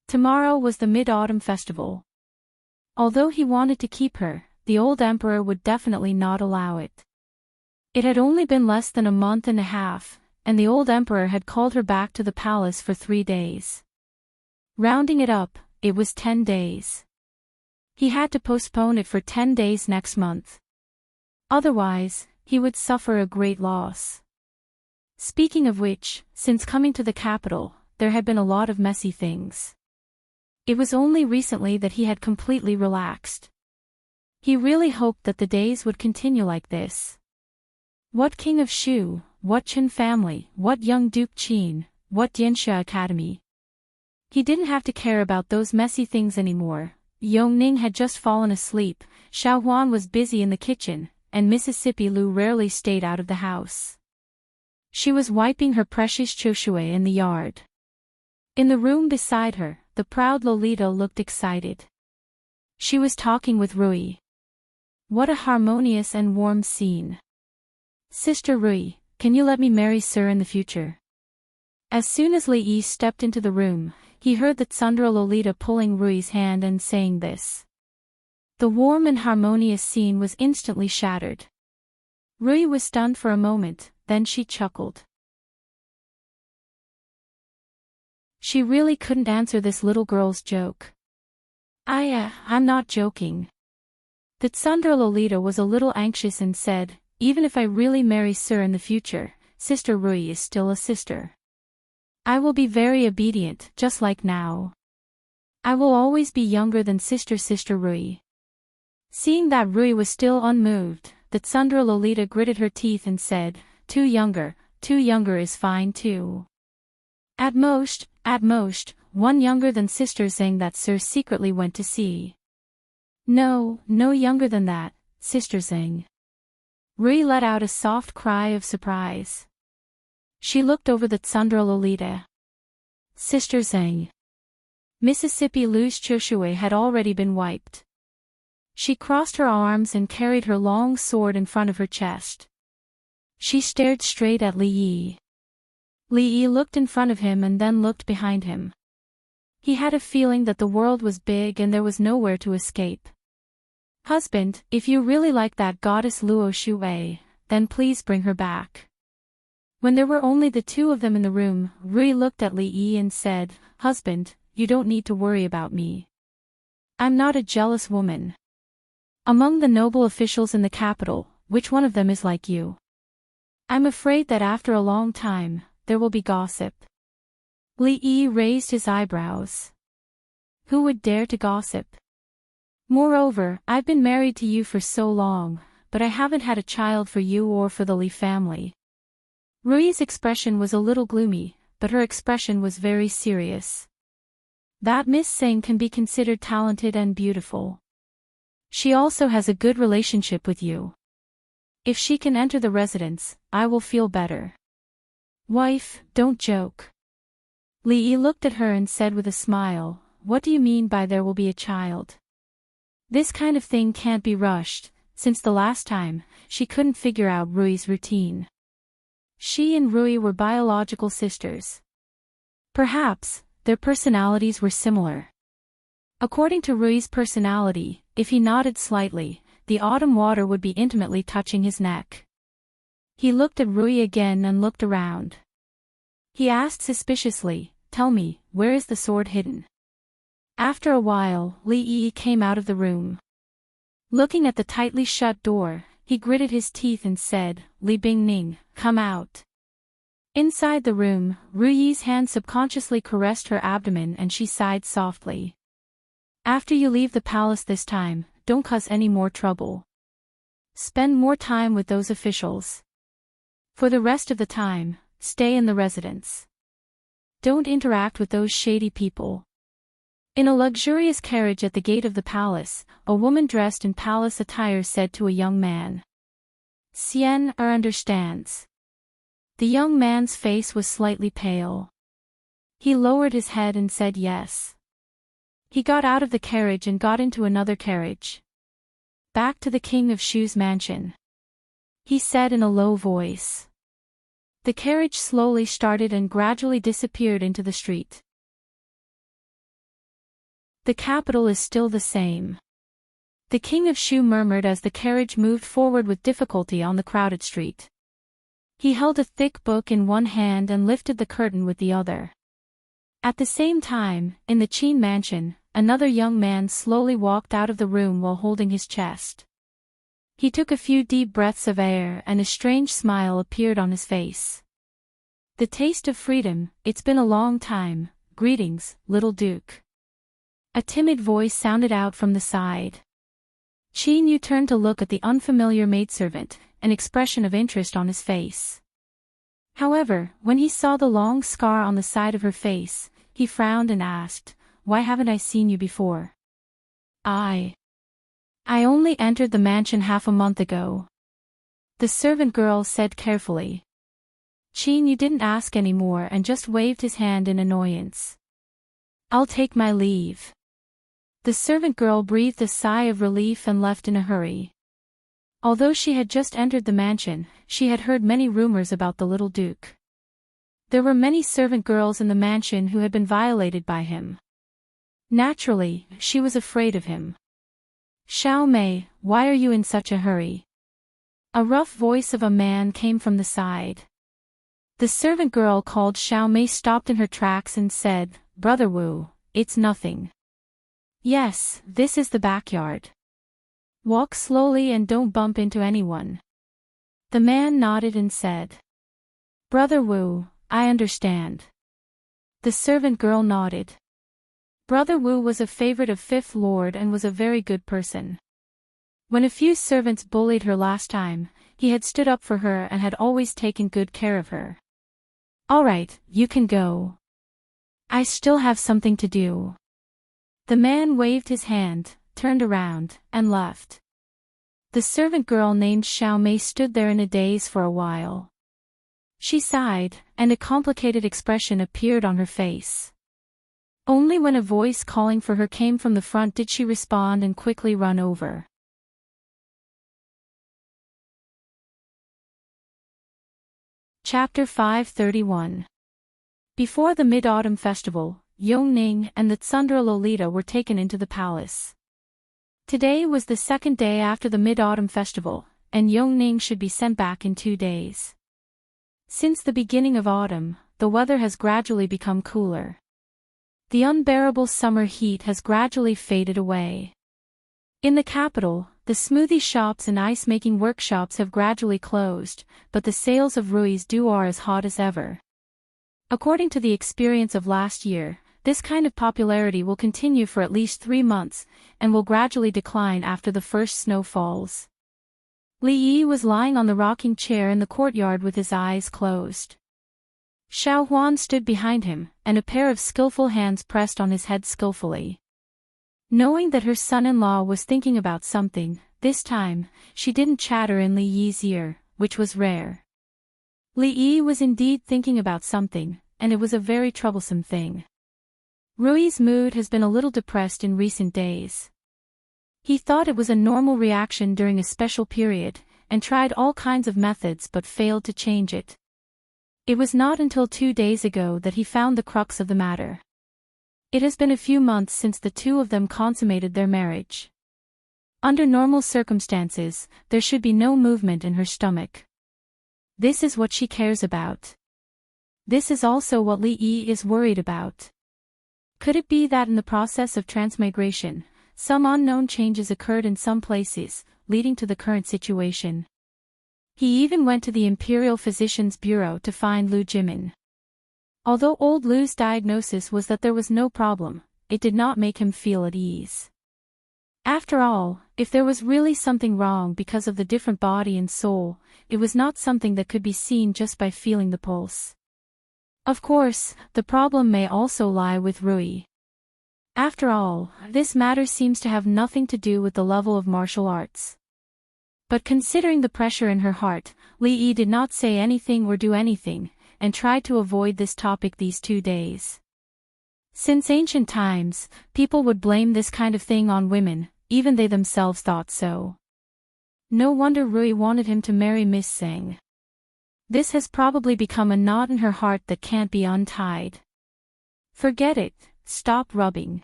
Tomorrow was the Mid-Autumn Festival. Although he wanted to keep her, the old emperor would definitely not allow it. It had only been less than a month and a half, and the old emperor had called her back to the palace for 3 days. Rounding it up, it was 10 days. He had to postpone it for 10 days next month. Otherwise, he would suffer a great loss. Speaking of which, since coming to the capital, there had been a lot of messy things. It was only recently that he had completely relaxed. He really hoped that the days would continue like this. What king of Shu, what Chen family, what young Duke Qin, what Dianxia Academy. He didn't have to care about those messy things anymore. Yongning had just fallen asleep, Xiao Huan was busy in the kitchen, and Mississippi Lu rarely stayed out of the house. She was wiping her precious Choshue in the yard. In the room beside her, the proud Lolita looked excited. She was talking with Rui. What a harmonious and warm scene. Sister Rui, can you let me marry Sir in the future? As soon as Li Yi stepped into the room, he heard that Tsundra Lolita pulling Rui's hand and saying this. The warm and harmonious scene was instantly shattered. Rui was stunned for a moment, then she chuckled. She really couldn't answer this little girl's joke. I'm not joking. The Tsundra Lolita was a little anxious and said, even if I really marry Sir in the future, Sister Rui is still a sister. I will be very obedient, just like now. I will always be younger than Sister Rui. Seeing that Rui was still unmoved, the Tsundra Lolita gritted her teeth and said, Two younger is fine too. At most, 1 younger than Sister Zheng that Sir secretly went to see. No younger than that, Sister Zheng. Rui let out a soft cry of surprise. She looked over the Tsundra Lolita. Sister Zheng. Mississippi Lu's Choshue had already been wiped. She crossed her arms and carried her long sword in front of her chest. She stared straight at Li Yi. Li Yi looked in front of him and then looked behind him. He had a feeling that the world was big and there was nowhere to escape. Husband, if you really like that goddess Luo Shui, then please bring her back. When there were only the two of them in the room, Rui looked at Li Yi and said, Husband, you don't need to worry about me. I'm not a jealous woman. Among the noble officials in the capital, which one of them is like you? I'm afraid that after a long time, there will be gossip. Li Yi raised his eyebrows. Who would dare to gossip? Moreover, I've been married to you for so long, but I haven't had a child for you or for the Li family. Rui's expression was a little gloomy, but her expression was very serious. That Miss Singh can be considered talented and beautiful. She also has a good relationship with you. If she can enter the residence, I will feel better. Wife, don't joke. Li Yi looked at her and said with a smile, what do you mean by there will be a child? This kind of thing can't be rushed, since the last time, she couldn't figure out Rui's routine. She and Rui were biological sisters. Perhaps, their personalities were similar. According to Rui's personality, if he nodded slightly, the autumn water would be intimately touching his neck. He looked at Rui again and looked around. He asked suspiciously, tell me, where is the sword hidden? After a while, Li Yi came out of the room. Looking at the tightly shut door, he gritted his teeth and said, Li Bingning, come out. Inside the room, Rui's hand subconsciously caressed her abdomen and she sighed softly. After you leave the palace this time, don't cause any more trouble. Spend more time with those officials. For the rest of the time, stay in the residence. Don't interact with those shady people. In a luxurious carriage at the gate of the palace, a woman dressed in palace attire said to a young man. Xian understands. The young man's face was slightly pale. He lowered his head and said yes. He got out of the carriage and got into another carriage. Back to the King of Shu's mansion. He said in a low voice. The carriage slowly started and gradually disappeared into the street. The capital is still the same. The King of Shu murmured as the carriage moved forward with difficulty on the crowded street. He held a thick book in one hand and lifted the curtain with the other. At the same time, in the Qin mansion, another young man slowly walked out of the room while holding his chest. He took a few deep breaths of air and a strange smile appeared on his face. The taste of freedom, it's been a long time, greetings, little Duke. A timid voice sounded out from the side. Qin Yu turned to look at the unfamiliar maidservant, an expression of interest on his face. However, when he saw the long scar on the side of her face, he frowned and asked, why haven't I seen you before? I only entered the mansion half a month ago. The servant girl said carefully. Qin Yu didn't ask any more and just waved his hand in annoyance. I'll take my leave. The servant girl breathed a sigh of relief and left in a hurry. Although she had just entered the mansion, she had heard many rumors about the little Duke. There were many servant girls in the mansion who had been violated by him. Naturally, she was afraid of him. Xiao Mei, why are you in such a hurry? A rough voice of a man came from the side. The servant girl called Xiao Mei stopped in her tracks and said, Brother Wu, it's nothing. Yes, this is the backyard. Walk slowly and don't bump into anyone. The man nodded and said. Brother Wu, I understand. The servant girl nodded. Brother Wu was a favorite of Fifth Lord and was a very good person. When a few servants bullied her last time, he had stood up for her and had always taken good care of her. All right, you can go. I still have something to do. The man waved his hand, turned around, and left. The servant girl named Xiao Mei stood there in a daze for a while. She sighed, and a complicated expression appeared on her face. Only when a voice calling for her came from the front did she respond and quickly run over. Chapter 531. Before the Mid-Autumn Festival, Yongning and the Tsundere Lolita were taken into the palace. Today was the second day after the Mid-Autumn Festival, and Yongning should be sent back in 2 days. Since the beginning of autumn, the weather has gradually become cooler. The unbearable summer heat has gradually faded away. In the capital, the smoothie shops and ice-making workshops have gradually closed, but the sales of Rui's dough are as hot as ever. According to the experience of last year, this kind of popularity will continue for at least 3 months, and will gradually decline after the first snow falls. Li Yi was lying on the rocking chair in the courtyard with his eyes closed. Xiao Huan stood behind him, and a pair of skillful hands pressed on his head skillfully. Knowing that her son-in-law was thinking about something, this time, she didn't chatter in Li Yi's ear, which was rare. Li Yi was indeed thinking about something, and it was a very troublesome thing. Rui's mood has been a little depressed in recent days. He thought it was a normal reaction during a special period, and tried all kinds of methods but failed to change it. It was not until 2 days ago that he found the crux of the matter. It has been a few months since the two of them consummated their marriage. Under normal circumstances, there should be no movement in her stomach. This is what she cares about. This is also what Li Yi is worried about. Could it be that in the process of transmigration, some unknown changes occurred in some places, leading to the current situation? He even went to the Imperial Physician's Bureau to find Lu Jimin. Although old Lu's diagnosis was that there was no problem, it did not make him feel at ease. After all, if there was really something wrong because of the different body and soul, it was not something that could be seen just by feeling the pulse. Of course, the problem may also lie with Rui. After all, this matter seems to have nothing to do with the level of martial arts. But considering the pressure in her heart, Li Yi did not say anything or do anything, and tried to avoid this topic these 2 days. Since ancient times, people would blame this kind of thing on women, even they themselves thought so. No wonder Rui wanted him to marry Miss Zhang. This has probably become a knot in her heart that can't be untied. Forget it, stop rubbing.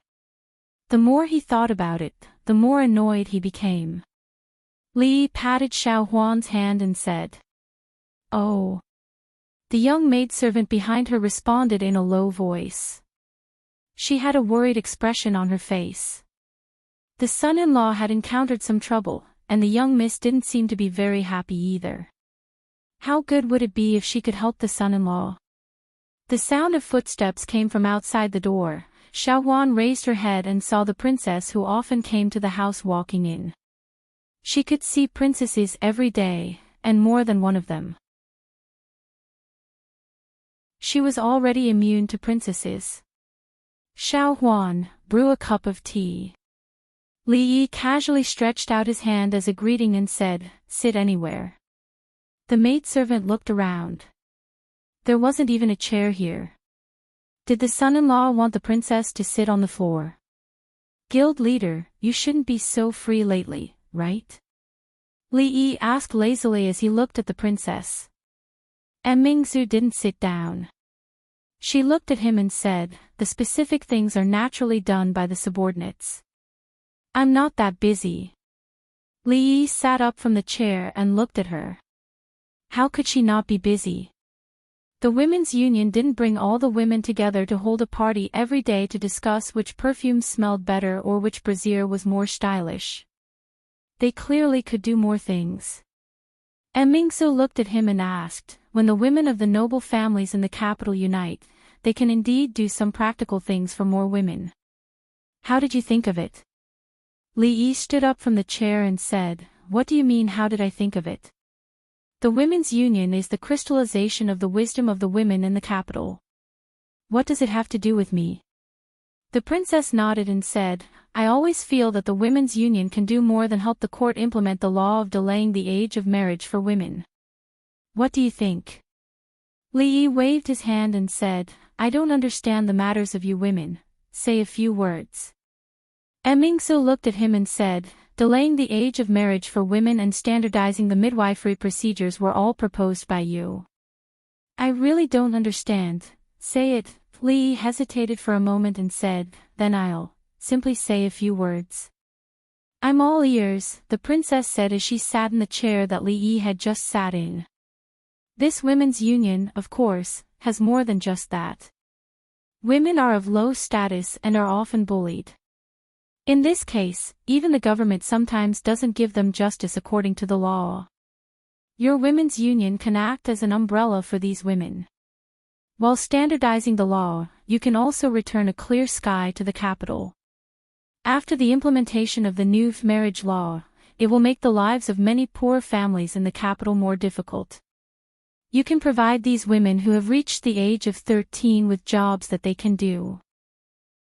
The more he thought about it, the more annoyed he became. Li patted Xiao Huan's hand and said, "Oh." The young maidservant behind her responded in a low voice. She had a worried expression on her face. The son-in-law had encountered some trouble, and the young miss didn't seem to be very happy either. How good would it be if she could help the son-in-law? The sound of footsteps came from outside the door. Xiao Huan raised her head and saw the princess who often came to the house walking in. She could see princesses every day, and more than one of them. She was already immune to princesses. "Xiao Huan, brew a cup of tea." Li Yi casually stretched out his hand as a greeting and said, "Sit anywhere." The maidservant looked around. There wasn't even a chair here. Did the son-in-law want the princess to sit on the floor? "Guild leader, you shouldn't be so free lately, right?" Li Yi asked lazily as he looked at the princess. And Mingzu didn't sit down. She looked at him and said, "The specific things are naturally done by the subordinates. I'm not that busy." Li Yi sat up from the chair and looked at her. How could she not be busy? The women's union didn't bring all the women together to hold a party every day to discuss which perfume smelled better or which brassiere was more stylish. They clearly could do more things. And Mingzu looked at him and asked, "When the women of the noble families in the capital unite, they can indeed do some practical things for more women. How did you think of it?" Li Yi stood up from the chair and said, "What do you mean, how did I think of it? The women's union is the crystallization of the wisdom of the women in the capital. What does it have to do with me?" The princess nodded and said, "I always feel that the women's union can do more than help the court implement the law of delaying the age of marriage for women. What do you think?" Li Yi waved his hand and said, "I don't understand the matters of you women, say a few words." And Mingzu looked at him and said, "Delaying the age of marriage for women and standardizing the midwifery procedures were all proposed by you." "I really don't understand, say it." Li Yi hesitated for a moment and said, "Then I'll simply say a few words." "I'm all ears," the princess said as she sat in the chair that Li Yi had just sat in. This women's union, of course, has more than just that. Women are of low status and are often bullied. In this case, even the government sometimes doesn't give them justice according to the law. Your women's union can act as an umbrella for these women. While standardizing the law, you can also return a clear sky to the capital. After the implementation of the new marriage law, it will make the lives of many poor families in the capital more difficult. You can provide these women who have reached the age of 13 with jobs that they can do.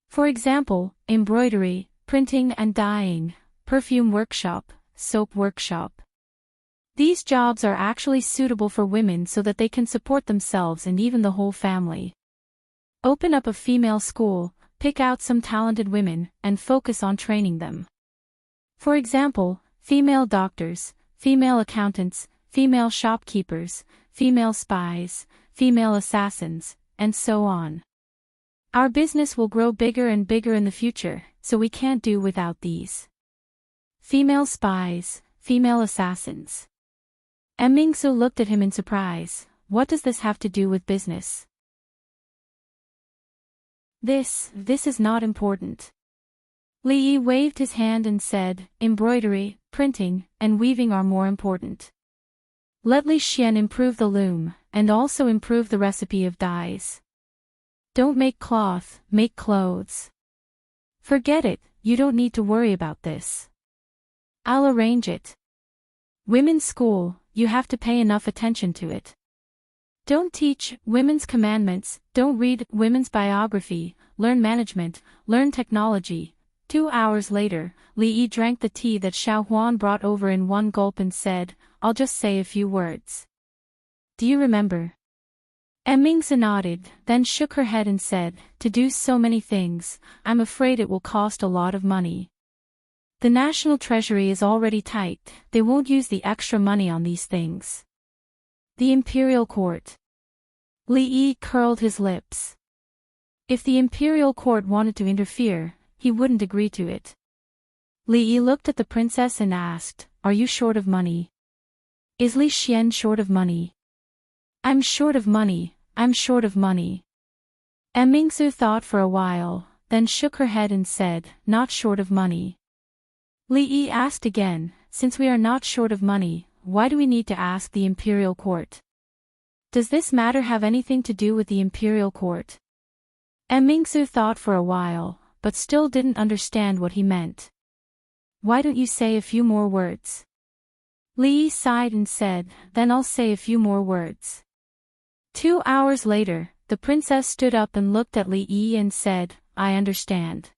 For example, embroidery, printing and dyeing, perfume workshop, soap workshop. These jobs are actually suitable for women so that they can support themselves and even the whole family. Open up a female school, pick out some talented women, and focus on training them. For example, female doctors, female accountants, female shopkeepers, female spies, female assassins, and so on. Our business will grow bigger and bigger in the future, so we can't do without these. Female spies, female assassins. Mingsu looked at him in surprise. What does this have to do with business? This is not important. Li Yi waved his hand and said, embroidery, printing, and weaving are more important. Let Li Xian improve the loom, and also improve the recipe of dyes. Don't make cloth, make clothes. Forget it, you don't need to worry about this. I'll arrange it. Women's school, you have to pay enough attention to it. Don't teach women's commandments, don't read women's biography, learn management, learn technology. 2 hours later, Li Yi drank the tea that Xiao Huan brought over in one gulp and said, I'll just say a few words. Do you remember? Mingzi nodded, then shook her head and said, to do so many things, I'm afraid it will cost a lot of money. The national treasury is already tight, they won't use the extra money on these things. The imperial court. Li Yi curled his lips. If the imperial court wanted to interfere, he wouldn't agree to it. Li Yi looked at the princess and asked, are you short of money? Is Li Xian short of money? I'm short of money, I'm short of money. Mingsu thought for a while, then shook her head and said, not short of money. Li Yi asked again, since we are not short of money, why do we need to ask the imperial court? Does this matter have anything to do with the imperial court? Mingsu thought for a while, but still didn't understand what he meant. Why don't you say a few more words? Li Yi sighed and said, then I'll say a few more words. 2 hours later, the princess stood up and looked at Li Yi and said, I understand.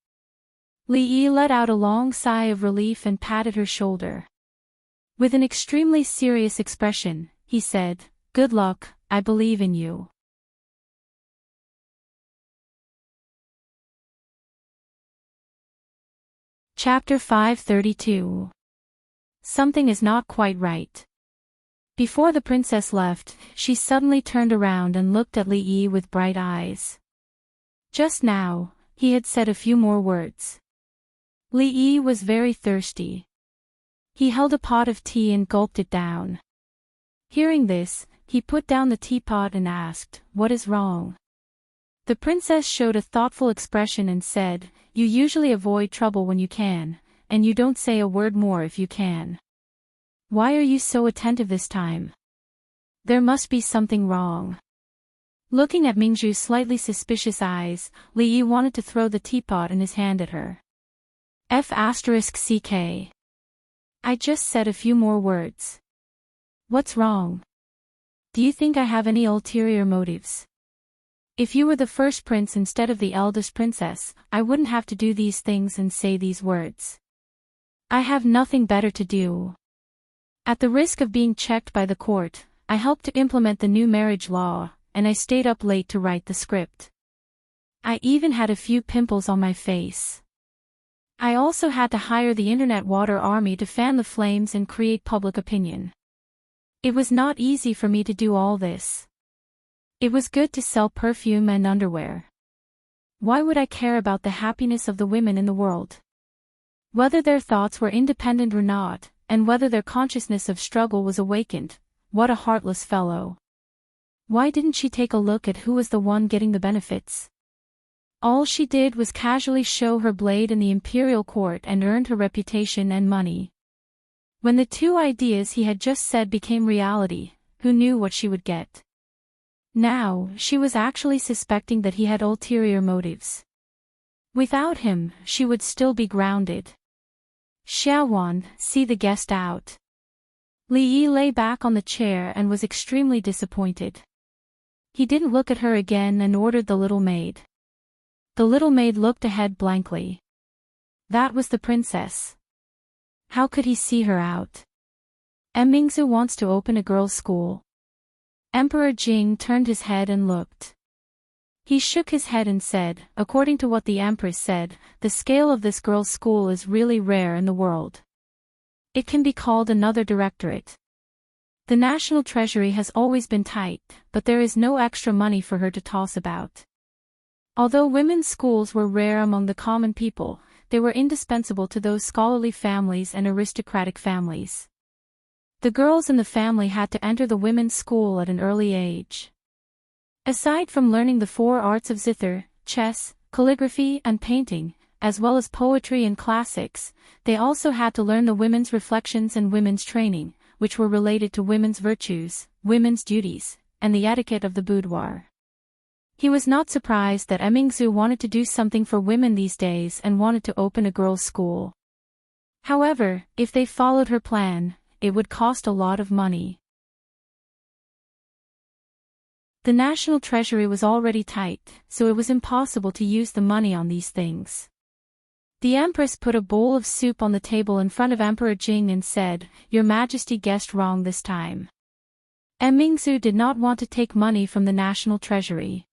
Li Yi let out a long sigh of relief and patted her shoulder. With an extremely serious expression, he said, good luck, I believe in you. Chapter 532. Something is not quite right. Before the princess left, she suddenly turned around and looked at Li Yi with bright eyes. Just now, he had said a few more words. Li Yi was very thirsty. He held a pot of tea and gulped it down. Hearing this, he put down the teapot and asked, what is wrong? The princess showed a thoughtful expression and said, you usually avoid trouble when you can, and you don't say a word more if you can. Why are you so attentive this time? There must be something wrong. Looking at Mingzhu's slightly suspicious eyes, Li Yi wanted to throw the teapot in his hand at her. *CK. I just said a few more words. What's wrong? Do you think I have any ulterior motives? If you were the first prince instead of the eldest princess, I wouldn't have to do these things and say these words. I have nothing better to do. At the risk of being checked by the court, I helped to implement the new marriage law, and I stayed up late to write the script. I even had a few pimples on my face. I also had to hire the internet water army to fan the flames and create public opinion. It was not easy for me to do all this. It was good to sell perfume and underwear. Why would I care about the happiness of the women in the world? Whether their thoughts were independent or not, and whether their consciousness of struggle was awakened, what a heartless fellow. Why didn't she take a look at who was the one getting the benefits? All she did was casually show her blade in the imperial court and earned her reputation and money. When the two ideas he had just said became reality, who knew what she would get? Now, she was actually suspecting that he had ulterior motives. Without him, she would still be grounded. Xiaowan, see the guest out. Li Yi lay back on the chair and was extremely disappointed. He didn't look at her again and ordered the little maid. The little maid looked ahead blankly. That was the princess. How could he see her out? Mingzu wants to open a girls' school. Emperor Jing turned his head and looked. He shook his head and said, according to what the Empress said, the scale of this girls' school is really rare in the world. It can be called another directorate. The national treasury has always been tight, but there is no extra money for her to toss about. Although women's schools were rare among the common people, they were indispensable to those scholarly families and aristocratic families. The girls in the family had to enter the women's school at an early age. Aside from learning the 4 arts of zither, chess, calligraphy and painting, as well as poetry and classics, they also had to learn the women's reflections and women's training, which were related to women's virtues, women's duties, and the etiquette of the boudoir. He was not surprised that Mingzu wanted to do something for women these days and wanted to open a girls' school. However, if they followed her plan, it would cost a lot of money. The national treasury was already tight, so it was impossible to use the money on these things. The Empress put a bowl of soup on the table in front of Emperor Jing and said, "Your Majesty guessed wrong this time." Mingzu did not want to take money from the national treasury.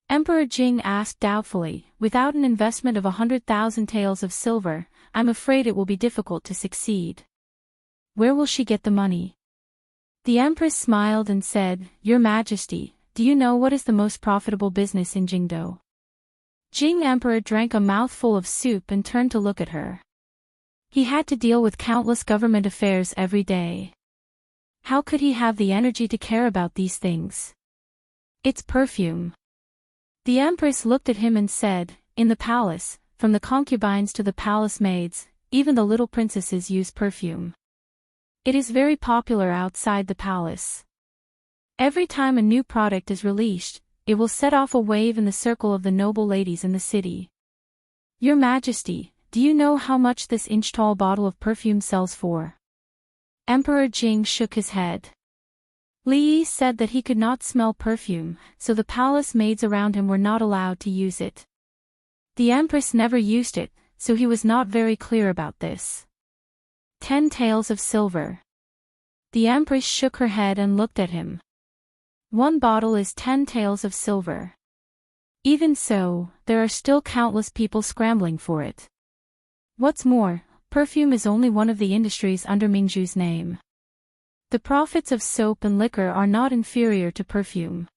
Emperor Jing asked doubtfully, "Without an investment of 100,000 taels of silver, I'm afraid it will be difficult to succeed. Where will she get the money?" The Empress smiled and said, "Your Majesty, do you know what is the most profitable business in Jingdo?" Jing Emperor drank a mouthful of soup and turned to look at her. He had to deal with countless government affairs every day. How could he have the energy to care about these things? It's perfume. The Empress looked at him and said, "In the palace, from the concubines to the palace maids, even the little princesses use perfume. It is very popular outside the palace. Every time a new product is released, it will set off a wave in the circle of the noble ladies in the city. Your Majesty, do you know how much this inch-tall bottle of perfume sells for?" Emperor Jing shook his head. Li Yi said that he could not smell perfume, so the palace maids around him were not allowed to use it. The Empress never used it, so he was not very clear about this. 10 taels of silver. The Empress shook her head and looked at him. 1 bottle is 10 taels of silver. Even so, there are still countless people scrambling for it. What's more, perfume is only one of the industries under Mingzhu's name. The profits of soap and liquor are not inferior to perfume.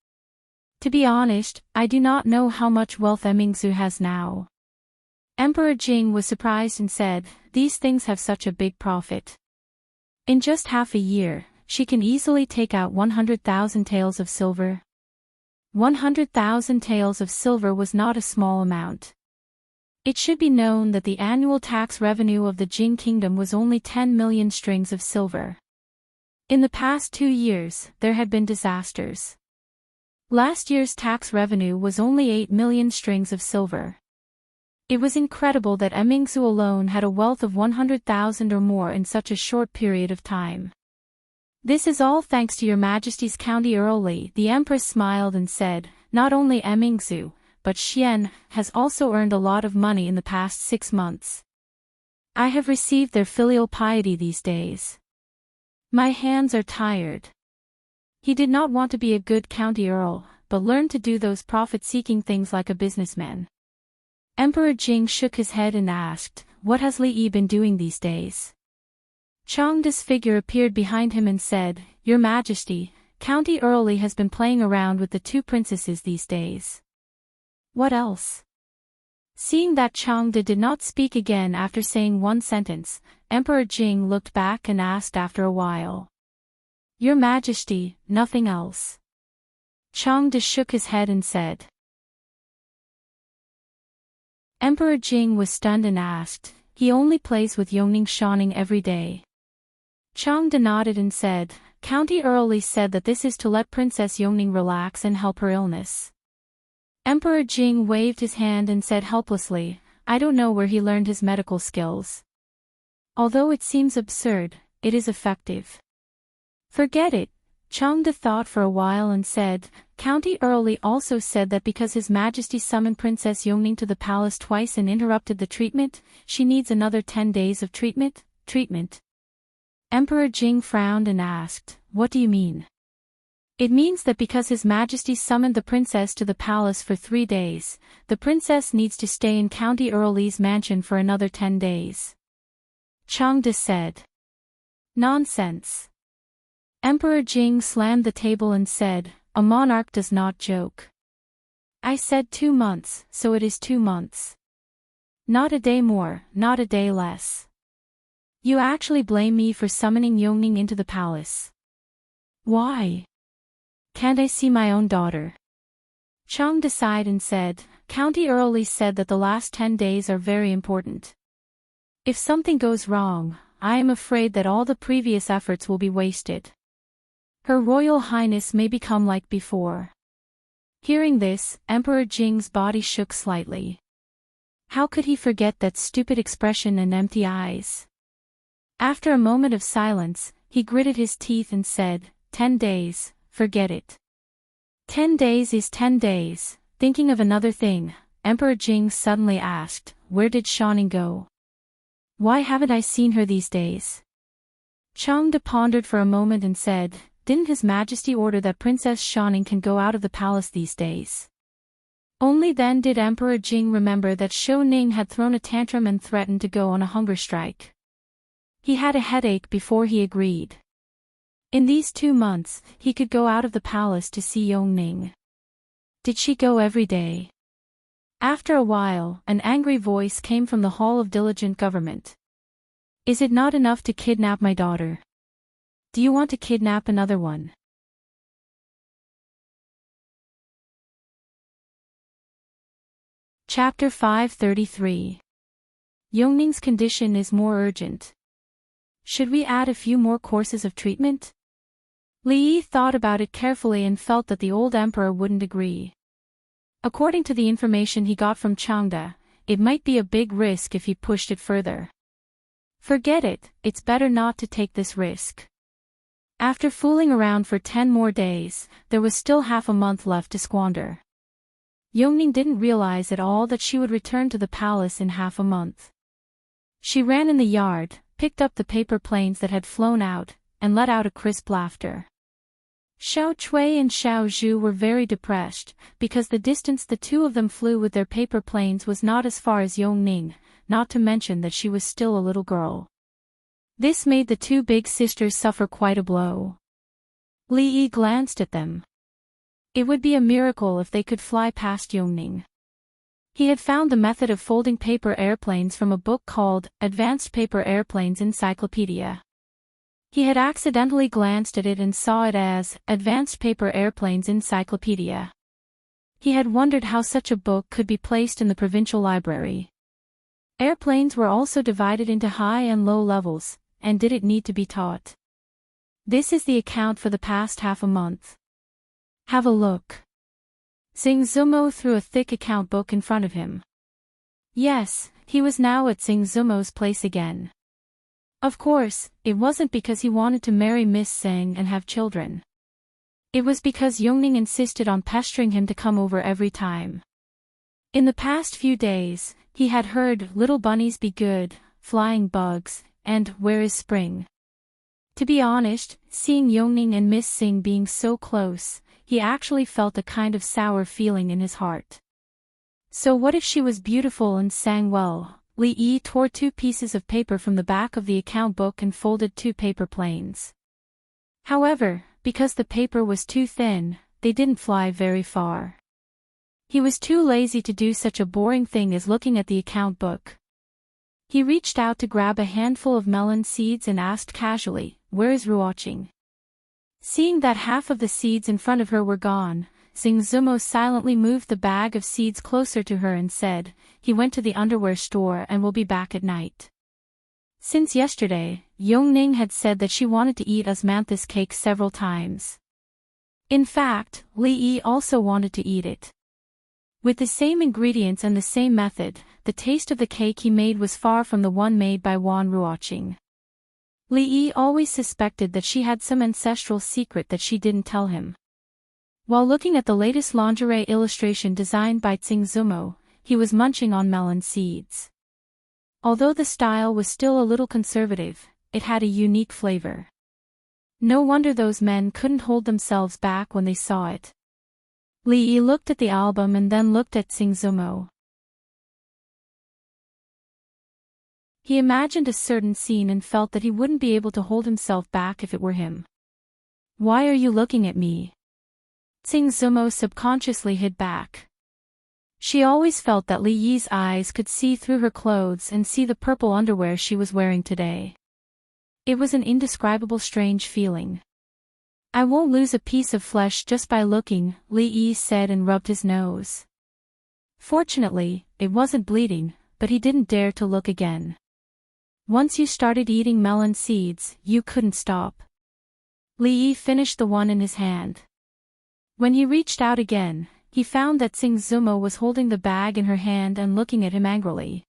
To be honest, I do not know how much wealth Mingzhu has now. Emperor Jing was surprised and said, "These things have such a big profit. In just half a year, she can easily take out 100,000 taels of silver." 100,000 taels of silver was not a small amount. It should be known that the annual tax revenue of the Jing kingdom was only 10 million strings of silver. In the past 2 years, there had been disasters. Last year's tax revenue was only 8 million strings of silver. It was incredible that Mingzhu alone had a wealth of 100,000 or more in such a short period of time. "This is all thanks to your Majesty's County Earl Li," the Empress smiled and said. "Not only Mingzhu, but Xian, has also earned a lot of money in the past 6 months. I have received their filial piety these days. My hands are tired." He did not want to be a good county earl, but learned to do those profit-seeking things like a businessman. Emperor Jing shook his head and asked, "What has Li Yi been doing these days?" Changda's figure appeared behind him and said, "Your Majesty, County Earl Li has been playing around with the 2 princesses these days." "What else?" Seeing that Changda did not speak again after saying one sentence, Emperor Jing looked back and asked after a while. "Your Majesty, nothing else." Changda shook his head and said, Emperor Jing was stunned and asked, "He only plays with Yongning Shaning every day." Changde nodded and said, "County Earl Li said that this is to let Princess Yongning relax and help her illness." Emperor Jing waved his hand and said helplessly, "I don't know where he learned his medical skills. Although it seems absurd, it is effective." "Forget it," Changde thought for a while and said, "County Earl Li also said that because His Majesty summoned Princess Yongning to the palace twice and interrupted the treatment, she needs another 10 days of treatment." Emperor Jing frowned and asked, "What do you mean?" "It means that because His Majesty summoned the princess to the palace for 3 days, the princess needs to stay in County Earl Li's mansion for another 10 days. Changde said. "Nonsense." Emperor Jing slammed the table and said, "A monarch does not joke. I said 2 months, so it is 2 months. Not a day more, not a day less. You actually blame me for summoning Yongning into the palace. Why? Can't I see my own daughter?" Changde sighed and said, "County Earl Li said that the last 10 days are very important. If something goes wrong, I am afraid that all the previous efforts will be wasted. Her Royal Highness may become like before." Hearing this, Emperor Jing's body shook slightly. How could he forget that stupid expression and empty eyes? After a moment of silence, he gritted his teeth and said, 10 days, forget it. 10 days is 10 days. Thinking of another thing, Emperor Jing suddenly asked, "Where did Shaning go? Why haven't I seen her these days?" Changde pondered for a moment and said, "Didn't His Majesty order that Princess Shaning can go out of the palace these days?" Only then did Emperor Jing remember that Shou Ning had thrown a tantrum and threatened to go on a hunger strike. He had a headache before he agreed. In these 2 months, he could go out of the palace to see Yongning. Did she go every day? After a while, an angry voice came from the Hall of Diligent Government. "Is it not enough to kidnap my daughter? Do you want to kidnap another one?" Chapter 533. Yongning's condition is more urgent. Should we add a few more courses of treatment? Li Yi thought about it carefully and felt that the old emperor wouldn't agree. According to the information he got from Changde, it might be a big risk if he pushed it further. Forget it, it's better not to take this risk. After fooling around for 10 more days, there was still half a month left to squander. Yongning didn't realize at all that she would return to the palace in half a month. She ran in the yard, picked up the paper planes that had flown out, and let out a crisp laughter. Xiao Chui and Xiao Zhu were very depressed, because the distance the two of them flew with their paper planes was not as far as Yongning, not to mention that she was still a little girl. This made the two big sisters suffer quite a blow. Li Yi glanced at them. It would be a miracle if they could fly past Yongning. He had found the method of folding paper airplanes from a book called Advanced Paper Airplanes Encyclopedia. He had accidentally glanced at it and saw it as Advanced Paper Airplanes Encyclopedia. He had wondered how such a book could be placed in the provincial library. Airplanes were also divided into high and low levels, and did it need to be taught? This is the account for the past half a month. Have a look. Xing Zumo threw a thick account book in front of him. Yes, he was now at Xing Zumo's place again. Of course, it wasn't because he wanted to marry Miss Tseng and have children. It was because Yongning insisted on pestering him to come over every time. In the past few days, he had heard Little Bunnies Be Good, Flying Bugs, and Where is Spring? To be honest, seeing Yongning and Miss Tseng being so close, he actually felt a kind of sour feeling in his heart. So what if she was beautiful and sang well? Li Yi tore 2 pieces of paper from the back of the account book and folded 2 paper planes. However, because the paper was too thin, they didn't fly very far. He was too lazy to do such a boring thing as looking at the account book. He reached out to grab a handful of melon seeds and asked casually, "Where is Ruoqing?" Seeing that half of the seeds in front of her were gone, Tsingzumo silently moved the bag of seeds closer to her and said, "He went to the underwear store and will be back at night." Since yesterday, Yongning had said that she wanted to eat osmanthus cake several times. In fact, Li Yi also wanted to eat it. With the same ingredients and the same method, the taste of the cake he made was far from the one made by Wan Ruoqing. Li Yi always suspected that she had some ancestral secret that she didn't tell him. While looking at the latest lingerie illustration designed by Tsingzumo, he was munching on melon seeds. Although the style was still a little conservative, it had a unique flavor. No wonder those men couldn't hold themselves back when they saw it. Li Yi looked at the album and then looked at Tsingzumo. He imagined a certain scene and felt that he wouldn't be able to hold himself back if it were him. "Why are you looking at me?" Tsingzumo subconsciously hid back. She always felt that Li Yi's eyes could see through her clothes and see the purple underwear she was wearing today. It was an indescribable strange feeling. "I won't lose a piece of flesh just by looking," Li Yi said and rubbed his nose. Fortunately, it wasn't bleeding, but he didn't dare to look again. Once you started eating melon seeds, you couldn't stop. Li Yi finished the one in his hand. When he reached out again, he found that Tsingzumo was holding the bag in her hand and looking at him angrily.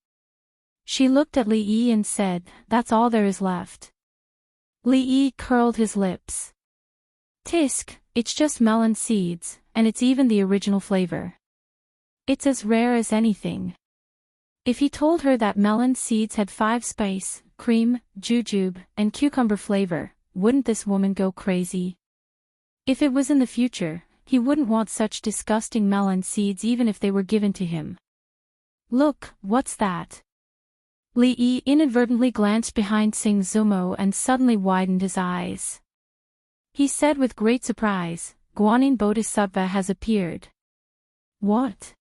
She looked at Li Yi and said, "That's all there is left." Li Yi curled his lips. "Tisk, it's just melon seeds, and it's even the original flavor. It's as rare as anything." If he told her that melon seeds had 5 spice, cream, jujube, and cucumber flavor, wouldn't this woman go crazy? If it was in the future, he wouldn't want such disgusting melon seeds even if they were given to him. "Look, what's that?" Li Yi inadvertently glanced behind Tsingzumo and suddenly widened his eyes. He said with great surprise, "Guanyin Bodhisattva has appeared." "What?"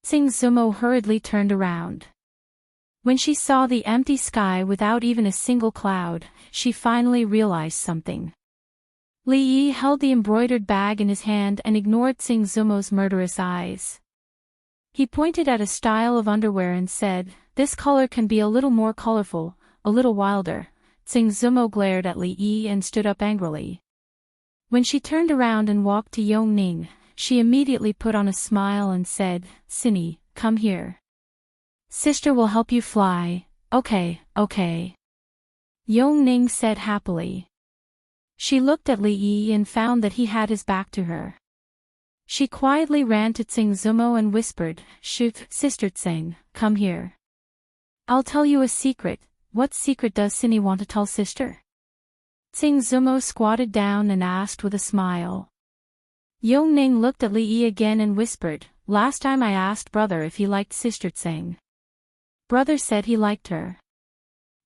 Tsingzumo hurriedly turned around. When she saw the empty sky without even a single cloud, she finally realized something. Li Yi held the embroidered bag in his hand and ignored Tsingzumo's murderous eyes. He pointed at a style of underwear and said, "This color can be a little more colorful, a little wilder." Tsingzumo glared at Li Yi and stood up angrily. When she turned around and walked to Yongning, she immediately put on a smile and said, "Cindy, come here. Sister will help you fly." Okay. Yongning said happily. She looked at Li Yi and found that he had his back to her. She quietly ran to Tsingzumo and whispered, "Shoot, Sister Tsing, come here. I'll tell you a secret." "What secret does Cindy want to tell sister?" Tsingzumo squatted down and asked with a smile. Yongning looked at Li Yi again and whispered, "Last time I asked brother if he liked Sister Tsing. Brother said he liked her."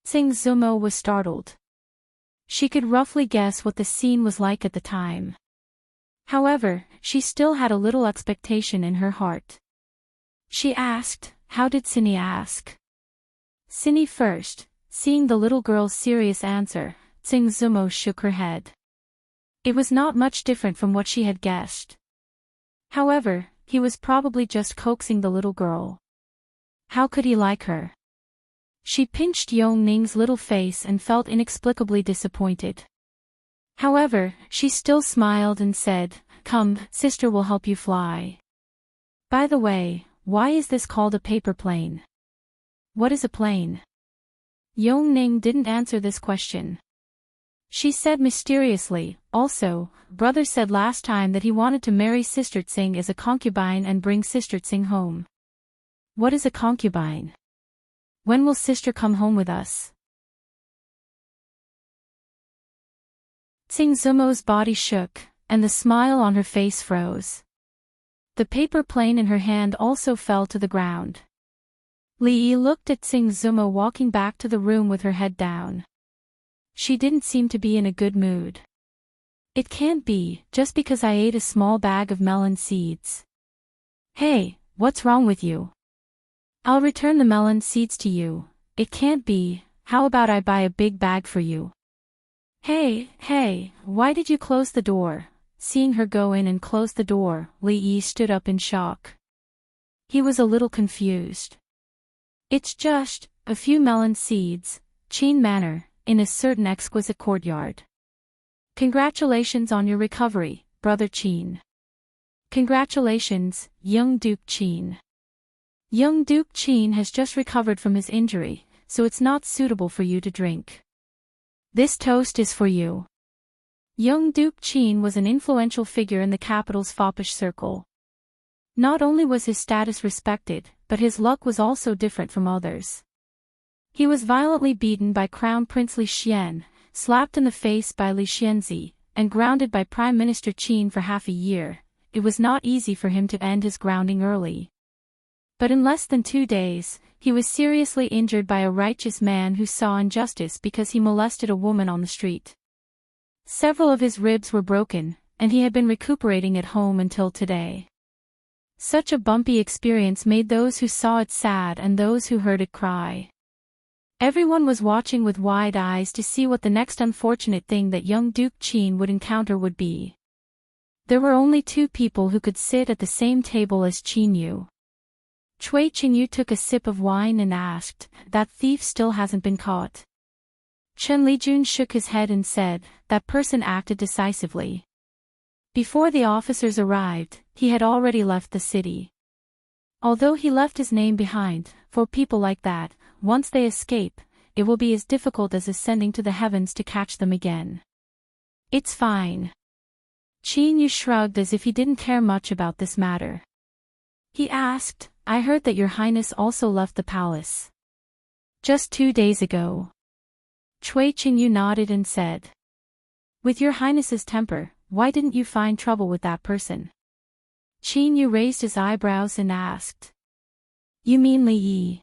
Tsingzumo was startled. She could roughly guess what the scene was like at the time. However, she still had a little expectation in her heart. She asked, "How did Cindy ask?" "Cindy first." Seeing the little girl's serious answer, Tsingzumo shook her head. It was not much different from what she had guessed. However, he was probably just coaxing the little girl. How could he like her? She pinched Yongning's little face and felt inexplicably disappointed. However, she still smiled and said, "Come, sister will help you fly. By the way, why is this called a paper plane?" "What is a plane?" Yongning didn't answer this question. She said mysteriously, "Also, brother said last time that he wanted to marry Sister Tsing as a concubine and bring Sister Tsing home." "What is a concubine? When will sister come home with us?" Tsingzumo's body shook, and the smile on her face froze. The paper plane in her hand also fell to the ground. Li Yi looked at Tsingzumo walking back to the room with her head down. She didn't seem to be in a good mood. "It can't be, just because I ate a small bag of melon seeds." "Hey, what's wrong with you?" "I'll return the melon seeds to you." "It can't be, how about I buy a big bag for you?" Hey, why did you close the door?" Seeing her go in and close the door, Li Yi stood up in shock. He was a little confused. It's just a few melon seeds, Qin Manor, in a certain exquisite courtyard. Congratulations on your recovery, brother Qin. Congratulations, young Duke Qin. Young Duke Qin has just recovered from his injury, so it's not suitable for you to drink. This toast is for you. Young Duke Qin was an influential figure in the capital's foppish circle. Not only was his status respected, but his luck was also different from others. He was violently beaten by Crown Prince Li Xian, slapped in the face by Li Xianzi, and grounded by Prime Minister Qin for half a year. It was not easy for him to end his grounding early. But in less than 2 days, he was seriously injured by a righteous man who saw injustice because he molested a woman on the street. Several of his ribs were broken, and he had been recuperating at home until today. Such a bumpy experience made those who saw it sad and those who heard it cry. Everyone was watching with wide eyes to see what the next unfortunate thing that young Duke Qin would encounter would be. There were only 2 people who could sit at the same table as Qin Yu. Cui Qingyu took a sip of wine and asked, "That thief still hasn't been caught?" Chen Lijun shook his head and said, "That person acted decisively. Before the officers arrived, he had already left the city. Although he left his name behind, for people like that, once they escape, it will be as difficult as ascending to the heavens to catch them again. It's fine." Qin Yu shrugged as if he didn't care much about this matter. He asked, "I heard that your highness also left the palace." "Just 2 days ago." Cui Qingyu nodded and said, "With your highness's temper, why didn't you find trouble with that person?" Qin Yu raised his eyebrows and asked, "You mean Li Yi?"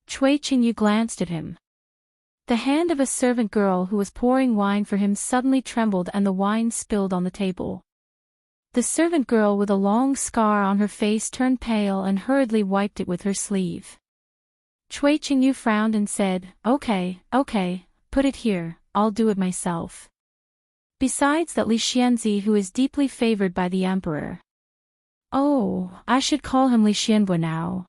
Cui Qingyu glanced at him. The hand of a servant girl who was pouring wine for him suddenly trembled and the wine spilled on the table. The servant girl with a long scar on her face turned pale and hurriedly wiped it with her sleeve. Cui Qingyu frowned and said, Okay, put it here, I'll do it myself. Besides that Li Xianzi who is deeply favored by the emperor. Oh, I should call him Li Xianbo now.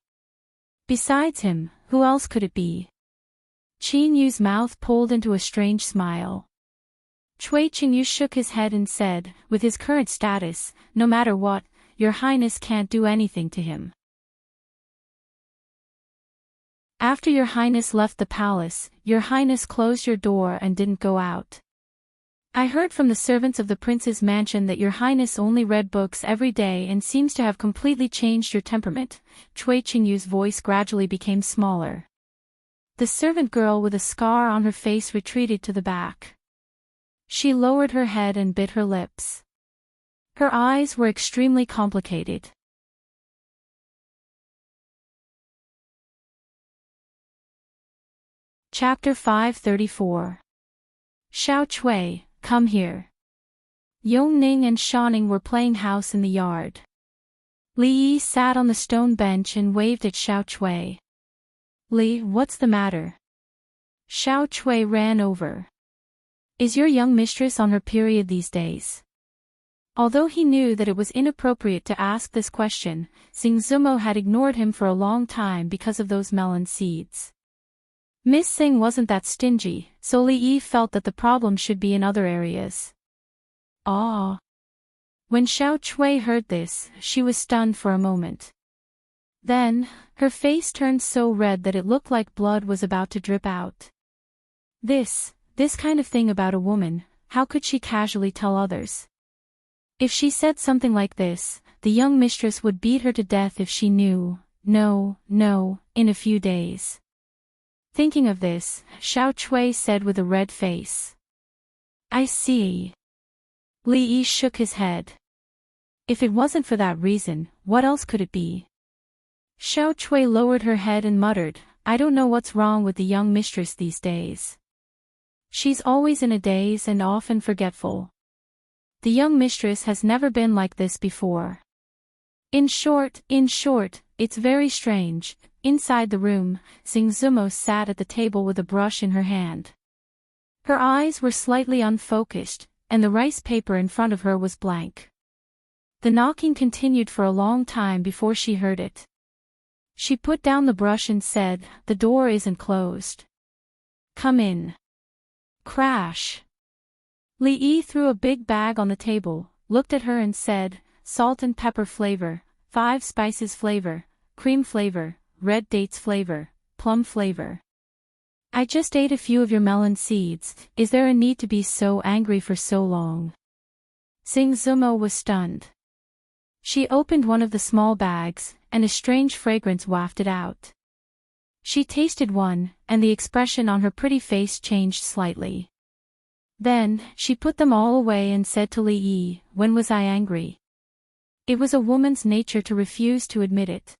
Besides him, who else could it be? Qin Yu's mouth pulled into a strange smile. Cui Qingyu shook his head and said, "With his current status, no matter what, your highness can't do anything to him. After your highness left the palace, your highness closed your door and didn't go out. I heard from the servants of the prince's mansion that your highness only read books every day and seems to have completely changed your temperament." Cui Qingyu's voice gradually became smaller. The servant girl with a scar on her face retreated to the back. She lowered her head and bit her lips. Her eyes were extremely complicated. Chapter 534. Xiao Cui, come here. Yongning and Shaning were playing house in the yard. Li Yi sat on the stone bench and waved at Xiao Cui. "Li, what's the matter?" Xiao Cui ran over. "Is your young mistress on her period these days?" Although he knew that it was inappropriate to ask this question, Xing Zumo had ignored him for a long time because of those melon seeds. Miss Xing wasn't that stingy, so Li Yi felt that the problem should be in other areas. Ah! When Xiao Cui heard this, she was stunned for a moment. Then, her face turned so red that it looked like blood was about to drip out. This kind of thing about a woman, how could she casually tell others? If she said something like this, the young mistress would beat her to death if she knew. No, in a few days. Thinking of this, Xiao Cui said with a red face. "I see." Li Yi shook his head. If it wasn't for that reason, what else could it be? Xiao Cui lowered her head and muttered, "I don't know what's wrong with the young mistress these days. She's always in a daze and often forgetful. The young mistress has never been like this before. In short, it's very strange." Inside the room, Xing Zumo sat at the table with a brush in her hand. Her eyes were slightly unfocused, and the rice paper in front of her was blank. The knocking continued for a long time before she heard it. She put down the brush and said, "The door isn't closed. Come in." Crash. Lee threw a big bag on the table, looked at her and said, "Salt and pepper flavor, 5 spices flavor, cream flavor, red dates flavor, plum flavor. I just ate a few of your melon seeds. Is there a need to be so angry for so long?" Sing Zumo was stunned. She opened one of the small bags, and a strange fragrance wafted out. She tasted one, and the expression on her pretty face changed slightly. Then, she put them all away and said to Lee, "When was I angry?" It was a woman's nature to refuse to admit it.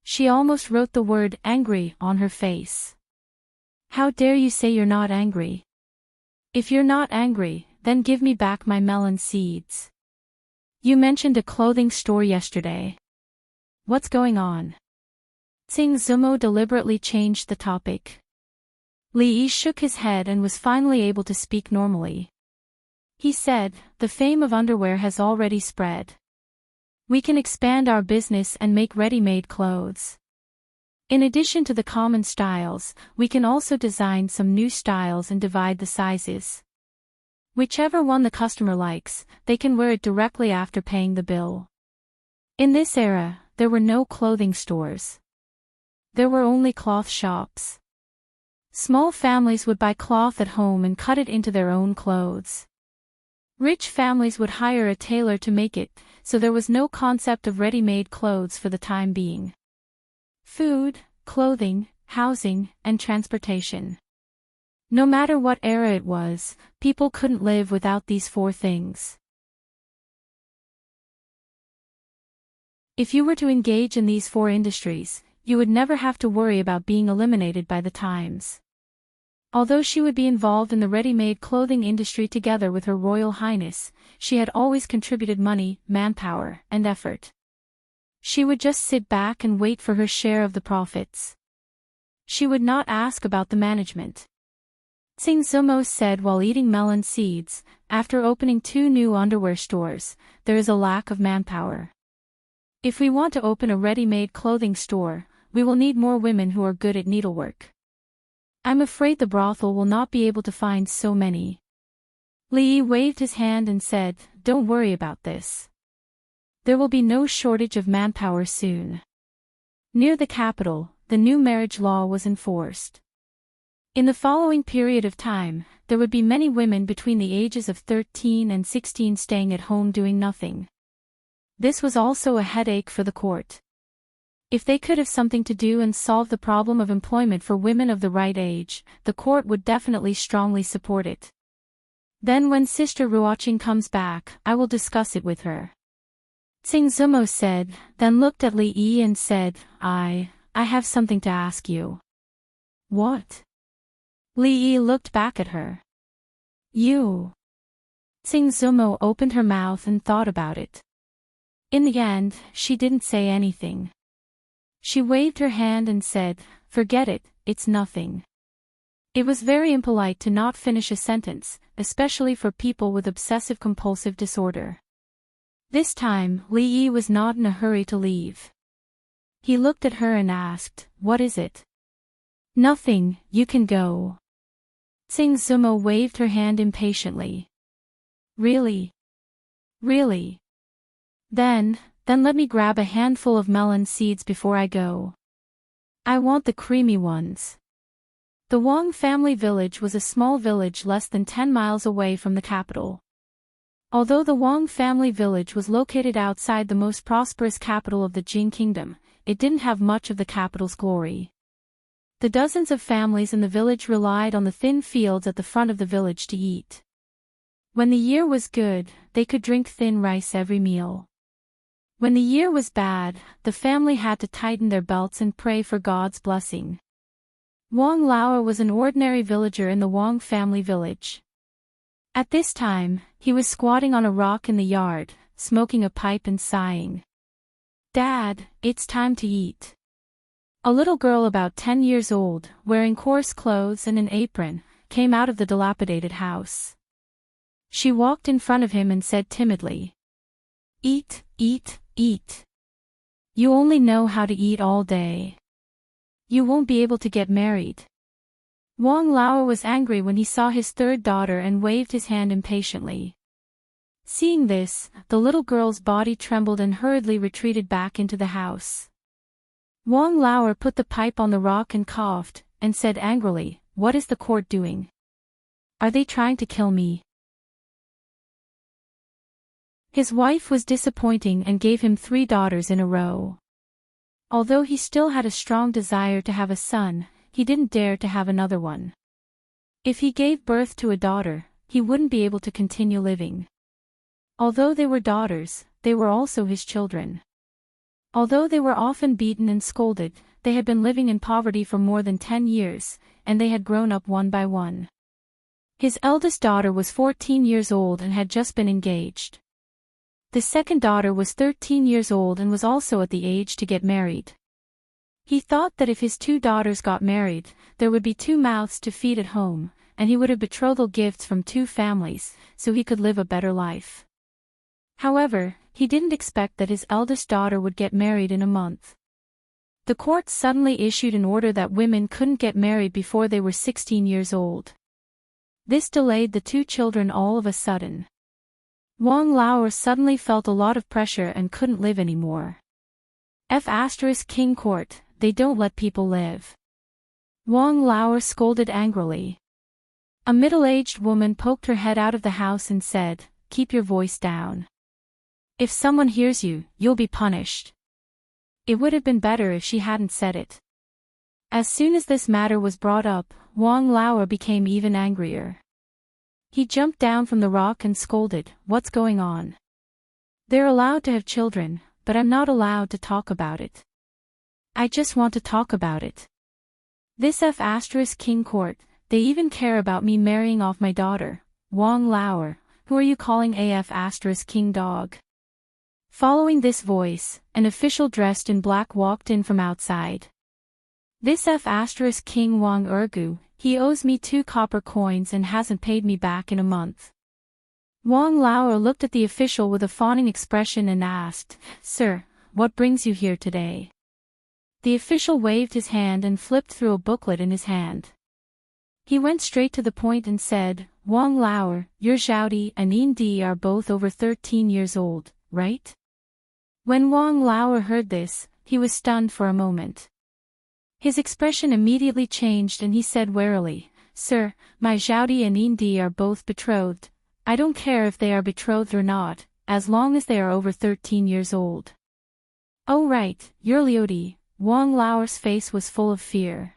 She almost wrote the word angry on her face. "How dare you say you're not angry? If you're not angry, then give me back my melon seeds. You mentioned a clothing store yesterday. What's going on?" Sing Zumo deliberately changed the topic. Lee shook his head and was finally able to speak normally. He said, "The fame of underwear has already spread. We can expand our business and make ready-made clothes. In addition to the common styles, we can also design some new styles and divide the sizes. Whichever one the customer likes, they can wear it directly after paying the bill." In this era, there were no clothing stores. There were only cloth shops. Small families would buy cloth at home and cut it into their own clothes. Rich families would hire a tailor to make it, so there was no concept of ready-made clothes for the time being. Food, clothing, housing, and transportation. No matter what era it was, people couldn't live without these 4 things. If you were to engage in these 4 industries, you would never have to worry about being eliminated by the times. Although she would be involved in the ready-made clothing industry together with Her Royal Highness, she had always contributed money, manpower, and effort. She would just sit back and wait for her share of the profits. She would not ask about the management. Sing Zumo said while eating melon seeds, after opening 2 new underwear stores, there is a lack of manpower. If we want to open a ready-made clothing store, we will need more women who are good at needlework. I'm afraid the brothel will not be able to find so many. Lee waved his hand and said, "Don't worry about this. There will be no shortage of manpower soon." Near the capital, the new marriage law was enforced. In the following period of time, there would be many women between the ages of 13 and 16 staying at home doing nothing. This was also a headache for the court. If they could have something to do and solve the problem of employment for women of the right age, the court would definitely strongly support it. Then when Sister Ruoqing comes back, I will discuss it with her. Sing Zumo said, then looked at Lee and said, I have something to ask you." "What?" Lee looked back at her. "You." Sing Zumo opened her mouth and thought about it. In the end, she didn't say anything. She waved her hand and said, "Forget it, it's nothing." It was very impolite to not finish a sentence, especially for people with obsessive-compulsive disorder. This time, Lee was not in a hurry to leave. He looked at her and asked, "What is it?" "Nothing, you can go." Sing Zumo waved her hand impatiently. "Really? Really? Then let me grab a handful of melon seeds before I go. I want the creamy ones." The Wang family village was a small village less than 10 miles away from the capital. Although the Wang family village was located outside the most prosperous capital of the Jing kingdom, it didn't have much of the capital's glory. The dozens of families in the village relied on the thin fields at the front of the village to eat. When the year was good, they could drink thin rice every meal. When the year was bad, the family had to tighten their belts and pray for God's blessing. Wang Lao was an ordinary villager in the Wang family village. At this time, he was squatting on a rock in the yard, smoking a pipe and sighing. "Dad, it's time to eat." A little girl about 10 years old, wearing coarse clothes and an apron, came out of the dilapidated house. She walked in front of him and said timidly, "Eat, eat, eat. You only know how to eat all day. You won't be able to get married." Wang Lao was angry when he saw his third daughter and waved his hand impatiently. Seeing this, the little girl's body trembled and hurriedly retreated back into the house. Wang Lao put the pipe on the rock and coughed, and said angrily, "What is the court doing? Are they trying to kill me?" His wife was disappointing and gave him 3 daughters in a row. Although he still had a strong desire to have a son, he didn't dare to have another one. If he gave birth to a daughter, he wouldn't be able to continue living. Although they were daughters, they were also his children. Although they were often beaten and scolded, they had been living in poverty for more than 10 years, and they had grown up one by one. His eldest daughter was 14 years old and had just been engaged. The second daughter was 13 years old and was also at the age to get married. He thought that if his 2 daughters got married, there would be 2 mouths to feed at home, and he would have betrothal gifts from 2 families, so he could live a better life. However, he didn't expect that his eldest daughter would get married in a month. The court suddenly issued an order that women couldn't get married before they were 16 years old. This delayed the 2 children all of a sudden. Wang Lao suddenly felt a lot of pressure and couldn't live anymore. King Court, they don't let people live. Wang Lao scolded angrily. A middle-aged woman poked her head out of the house and said, "Keep your voice down. If someone hears you, you'll be punished." It would have been better if she hadn't said it. As soon as this matter was brought up, Wang Lao became even angrier. He jumped down from the rock and scolded, "What's going on? They're allowed to have children, but I'm not allowed to talk about it. I just want to talk about it. This King Court, they even care about me marrying off my daughter. Wang Lao, who are you calling King dog?" Following this voice, an official dressed in black walked in from outside. "This King Wang Ergu, he owes me 2 copper coins and hasn't paid me back in a month." Wang Lao looked at the official with a fawning expression and asked, "Sir, what brings you here today?" The official waved his hand and flipped through a booklet in his hand. He went straight to the point and said, "Wang Lao, your Zhaodi and Indi are both over 13 years old, right?" When Wang Lao heard this, he was stunned for a moment. His expression immediately changed and he said warily, "Sir, my Zhaodi and Indi are both betrothed. I don't care if they are betrothed or not, as long as they are over 13 years old." "Oh right, your Liudi." Wang Lao's face was full of fear.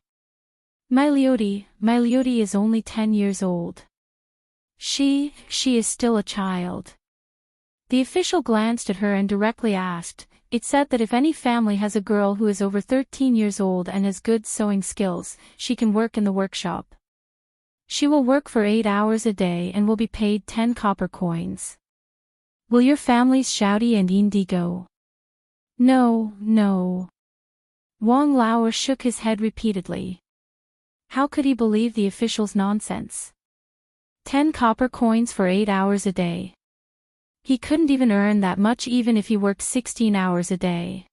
My Liudi is only 10 years old. She is still a child." The official glanced at her and directly asked, "It said that if any family has a girl who is over 13 years old and has good sewing skills, she can work in the workshop. She will work for 8 hours a day and will be paid 10 copper coins. Will your family's Zhaodi and Indi go?" "No, no." Wang Lao shook his head repeatedly. How could he believe the official's nonsense? 10 copper coins for 8 hours a day. He couldn't even earn that much even if he worked 16 hours a day.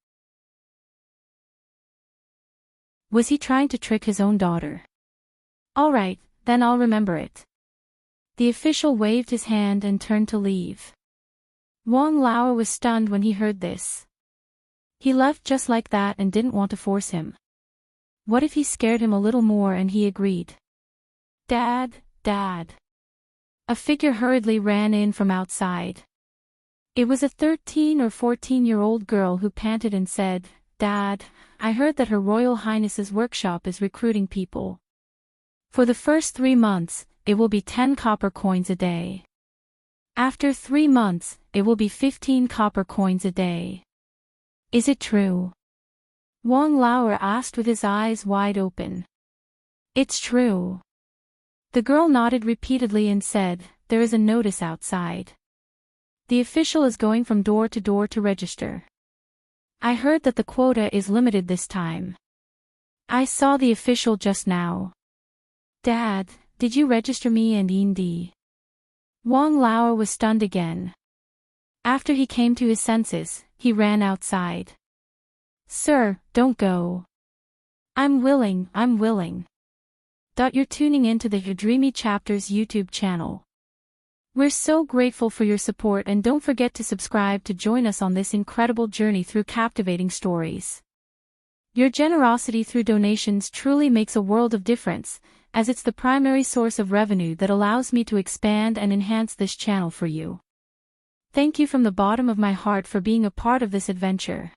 Was he trying to trick his own daughter? "All right, then I'll remember it." The official waved his hand and turned to leave. Wang Lao was stunned when he heard this. He left just like that and didn't want to force him. What if he scared him a little more and he agreed? "Dad, Dad." A figure hurriedly ran in from outside. It was a 13 or 14-year-old girl who panted and said, "Dad, I heard that Her Royal Highness's workshop is recruiting people. For the first 3 months, it will be 10 copper coins a day. After 3 months, it will be 15 copper coins a day. Is it true?" Wang Lao asked with his eyes wide open. "It's true." The girl nodded repeatedly and said, "There is a notice outside. The official is going from door to register. I heard that the quota is limited this time. I saw the official just now. Dad, did you register me and Indi?" Wang Lao was stunned again. After he came to his senses, he ran outside. Sir, don't go. I'm willing. You're tuning into the Dreamy Chapters YouTube channel. We're so grateful for your support, and don't forget to subscribe to join us on this incredible journey through captivating stories. Your generosity through donations truly makes a world of difference, as it's the primary source of revenue that allows me to expand and enhance this channel for you. Thank you from the bottom of my heart for being a part of this adventure.